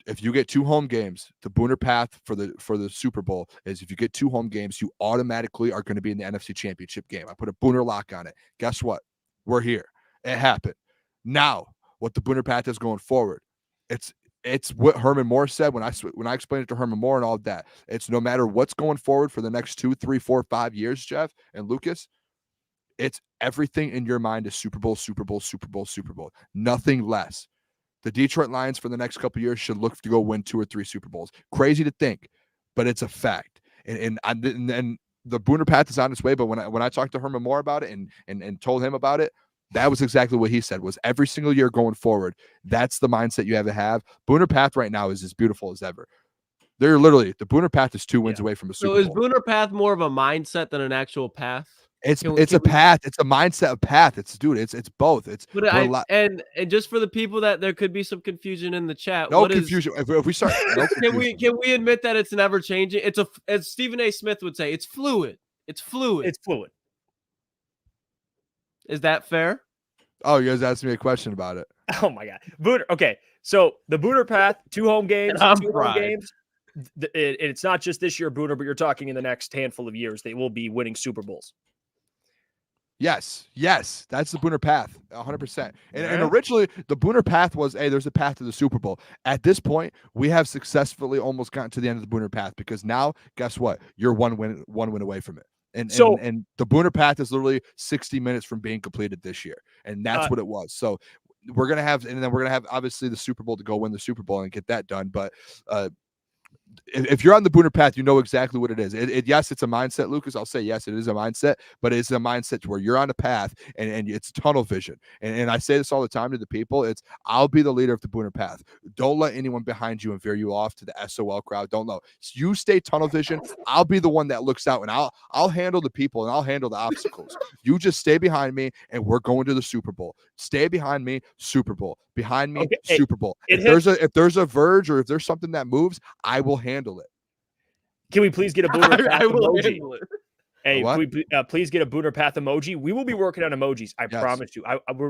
if you get 2 home games, the Booner Path for the Super Bowl is if you get 2 home games, you automatically are going to be in the NFC Championship game. I put a Booner lock on it. Guess what? We're here. It happened. Now, what the Booner Path is going forward, it's what Herman Moore said when I explained it to Herman Moore and all of that. It's no matter what's going forward for the next 2, 3, 4, 5 years, Jeff and Lucas, it's everything in your mind is Super Bowl, Super Bowl, Super Bowl, Super Bowl. Nothing less. The Detroit Lions for the next couple of years should look to go win 2 or 3 Super Bowls. Crazy to think, but it's a fact. And the Booner Path is on its way. But when I talked to Herman Moore about it and told him about it, that was exactly what he said, was every single year going forward, that's the mindset you have to have. Booner Path right now is as beautiful as ever. They're literally, the Booner Path is 2 wins away from a Super Bowl. So is Booner Path more of a mindset than an actual path? It's a path. It's a mindset of path. It's both. And just for the people that there could be some confusion in the chat. No confusion. If we start, no can we admit that it's never changing? As Stephen A. Smith would say, it's fluid. It's fluid. It's fluid. Is that fair? Oh, you guys asked me a question about it. Oh my God, Booner. Okay, so the Booner path, 2 home games, I'm 2 home fried. games. It's not just this year, Booner, but you're talking in the next handful of years they will be winning Super Bowls. Yes, that's the Booner path, 100%. And Alright. originally, the Booner path was, hey, there's a path to the Super Bowl. At this point, we have successfully almost gotten to the end of the Booner path because now, guess what? You're one win away from it. And the Booner path is literally 60 minutes from being completed this year, and that's what it was. So we're gonna have obviously the Super Bowl to go win the Super Bowl and get that done, but. If you're on the Booner path, you know exactly what it is. Yes, it's a mindset, Lucas. I'll say yes, it is a mindset, but it's a mindset to where you're on a path and it's tunnel vision. And I say this all the time to the people. It's I'll be the leader of the Booner path. Don't let anyone behind you and veer you off to the SOL crowd. Don't let you stay tunnel vision. I'll be the one that looks out and I'll handle the people and I'll handle the obstacles. You just stay behind me and we're going to the Super Bowl. Stay behind me, Super Bowl. Behind me, Okay, Super Bowl. If there's a verge or if there's something that moves, I will handle it. Can we please get a Booner path I will emoji? handle it. Hey, what? we, please get a Booner path emoji. We will be working on emojis. I Yes. promise you.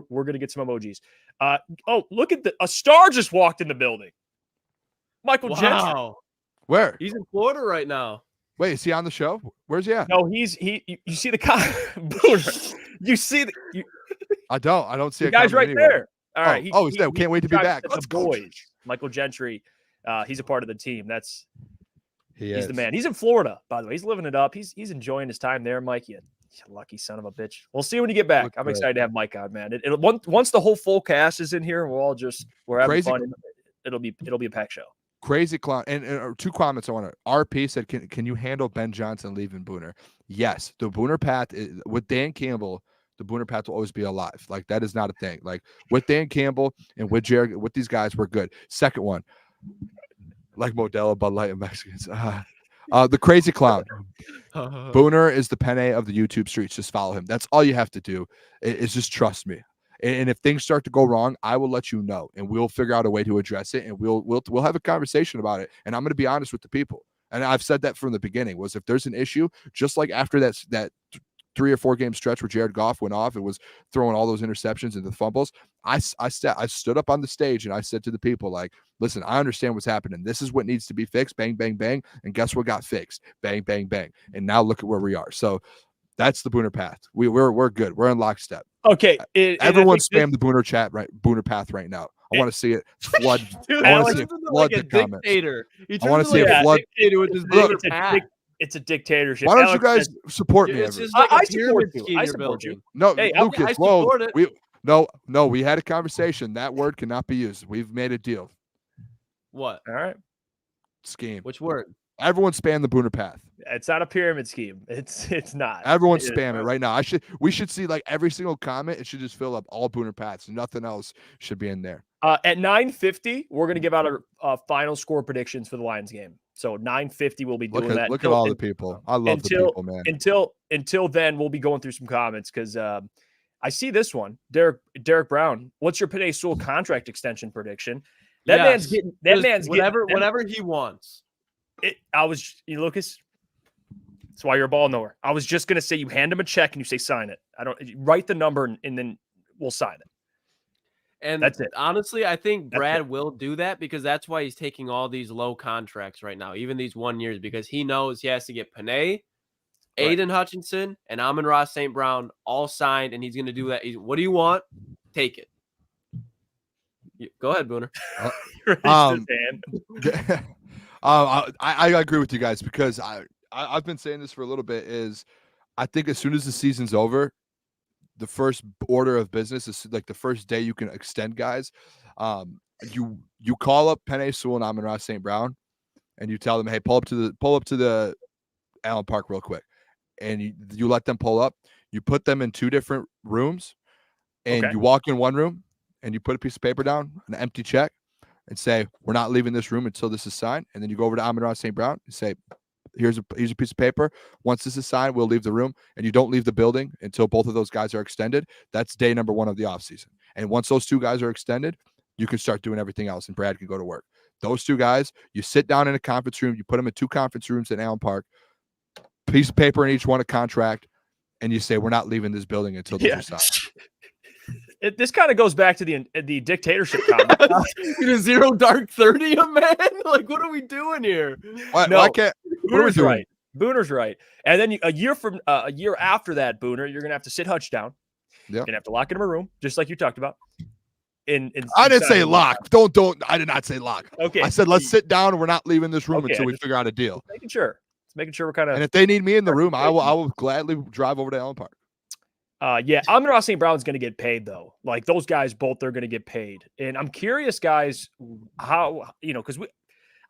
We're going to get some emojis. Oh, look at a star just walked in the building. Michael Gentry. Wow. Where? He's in Florida right now. Wait, is he on the show? Where's he at? No, you see the Booner. You see I don't see the a guy's comment right anywhere. there. All right. He's there. Can't wait to be drives back. the Let's go. boys. Michael Gentry. He's a part of the team. He's He's the man. He's in Florida, by the way. He's living it up. He's enjoying his time there, Mike. You lucky son of a bitch. We'll see when you get back. Look I'm great. excited to have Mike on, man. Once the whole full cast is in here, we're having Crazy. fun. It'll be a packed show. Crazy clown. And 2 comments I want to. RP said, can you handle Ben Johnson leaving Booner? Yes. The Booner path with Dan Campbell. The Booner path will always be alive. Like that is not a thing. Like with Dan Campbell and with Jared, with these guys, we're good. Second one, like Modelo, Bud Light, and Mexicans. The crazy clown. Booner is the Penne of the YouTube streets. Just follow him. That's all you have to do. Is just trust me. And if things start to go wrong, I will let you know, and we'll figure out a way to address it, and we'll have a conversation about it. And I'm going to be honest with the people. And I've said that from the beginning. Was if there's an issue, just like after that 3 or 4 game stretch where Jared Goff went off and was throwing all those interceptions and the fumbles, I stood up on the stage and I said to the people, like, listen, I understand what's happening. This is what needs to be fixed. Bang, bang, bang. And guess what got fixed? Bang, bang, bang. And now look at where we are. So that's the Booner path. We're good. We're in lockstep. Okay. Everyone spam the Booner chat, right? Booner path right now. I want to see it flood. Dude, I want Alex to see it turned into flood like the a comments. dictator. I want to see it it flood. dictator with his Look, Booner path. It's a dictatorship. Why don't you Alex guys support me? It's Everett? just like a I support pyramid you. scheme I you're support you. building. No, Hey, Lucas. I Whoa, support it. no. We had a conversation. That word cannot be used. We've made a deal. What? All right. Scheme. Which word? Everyone spam the Booner path. It's not a pyramid scheme. It's not. Everyone It is spam it not. right now. We should see like every single comment. It should just fill up all Booner paths. Nothing else should be in there. At 9:50, we're going to give out our final score predictions for the Lions game. So 9:50, we'll be doing that. Look at all the people. I love the people, man. Until then, we'll be going through some comments because I see this one. Derek Brown, what's your Penei Sewell contract extension prediction? That man's getting whatever he wants. Lucas. That's why you're a ball knower. I was just gonna say you hand him a check and you say sign it. You write the number and then we'll sign it. And that's it. Honestly, I think Brad will do that because that's why he's taking all these low contracts right now, even these 1 years, because he knows he has to get Penei, Aiden Hutchinson, and Amon-Ra St. Brown all signed, and he's going to do that. What do you want? Take it. Go ahead, Booner. I agree with you guys because I've been saying this for a little bit. Is I think as soon as the season's over, the first order of business is like the first day you can extend guys. You call up Penei Sewell and Amon-Ra St. Brown, and you tell them, hey, pull up to the Allen Park real quick, and you let them pull up. You put them in 2 different rooms, and you walk in one room, and you put a piece of paper down, an empty check, and say, we're not leaving this room until this is signed. And then you go over to Amon-Ra St. Brown and say, here's a piece of paper. Once this is signed, we'll leave the room, and you don't leave the building until both of those guys are extended. That's day number 1 of the offseason. And once those 2 guys are extended, you can start doing everything else, and Brad can go to work. Those 2 guys, you sit down in a conference room, you put them in 2 conference rooms at Allen Park. piece of paper in each one, a contract, and you say, we're not leaving this building until these are signed. This kind of goes back to the dictatorship comment. Zero dark 30, man. Like, what are we doing here? Why can't? What are we Booner's doing? right. Booner's right. And then a year after that, Booner, you're gonna have to sit Hutch down. Yep. You're gonna have to lock him in a room, just like you talked about. I didn't say lock. Don't. I did not say lock. Okay. I said let's sit down. We're not leaving this room until we figure out a deal. Making sure. It's making sure we're kind of. And if they need me in the room, I will gladly drive over to Allen Park. Yeah, Amon-Ra St. Brown's going to get paid, though. Like, those guys, both, they're going to get paid. And I'm curious, guys, how, because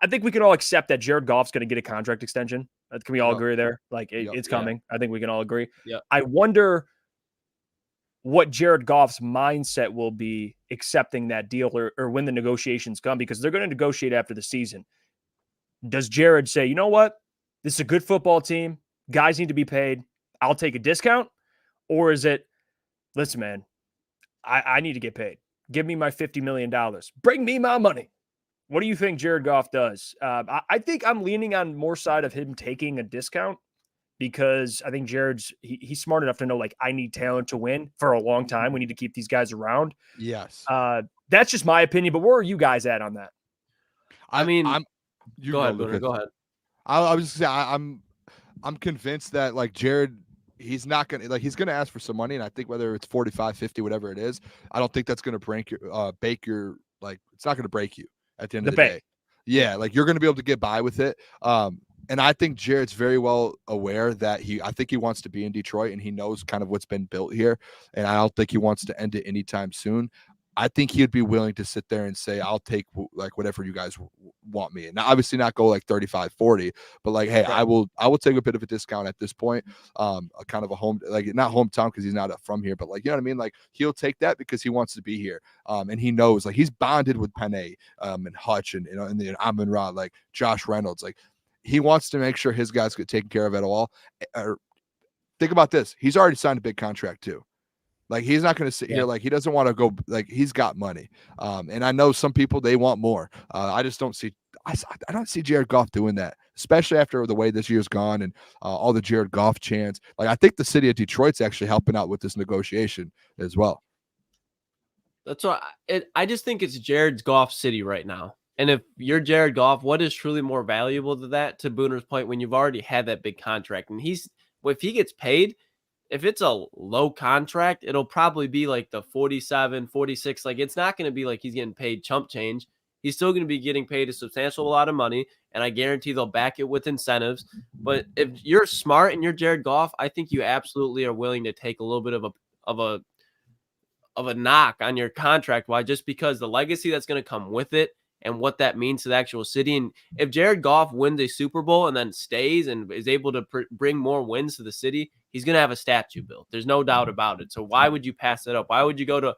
I think we can all accept that Jared Goff's going to get a contract extension. Can we all agree there? Like, it's coming. I think we can all agree. Yeah. I wonder what Jared Goff's mindset will be accepting that deal or when the negotiations come, because they're going to negotiate after the season. Does Jared say, you know what? This is a good football team. Guys need to be paid. I'll take a discount. Or is it, listen, man, I need to get paid. Give me my $50 million. Bring me my money. What do you think Jared Goff does? I think I'm leaning on more side of him taking a discount, because I think he's smart enough to know, like, I need talent to win for a long time. We need to keep these guys around. Yes. That's just my opinion, but where are you guys at on that? I mean, go ahead, Booner, go ahead. I was just saying, I'm convinced that, like, Jared, he's not going to, like, he's going to ask for some money. And I think whether it's 45, 50, whatever it is, I don't think that's going to bake your, like, it's not going to break you at the end of the day. Yeah. Like, you're going to be able to get by with it. And I think Jared's very well aware that I think he wants to be in Detroit, and he knows kind of what's been built here. And I don't think he wants to end it anytime soon. I think he'd be willing to sit there and say, I'll take like whatever you guys want me. And obviously not go like 35, 40, but like, hey, I will take a bit of a discount at this point. A kind of a home, like, not hometown, because he's not from here, but like, you know what I mean? Like, he'll take that because he wants to be here. And he knows, like, he's bonded with Penei and Hutch and, and the Amon-Ra, like Josh Reynolds. Like, he wants to make sure his guys get taken care of at all. Think about this. He's already signed a big contract too. Like, he's not going to sit here. Like, he doesn't want to go, like, he's got money. And I know some people, they want more. I just don't see, I don't see Jared Goff doing that, especially after the way this year's gone and all the Jared Goff chants. Like, I think the city of Detroit's actually helping out with this negotiation as well. That's what I just think it's Jared Goff city right now. And if you're Jared Goff, what is truly more valuable to that, to Booner's point, when you've already had that big contract? And if he gets paid, if it's a low contract, it'll probably be like the 47, 46. Like, it's not going to be like he's getting paid chump change. He's still going to be getting paid a substantial lot of money, and I guarantee they'll back it with incentives. But if you're smart and you're Jared Goff, I think you absolutely are willing to take a little bit of a knock on your contract. Why? Just because the legacy that's going to come with it and what that means to the actual city. And if Jared Goff wins a Super Bowl and then stays and is able to bring more wins to the city, he's going to have a statue built. There's no doubt about it. So why would you pass it up? Why would you go to,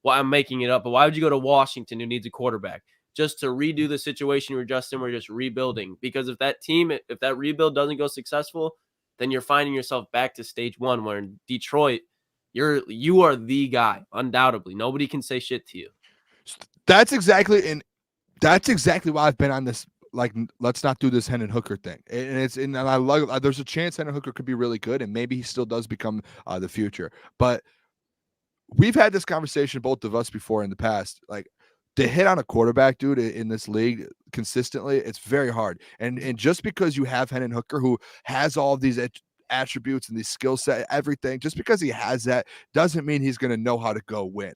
well, I'm making it up, but why would you go to Washington, who needs a quarterback, just to redo the situation we're just in? We're just rebuilding. Because if that rebuild doesn't go successful, then you're finding yourself back to stage one, where in Detroit, you are the guy, undoubtedly. Nobody can say shit to you. That's exactly why I've been on this, like, let's not do this Hendon Hooker thing. And I love, there's a chance Hendon Hooker could be really good, and maybe he still does become the future. But we've had this conversation, both of us, before in the past. Like, to hit on a quarterback, dude, in this league consistently, it's very hard. And just because you have Hendon Hooker, who has all of these attributes and these skill set, everything, just because he has that doesn't mean he's going to know how to go win.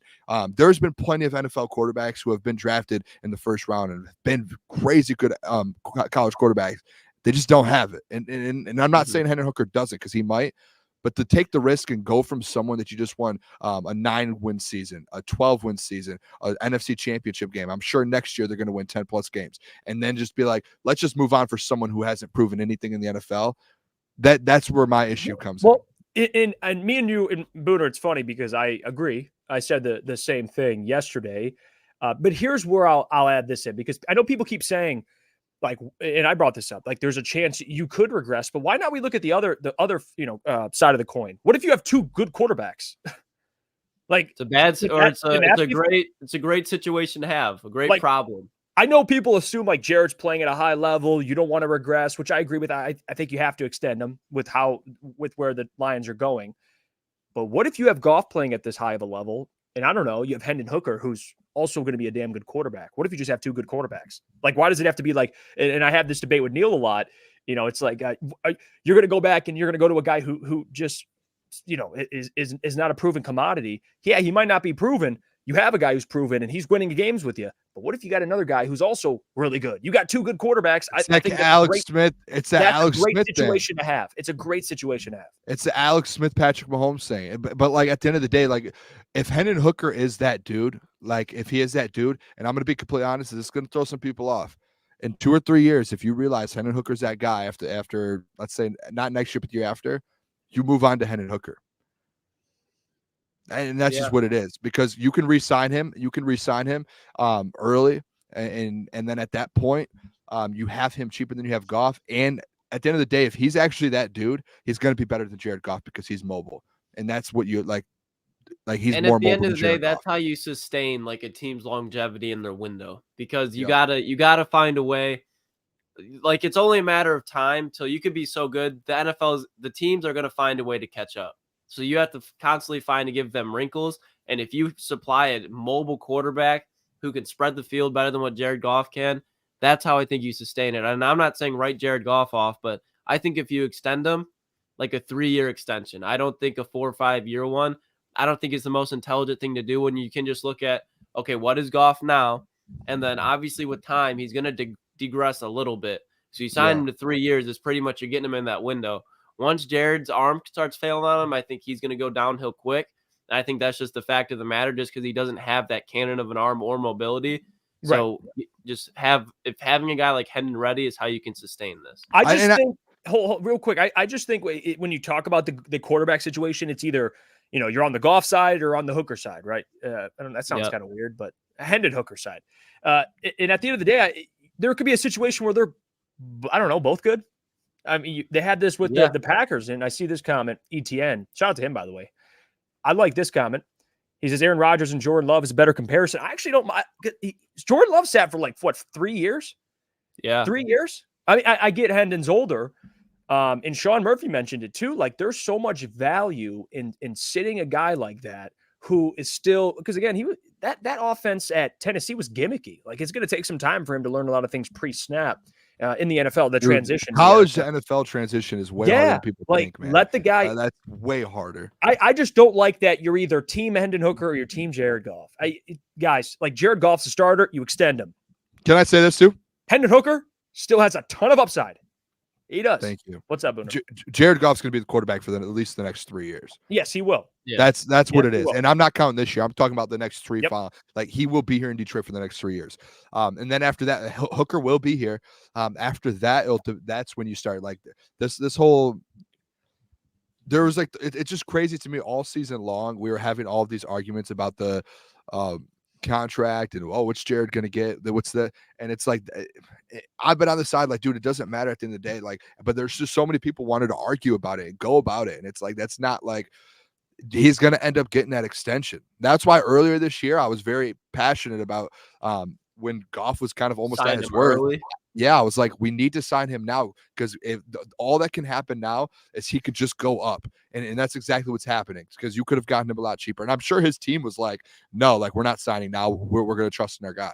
There's been plenty of NFL quarterbacks who have been drafted in the first round and have been crazy good college quarterbacks. They just don't have it. And I'm not saying Hendon Hooker doesn't, because he might, but to take the risk and go from someone that you just won a 9-win season, a 12-win season, an NFC championship game. I'm sure next year they're going to win 10 plus games, and then just be like, let's just move on for someone who hasn't proven anything in the NFL. That's where my issue comes in. And me and you and Booner, it's funny because I agree. I said the same thing yesterday. But here's where I'll add this in, because I know people keep saying, like, and I brought this up, like, there's a chance you could regress, but why not we look at the other side of the coin? What if you have two good quarterbacks? Like, it's a bad, or it's a great situation to have, a great problem. I know people assume like Jared's playing at a high level. You don't want to regress, which I agree with. I think you have to extend him with where the Lions are going. But what if you have Goff playing at this high of a level? And I don't know, you have Hendon Hooker, who's also going to be a damn good quarterback. What if you just have two good quarterbacks? Like, why does it have to be like, and I have this debate with Neil a lot, it's like, you're going to go back and you're going to go to a guy who just, is not a proven commodity. Yeah, he might not be proven. You have a guy who's proven and he's winning games with you. But what if you got another guy who's also really good? You got two good quarterbacks. I think Alex Smith. It's the Alex Smith situation to have. It's a great situation to have. It's the Alex Smith, Patrick Mahomes thing. But like at the end of the day, like if Hendon Hooker is that dude, like if he is that dude, and I'm going to be completely honest, this is going to throw some people off. In 2 or 3 years, if you realize Hendon Hooker's that guy after let's say not next year, but the year after, you move on to Hendon Hooker. And that's just what it is, because you can re-sign him. You can re-sign him early, and then at that point, you have him cheaper than you have Goff. And at the end of the day, if he's actually that dude, he's going to be better than Jared Goff because he's mobile, and that's what you like. Like he's and more at the mobile end of the than day, Jared that's Goff. how you sustain like a team's longevity in their window, because you gotta find a way. Like it's only a matter of time till you could be so good. The teams are going to find a way to catch up. So you have to constantly find to give them wrinkles. And if you supply a mobile quarterback who can spread the field better than what Jared Goff can, that's how I think you sustain it. And I'm not saying write Jared Goff off, but I think if you extend them, like a 3-year extension, I don't think a 4 or 5 year one, I don't think it's the most intelligent thing to do when you can just look at, okay, what is Goff now? And then obviously with time, he's going to digress a little bit. So you sign him to 3 years, it's pretty much you're getting him in that window. Once Jared's arm starts failing on him, I think he's going to go downhill quick. And I think that's just the fact of the matter, just because he doesn't have that cannon of an arm or mobility. Right. So just if having a guy like Hendon ready is how you can sustain this. I just think, hold, real quick, I just think when you talk about the quarterback situation, it's either, you're on the Goff side or on the Hooker side, right? I don't know, that sounds kind of weird, but Hendon Hooker side. And at the end of the day, there could be a situation where they're, I don't know, both good. I mean, they had this with the Packers, and I see this comment, ETN. Shout out to him, by the way. I like this comment. He says, Aaron Rodgers and Jordan Love is a better comparison. I actually don't mind. Jordan Love sat for 3 years? Yeah. 3 years? I mean, I get Hendon's older. And Sean Murphy mentioned it too. Like, there's so much value in sitting a guy like that who is still, because again, that offense at Tennessee was gimmicky. Like, it's going to take some time for him to learn a lot of things pre-snap. In the NFL, the transition. College to NFL transition is way harder than people think, man. Let the guy. That's way harder. I just don't like that you're either team Hendon Hooker or you're team Jared Goff. Guys, like Jared Goff's a starter, you extend him. Can I say this too? Hendon Hooker still has a ton of upside. He does. Thank you. What's up, Booner? Jared Goff's going to be the quarterback for at least the next 3 years. Yes, he will. Yeah. That's what it is. And I'm not counting this year. I'm talking about the next 3 final. Like he will be here in Detroit for the next 3 years. And then after that, Hooker will be here. After that, that's when you start like this whole. There was like it's just crazy to me all season long. We were having all of these arguments about the contract and what's Jared gonna get, and it's like I've been on the side like, dude, it doesn't matter at the end of the day, like, but there's just so many people wanted to argue about it and go about it, and it's like that's not like he's gonna end up getting that extension. That's why earlier this year I was very passionate about when Goff was kind of almost at his word. Yeah, I was like, we need to sign him now, because if all that can happen now is he could just go up, and that's exactly what's happening, because you could have gotten him a lot cheaper. And I'm sure his team was like, no, like we're not signing now. We're going to trust in our guy.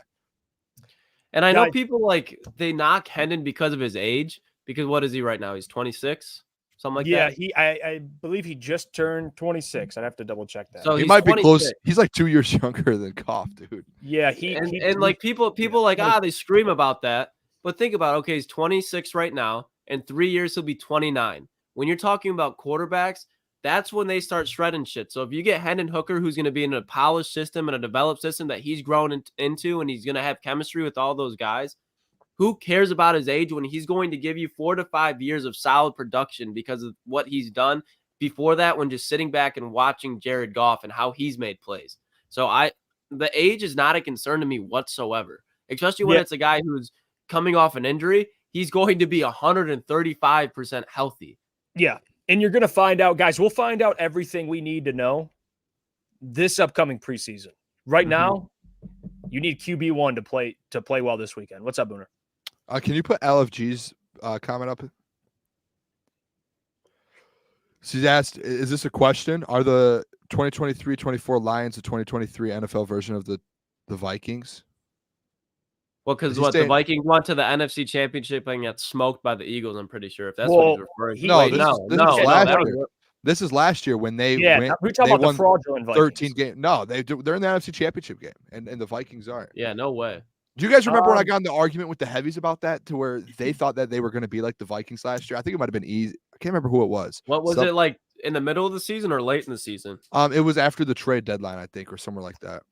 And I know people like they knock Hendon because of his age, because what is he right now? He's 26, something like that. Yeah, I believe he just turned 26. I'd have to double check that. So he might be close. He's like 2 years younger than Goff, dude. Yeah, and like people like they scream about that. But think about, okay, he's 26 right now. In 3 years, he'll be 29. When you're talking about quarterbacks, that's when they start shredding shit. So if you get Hendon Hooker, who's going to be in a polished system and a developed system that he's grown into, and he's going to have chemistry with all those guys, who cares about his age when he's going to give you 4 to 5 years of solid production because of what he's done before that, when just sitting back and watching Jared Goff and how he's made plays. So the age is not a concern to me whatsoever, especially when it's a guy who's coming off an injury. He's going to be 135% healthy. Yeah. And you're going to find out, guys, we'll find out everything we need to know this upcoming preseason. Right now, You need QB1 to play well this weekend. What's up, Booner? Can you put LFG's comment up? She's asked, is this a question? Are the 2023-24 Lions the 2023 NFL version of the Vikings? Well, because Is he the Vikings went to the NFC Championship and got smoked by the Eagles, I'm pretty sure, if that's Well, what he's referring to. No, Wait, this is last year. This is last year when they went. We're talking about won the fraudulent Vikings. 13 games. No, they're in the NFC Championship game, and the Vikings aren't. Yeah, no way. Do you guys remember when I got in the argument with the heavies about that, to where they thought that they were going to be like the Vikings last year? I think it might have been easy. I can't remember who it was. What was it like in the middle of the season or late in the season? It was after the trade deadline, I think, or somewhere like that.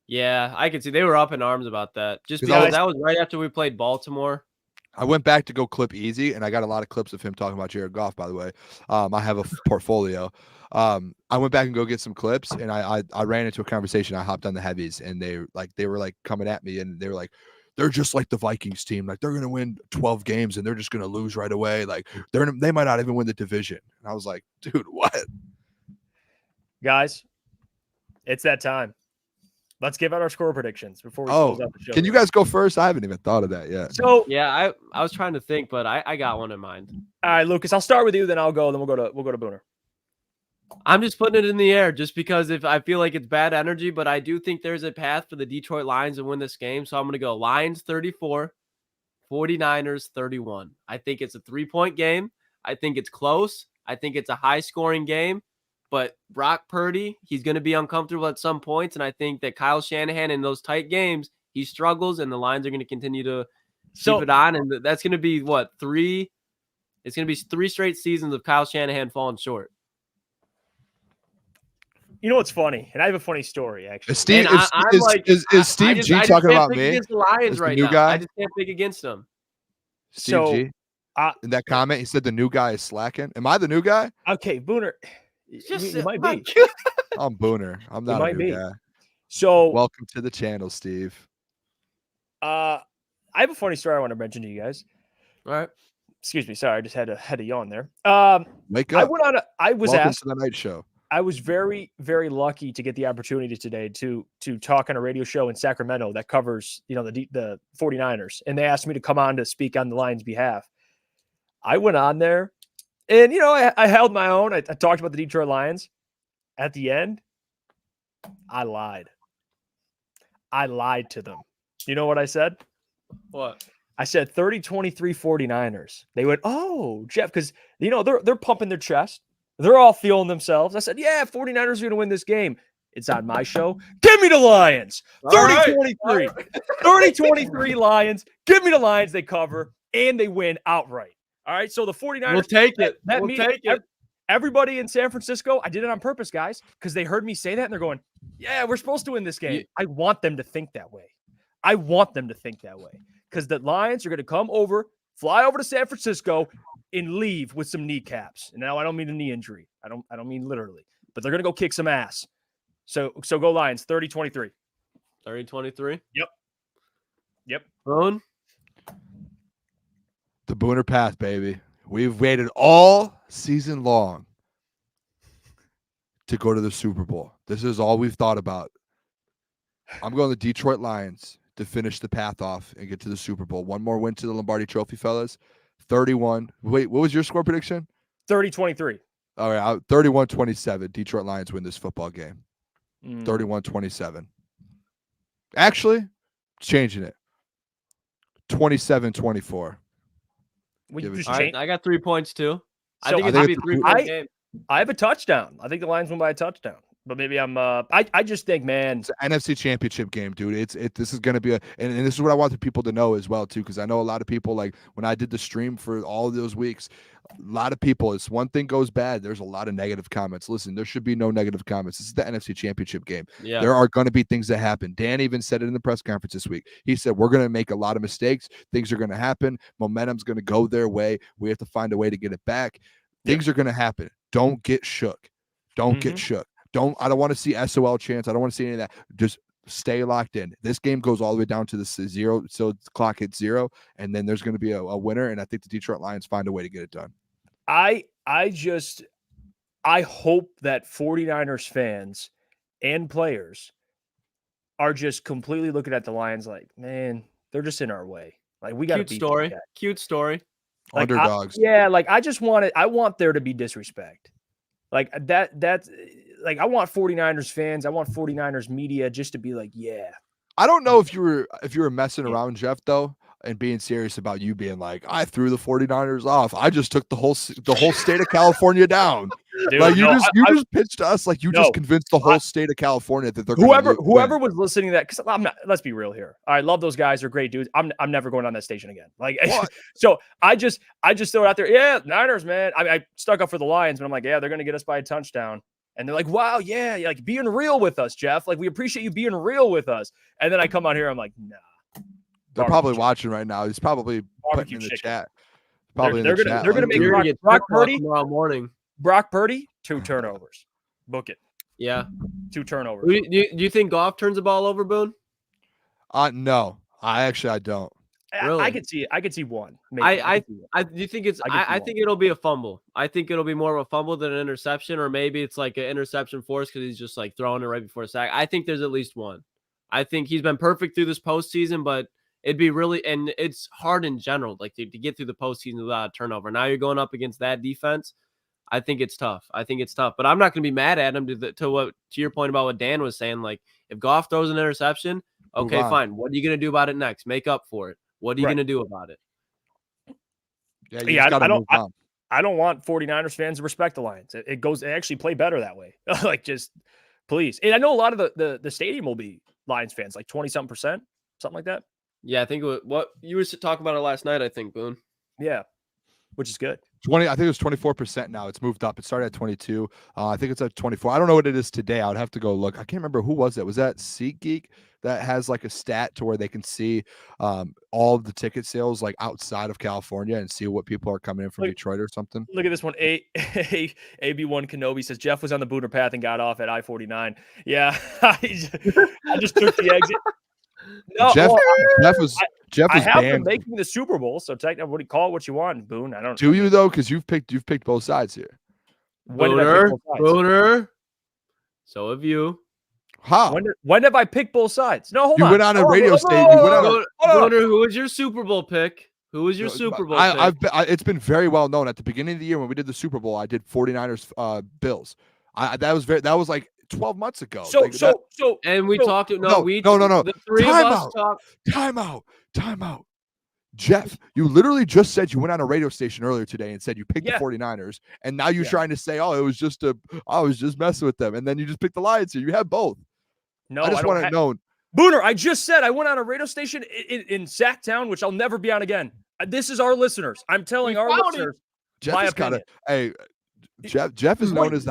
Yeah, I could see they were up in arms about that. Just because that was right after we played Baltimore. I went back to go clip Easy, and I got a lot of clips of him talking about Jared Goff, by the way. I have a portfolio. I went back and go get some clips, and I ran into a conversation. I hopped on the heavies, and they were coming at me, and they were like, they're just like the Vikings team. Like, they're going to win 12 games, and they're just going to lose right away. Like, they might not even win the division. And I was like, dude, what? Guys, it's that time. Let's give out our score predictions before we close out the show. Can you guys go first? I haven't even thought of that yet. So yeah, I was trying to think, but I got one in mind. All right, Lucas, I'll start with you, then I'll go, then we'll go to Booner. I'm just putting it in the air just because if I feel like it's bad energy, but I do think there's a path for the Detroit Lions to win this game. So I'm going to go Lions 34, 49ers 31. I think it's a 3-point game. I think it's close. I think it's a high-scoring game. But Brock Purdy, he's going to be uncomfortable at some points. And I think that Kyle Shanahan in those tight games, he struggles, and the Lions are going to continue to keep it on. And that's going to be, three? It's going to be 3 straight seasons of Kyle Shanahan falling short. You know what's funny? And I have a funny story, actually. Is Steve G talking about me? Against the Lions right now. I just can't pick against them. Steve G? In that comment, he said the new guy is slacking. Am I the new guy? Okay, Booner. You might be. I'm Booner. I'm not a new guy. So welcome to the channel, Steve. I have a funny story I want to mention to you guys. All right. Excuse me. Sorry, I just had a yawn there. Wake up. I was welcome asked to the night show. I was very, very lucky to get the opportunity today to talk on a radio show in Sacramento that covers, the 49ers. And they asked me to come on to speak on the Lions' behalf. I went on there and, I held my own. I talked about the Detroit Lions. At the end, I lied. I lied to them. You know what I said? What? I said 30-23 49ers. They went, oh, Jeff, because, they're pumping their chest. They're all feeling themselves. I said, yeah, 49ers are going to win this game. It's on my show. Give me the Lions. 30-23. 30-23 Lions. Give me the Lions. They cover, and they win outright. All right, so the 49ers. We'll take it. Take it. Everybody in San Francisco, I did it on purpose, guys, because they heard me say that, and they're going, yeah, we're supposed to win this game. I want them to think that way. Because the Lions are going to come over, fly over to San Francisco, and leave with some kneecaps. And now I don't mean a knee injury. I don't mean literally, but they're going to go kick some ass. So go Lions, 30-23. 30-23? Yep. Boone? The Booner path, baby. We've waited all season long to go to the Super Bowl. This is all we've thought about. I'm going to the Detroit Lions to finish the path off and get to the Super Bowl. One more win to the Lombardi Trophy, fellas. 31. Wait, what was your score prediction? 30-23. All right, 31-27. Detroit Lions win this football game. 31-27. Actually, changing it. 27-24. I got 3 points too. I think it's going to be a 3-point game. I have a touchdown. I think the Lions win by a touchdown. But maybe I'm I just think, man, it's an NFC Championship game, dude. This is going to be and this is what I want the people to know as well too, because I know a lot of people, like when I did the stream for all of those weeks, a lot of people, it's one thing goes bad, there's a lot of negative comments. Listen, there should be no negative comments. This is the NFC Championship game. Yeah. There are going to be things that happen. Dan even said it in the press conference this week. He said we're going to make a lot of mistakes. Things are going to happen. Momentum's going to go their way. We have to find a way to get it back. Things are going to happen. Don't get shook. Don't get shook. I don't want to see SOL chance. I don't want to see any of that. Just stay locked in. This game goes all the way down to the 0, so the clock hits 0, and then there's going to be a winner, and I think the Detroit Lions find a way to get it done. I hope that 49ers fans and players are just completely looking at the Lions like, man, they're just in our way. Like we got to Cute story. Cute story. Like, Underdogs. I want there to be disrespect. Like that's like, I want 49ers fans. I want 49ers media just to be like, yeah. I don't know if you were messing around, Jeff, though, and being serious about you being like, I threw the 49ers off. I just took the whole state of California down. Dude, like no, you just pitched to us like you just convinced the whole state of California that they're whoever was listening to that, because I'm not. Let's be real here. I love those guys; they're great dudes. I'm never going on that station again. Like, so I just throw it out there. Yeah, Niners, man. I stuck up for the Lions, but I'm like, yeah, they're gonna get us by a touchdown. And they're like, wow, yeah, like being real with us, Jeff. Like, we appreciate you being real with us. And then I come out here, I'm like, nah. They're probably watching right now. He's probably putting in the chat. Probably they're gonna make Brock Purdy tomorrow morning. Brock Purdy, 2 turnovers. Book it. Yeah. 2 turnovers. Do you think Goff turns the ball over, Boone? No. I don't. Really? I could see one. Maybe. Do you think I think it'll be a fumble. I think it'll be more of a fumble than an interception, or maybe it's like an interception force because he's just like throwing it right before a sack. I think there's at least one. I think he's been perfect through this postseason, but it'd be really, and it's hard in general, like to get through the postseason without a turnover. Now you're going up against that defense. I think it's tough. But I'm not going to be mad at him to your point about what Dan was saying. Like, if Goff throws an interception, okay, fine. What are you going to do about it next? Make up for it. What are you going to do about it? Yeah, I don't want 49ers fans to respect the Lions. It actually play better that way. Like, just please. And I know a lot of the stadium will be Lions fans, like 20-something%, something like that. Yeah, I think what you were talking about it last night, I think, Boone. Yeah, which is good. 20, I think it was 24% now. It's moved up. It started at 22. I think it's at 24. I don't know what it is today. I would have to go look. I can't remember who was that. Was that SeatGeek that has like a stat to where they can see all of the ticket sales like outside of California and see what people are coming in from Detroit or something? Look at this one. AB1 Kenobi says Jeff was on the Booner path and got off at I-49. Yeah, I just took the exit. No, Jeff was I have been banned. making the Super Bowl, so technically, what do you call it? What you want, Boone? I don't. Do you though? Because you've picked both sides here. Booner. So have you. How? When have I picked both sides? No, hold on. You went on a radio station. Booner, who was your Super Bowl pick? Who was your Super Bowl pick? It's been very well known. At the beginning of the year when we did the Super Bowl, I did 49ers Bills. That was like 12 months ago. Talked. No. The three of us talked. Time out. Jeff, you literally just said you went on a radio station earlier today and said you picked the 49ers, and now you're trying to say, oh, I was just messing with them, and then you just picked the Lions here. You have both. No, I just want to know. Booner, I just said I went on a radio station in Sacktown, which I'll never be on again. This is our listeners. I'm telling our listeners my opinion. Jeff is known as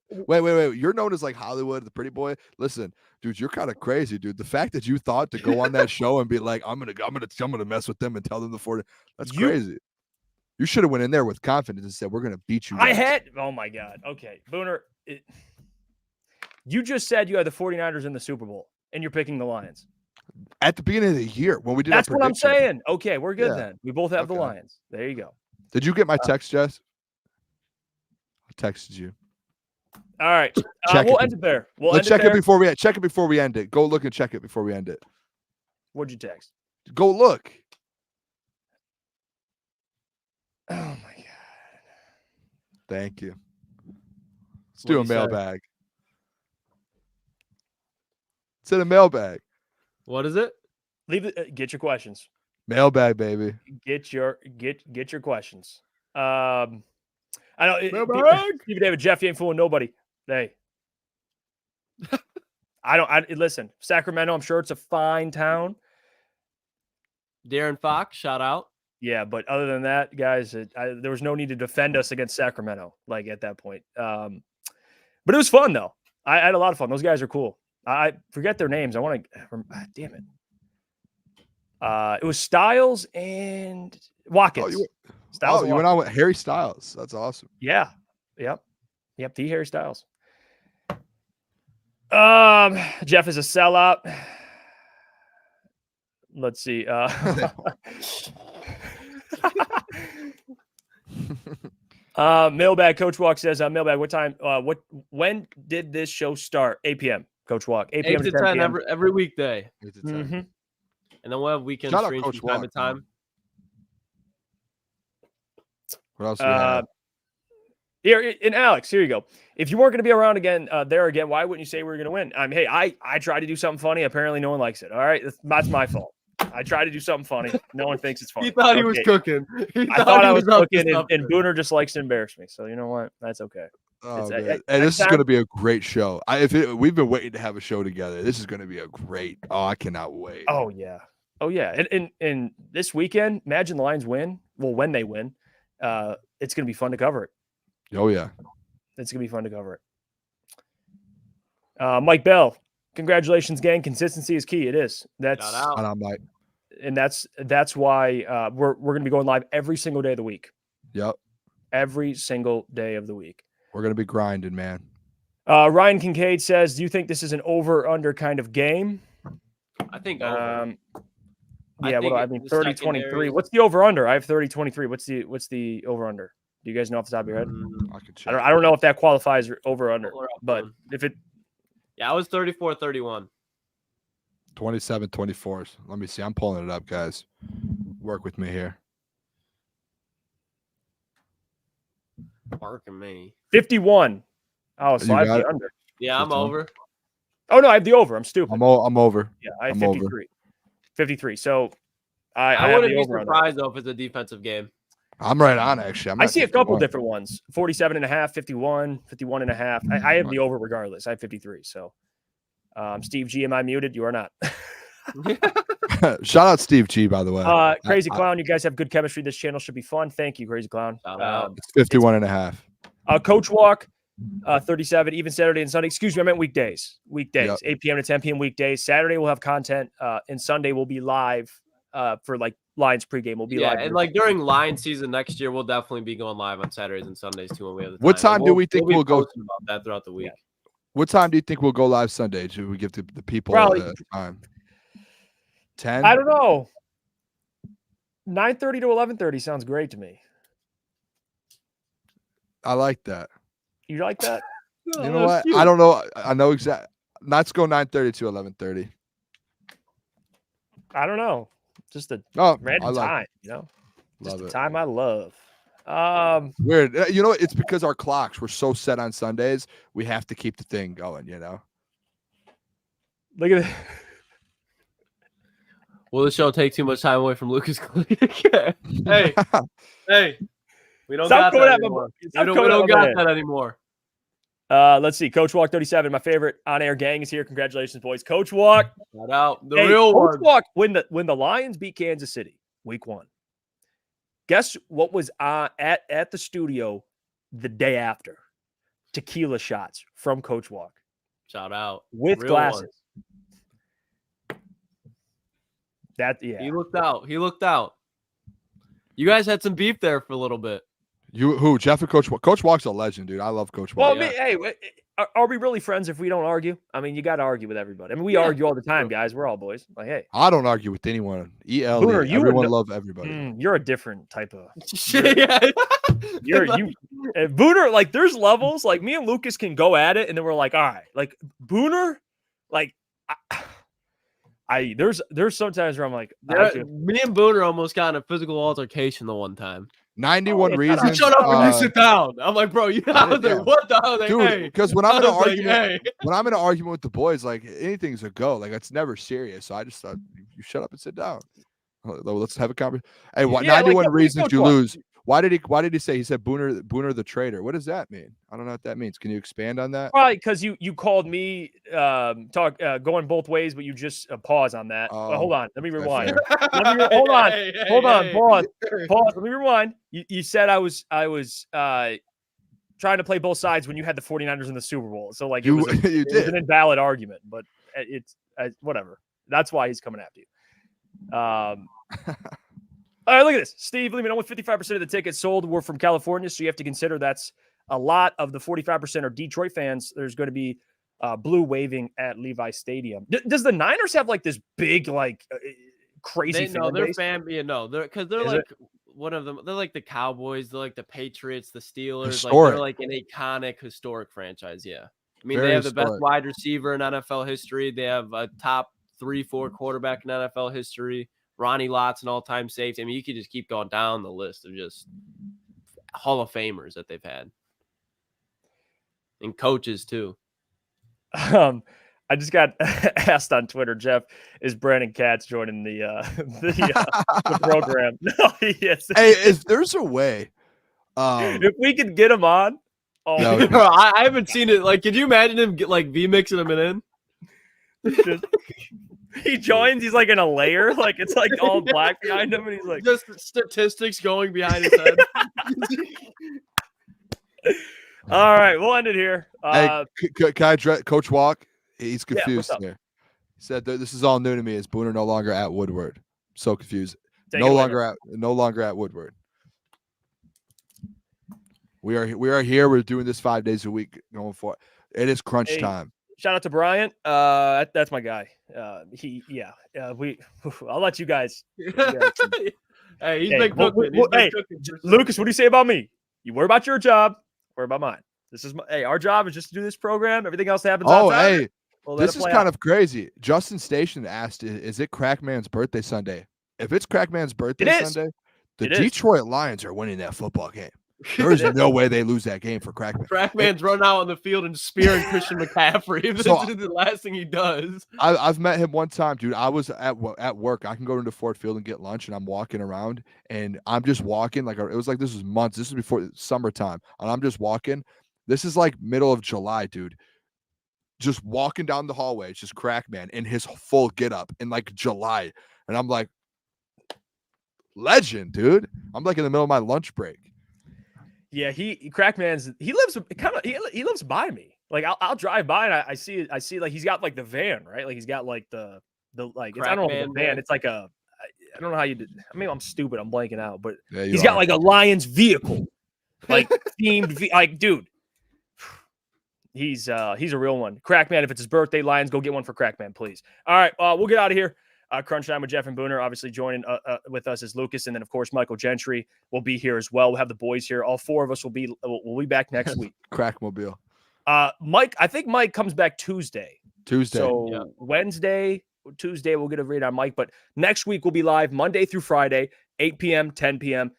wait. You're known as like Hollywood, the pretty boy. Listen, dude, you're kind of crazy, dude. The fact that you thought to go on that show and be like, I'm gonna mess with them and tell them the 40. That's crazy. You should have went in there with confidence and said, we're gonna beat you guys. Oh my God. Okay, Booner. You just said you had the 49ers in the Super Bowl and you're picking the Lions. At the beginning of the year when we did That's what I'm saying. Okay, we're good then. We both have the Lions. There you go. Did you get my text, Jess? I texted you. All right. We'll end it there. Let's check it before we end it. Go look and check it before we end it. What'd you text? Go look. Oh my God. Thank you. Let's do a mailbag. It's in a mailbag. What is it? Get your questions. Mailbag, baby. Get your questions. I know. Steve David, Jeff, you ain't fooling nobody. Hey. Listen, Sacramento, I'm sure it's a fine town. Darren Fox, shout out. Yeah, but other than that, guys, there was no need to defend us against Sacramento, like at that point. But it was fun, though. I had a lot of fun. Those guys are cool. I forget their names. I want to damn it. It was Styles and Watkins. You went on with Harry Styles. That's awesome. Yeah. Yep. The Harry Styles. Jeff is a sellout. Let's see. Mailbag Coach Walk says, mailbag, what time? When did this show start? 8 p.m. Coach Walk, 8 8 p.m. to to 10 10 p.m. every weekday. 8 to 10. Mhm. And then we'll have weekend Shout out streams Coach from time to Walk, man. time. What else do we have? Here, and Alex, here you go. If you weren't going to be around again, why wouldn't you say we were going to win? Hey, I tried to do something funny. Apparently, no one likes it. All right, that's my fault. I tried to do something funny. No one thinks it's funny. He thought he was Okay. cooking. I thought I was up to cooking, and something. Booner just likes to embarrass me. So you know what? That's okay. Oh, It's- man. I- And this is time- going to be a great show. We've been waiting to have a show together. This is going to be a great. Oh, I cannot wait. Oh yeah. And this weekend, imagine the Lions win. Well, when they win, it's going to be fun to cover it. Oh yeah. It's going to be fun to cover it. Mike Bell, congratulations, gang. Consistency is key. It is. Shout out. And I'm like, And that's why we're going to be going live every single day of the week. yep, Every single day of the week. we're going to be grinding, man. Ryan Kincaid says, "Do you think this is an over/under kind of game?" I think over. Yeah, think what do I it- mean? the 30-23. secondaries- What's the over/under? I have 30-23. What's the over/under? Do you guys know off the top of your head? I can check. I don't know if that qualifies over/under, Pull her up, but man. if it Yeah, I was 34-31. 27-24. Let me see. I'm pulling it up, guys. Work with me here. Barking me. 51. Oh, so You I have got the it? under. Yeah, I'm 51. over. Oh no, I have the over. I'm stupid. I'm over. Yeah, I have I'm over. 53. 53. So I I have wouldn't the be over on that. surprised though if it's a defensive game. I'm right on, actually. I'm I at see a couple 51. different ones. 47.5, 51, 51.5. I have the over regardless. I have 53. So Steve G, am I muted? You are not. Shout out Steve G, by the way. Crazy Clown, you guys have good chemistry. This channel should be fun. Thank you, Crazy Clown. Shout out. It's 51.5. Coach Walk, 37, even Saturday and Sunday. Excuse me, I meant weekdays. Yep. 8 p.m. to 10 p.m. weekdays. Saturday we'll have content, and Sunday we'll be live for like Lions pregame. We'll be Yeah, live. and like during Lions season next year, we'll definitely be going live on Saturdays and Sundays too when we have the time. What time And do we think be we'll go- posting about that throughout the week? What time do you think we'll go live Sunday? Should we give the people Probably- time? 10? I don't know. 9:30 to 11:30 sounds great to me. I like that. You like that? You know what? I don't know. I know exactly. Let's go 9:30 to 11:30. I don't know. Just a Oh, random I like time, you know? Just Love a it. time I love. Weird. You know, it's because our clocks were so set on Sundays. We have to keep the thing going, you know? Look at it. Will the show take too much time away from Lukas Klotz? Hey, hey, we don't Stop got coming that at my- anymore. stop We coming at don't my got head. that anymore. Let's see. Coach Walk 37, my favorite on-air gang is here. Congratulations, boys. Coach Walk. Shout out the Hey, real Coach one. Walk, when the Lions beat Kansas City week 1, guess what was at the studio the day after? Tequila shots from Coach Walk Shout out with Real glasses. one. Yeah. He looked out. He looked out. You guys had some beef there for a little bit. Who? Jeff and Coach Walk? Coach Walk's a legend, dude. I love Coach Well, Walk. I mean, hey, are we really friends if we don't argue? I mean, you got to argue with everybody. I mean, we argue all the time, guys. We're all boys. Like, hey, I don't argue with anyone. Booner, you would Everyone know- love everybody. you're a different type of. Yeah. Booner, like, there's levels. Like, me and Lucas can go at it, and then we're like, all right, like Booner, like, there's sometimes where I'm like, Me and Booner almost got in a physical altercation the one time. 91 yeah, reasons. Shut up and you sit down. I'm like, bro, you I was yeah. like, what the hell? Like, Dude, hey. because when I I'm in an was like, argument, hey. when I'm in an argument with the boys, like anything's a go. Like it's never serious. So I just thought you shut up and sit down. Let's have a conversation. Hey, what? Yeah, like 91 that, reasons Coach you Walk. lose. Why did he say? He said Booner the traitor. What does that mean? I don't know what that means. Can you expand on that? Probably because you called me going both ways, but you just pause on that. Hold on, let me that's rewind. fair. Hold on, Hey, hey, hold on, hey. pause. Let me rewind. You said I was trying to play both sides when you had the 49ers in the Super Bowl. So like You it was you an did. invalid argument, but it's whatever. That's why he's coming after you. All right, look at this. Steve, leave me know, with 55% of the tickets sold were from California, so you have to consider that's a lot of the 45% are Detroit fans. There's going to be blue waving at Levi Stadium. Does the Niners have like this big, like crazy fan They're base? fan. Yeah, no, because they're Is like one of them. They're like the Cowboys. They're like the Patriots, the Steelers. Like Historic. they're like an iconic, historic franchise. Yeah. I mean, Very they have the best historic. wide receiver in NFL history. They have a top 3-4 quarterback in NFL history. Ronnie Lott's an all-time safety. I mean, you could just keep going down the list of just Hall of Famers that they've had. And coaches, too. I just got asked on Twitter, Jeff, is Brandon Katz joining the program? No, yes. Hey, if there's a way, If we could get him on, That would be- I haven't seen it. Like, could you imagine him V-mixing him in? he joins. He's like in a layer, like it's like all black behind him, and he's like, Just statistics going behind his head. "All right, we'll end it here." hey, can I address Coach Walk? He's what's confused up? here. He said this is all new to me. Is Booner no longer at Woodward? So confused. Take No it away, longer at Woodward. We are here. We're doing this 5 days a week going for it. It is crunch Hey, time. Shout out to Bryant. That's my guy. I'll let you guys. Hey, he's Hey, big cooking. hey, Lucas, what do you say about me? You worry about your job. Worry about mine. This is our job is just to do this program. Everything else happens. Oh, outside. hey, We'll let this it is play kind out. of crazy. Justin Station asked, "Is it Crackman's birthday Sunday?" If it's Crackman's birthday It is. Sunday, the It is. Detroit Lions are winning that football game. There is no way they lose that game for Crackman. Crackman's run out on the field and spearing Christian McCaffrey. This So- is the last thing he does. I've met him one time, dude. I was at work. I can go into Ford Field and get lunch, and I'm walking around, and I'm just walking like it was like this was months. This was before summertime, and I'm just walking. This is like middle of July, dude. Just walking down the hallway, it's just Crackman in his full get up in like July, and I'm like, legend, dude. I'm like in the middle of my lunch break. Yeah, Crackman's. He lives he lives by me. Like I'll drive by and I see like he's got like the van, right? Like he's got like the like I don't know if it's a Crackman van. van. It's like I don't know how you did. I mean, I'm stupid. I'm blanking out, but Yeah, he's got like a Lions vehicle, like themed. Like, dude, he's a real one. Crackman. If it's his birthday, Lions, go get one for Crackman, please. All right, we'll get out of here. Crunch Time with Jeff and Booner. Obviously joining with us is Lucas, and then of course Michael Gentry will be here as well. We'll have the boys here. All four of us will be back next week. Crackmobile. Mike, I think Mike comes back Tuesday. So Yeah. Wednesday, Tuesday, we'll get a read on Mike. But next week we'll be live Monday through Friday, 8 p.m., 10 p.m.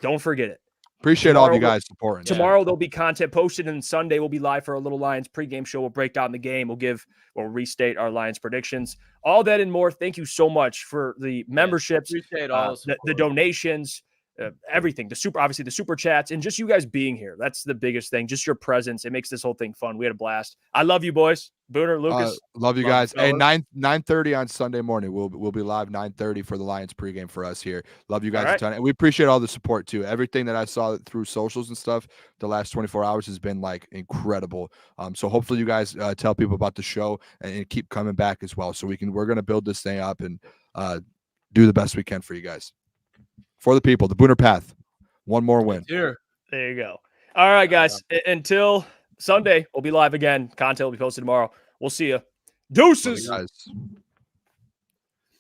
Don't forget it. Appreciate all of you Tomorrow- guys supporting. Tomorrow there'll be content posted, and Sunday we'll be live for a little Lions pregame show. We'll break down the game. We'll restate our Lions predictions. All that and more. Thank you so much for the memberships, Appreciate all the donations, everything. Obviously the super chats, and just you guys being here. That's the biggest thing. Just your presence. It makes this whole thing fun. We had a blast. I love you, boys. Booner, Lucas. Love you Love guys. you, Hey, fellas. 9:30 on Sunday morning. We'll be live 9:30 for the Lions pregame for us here. Love you guys All right. a ton. And we appreciate all the support too. Everything that I saw through socials and stuff the last 24 hours has been like incredible. So hopefully you guys tell people about the show and keep coming back as well. So we're gonna build this thing up and do the best we can for you guys. For the people, the Booner Path. One more win. Here. There you go. All right, guys. Until Sunday, we'll be live again. Content will be posted tomorrow. We'll see you. Love Deuces. you guys.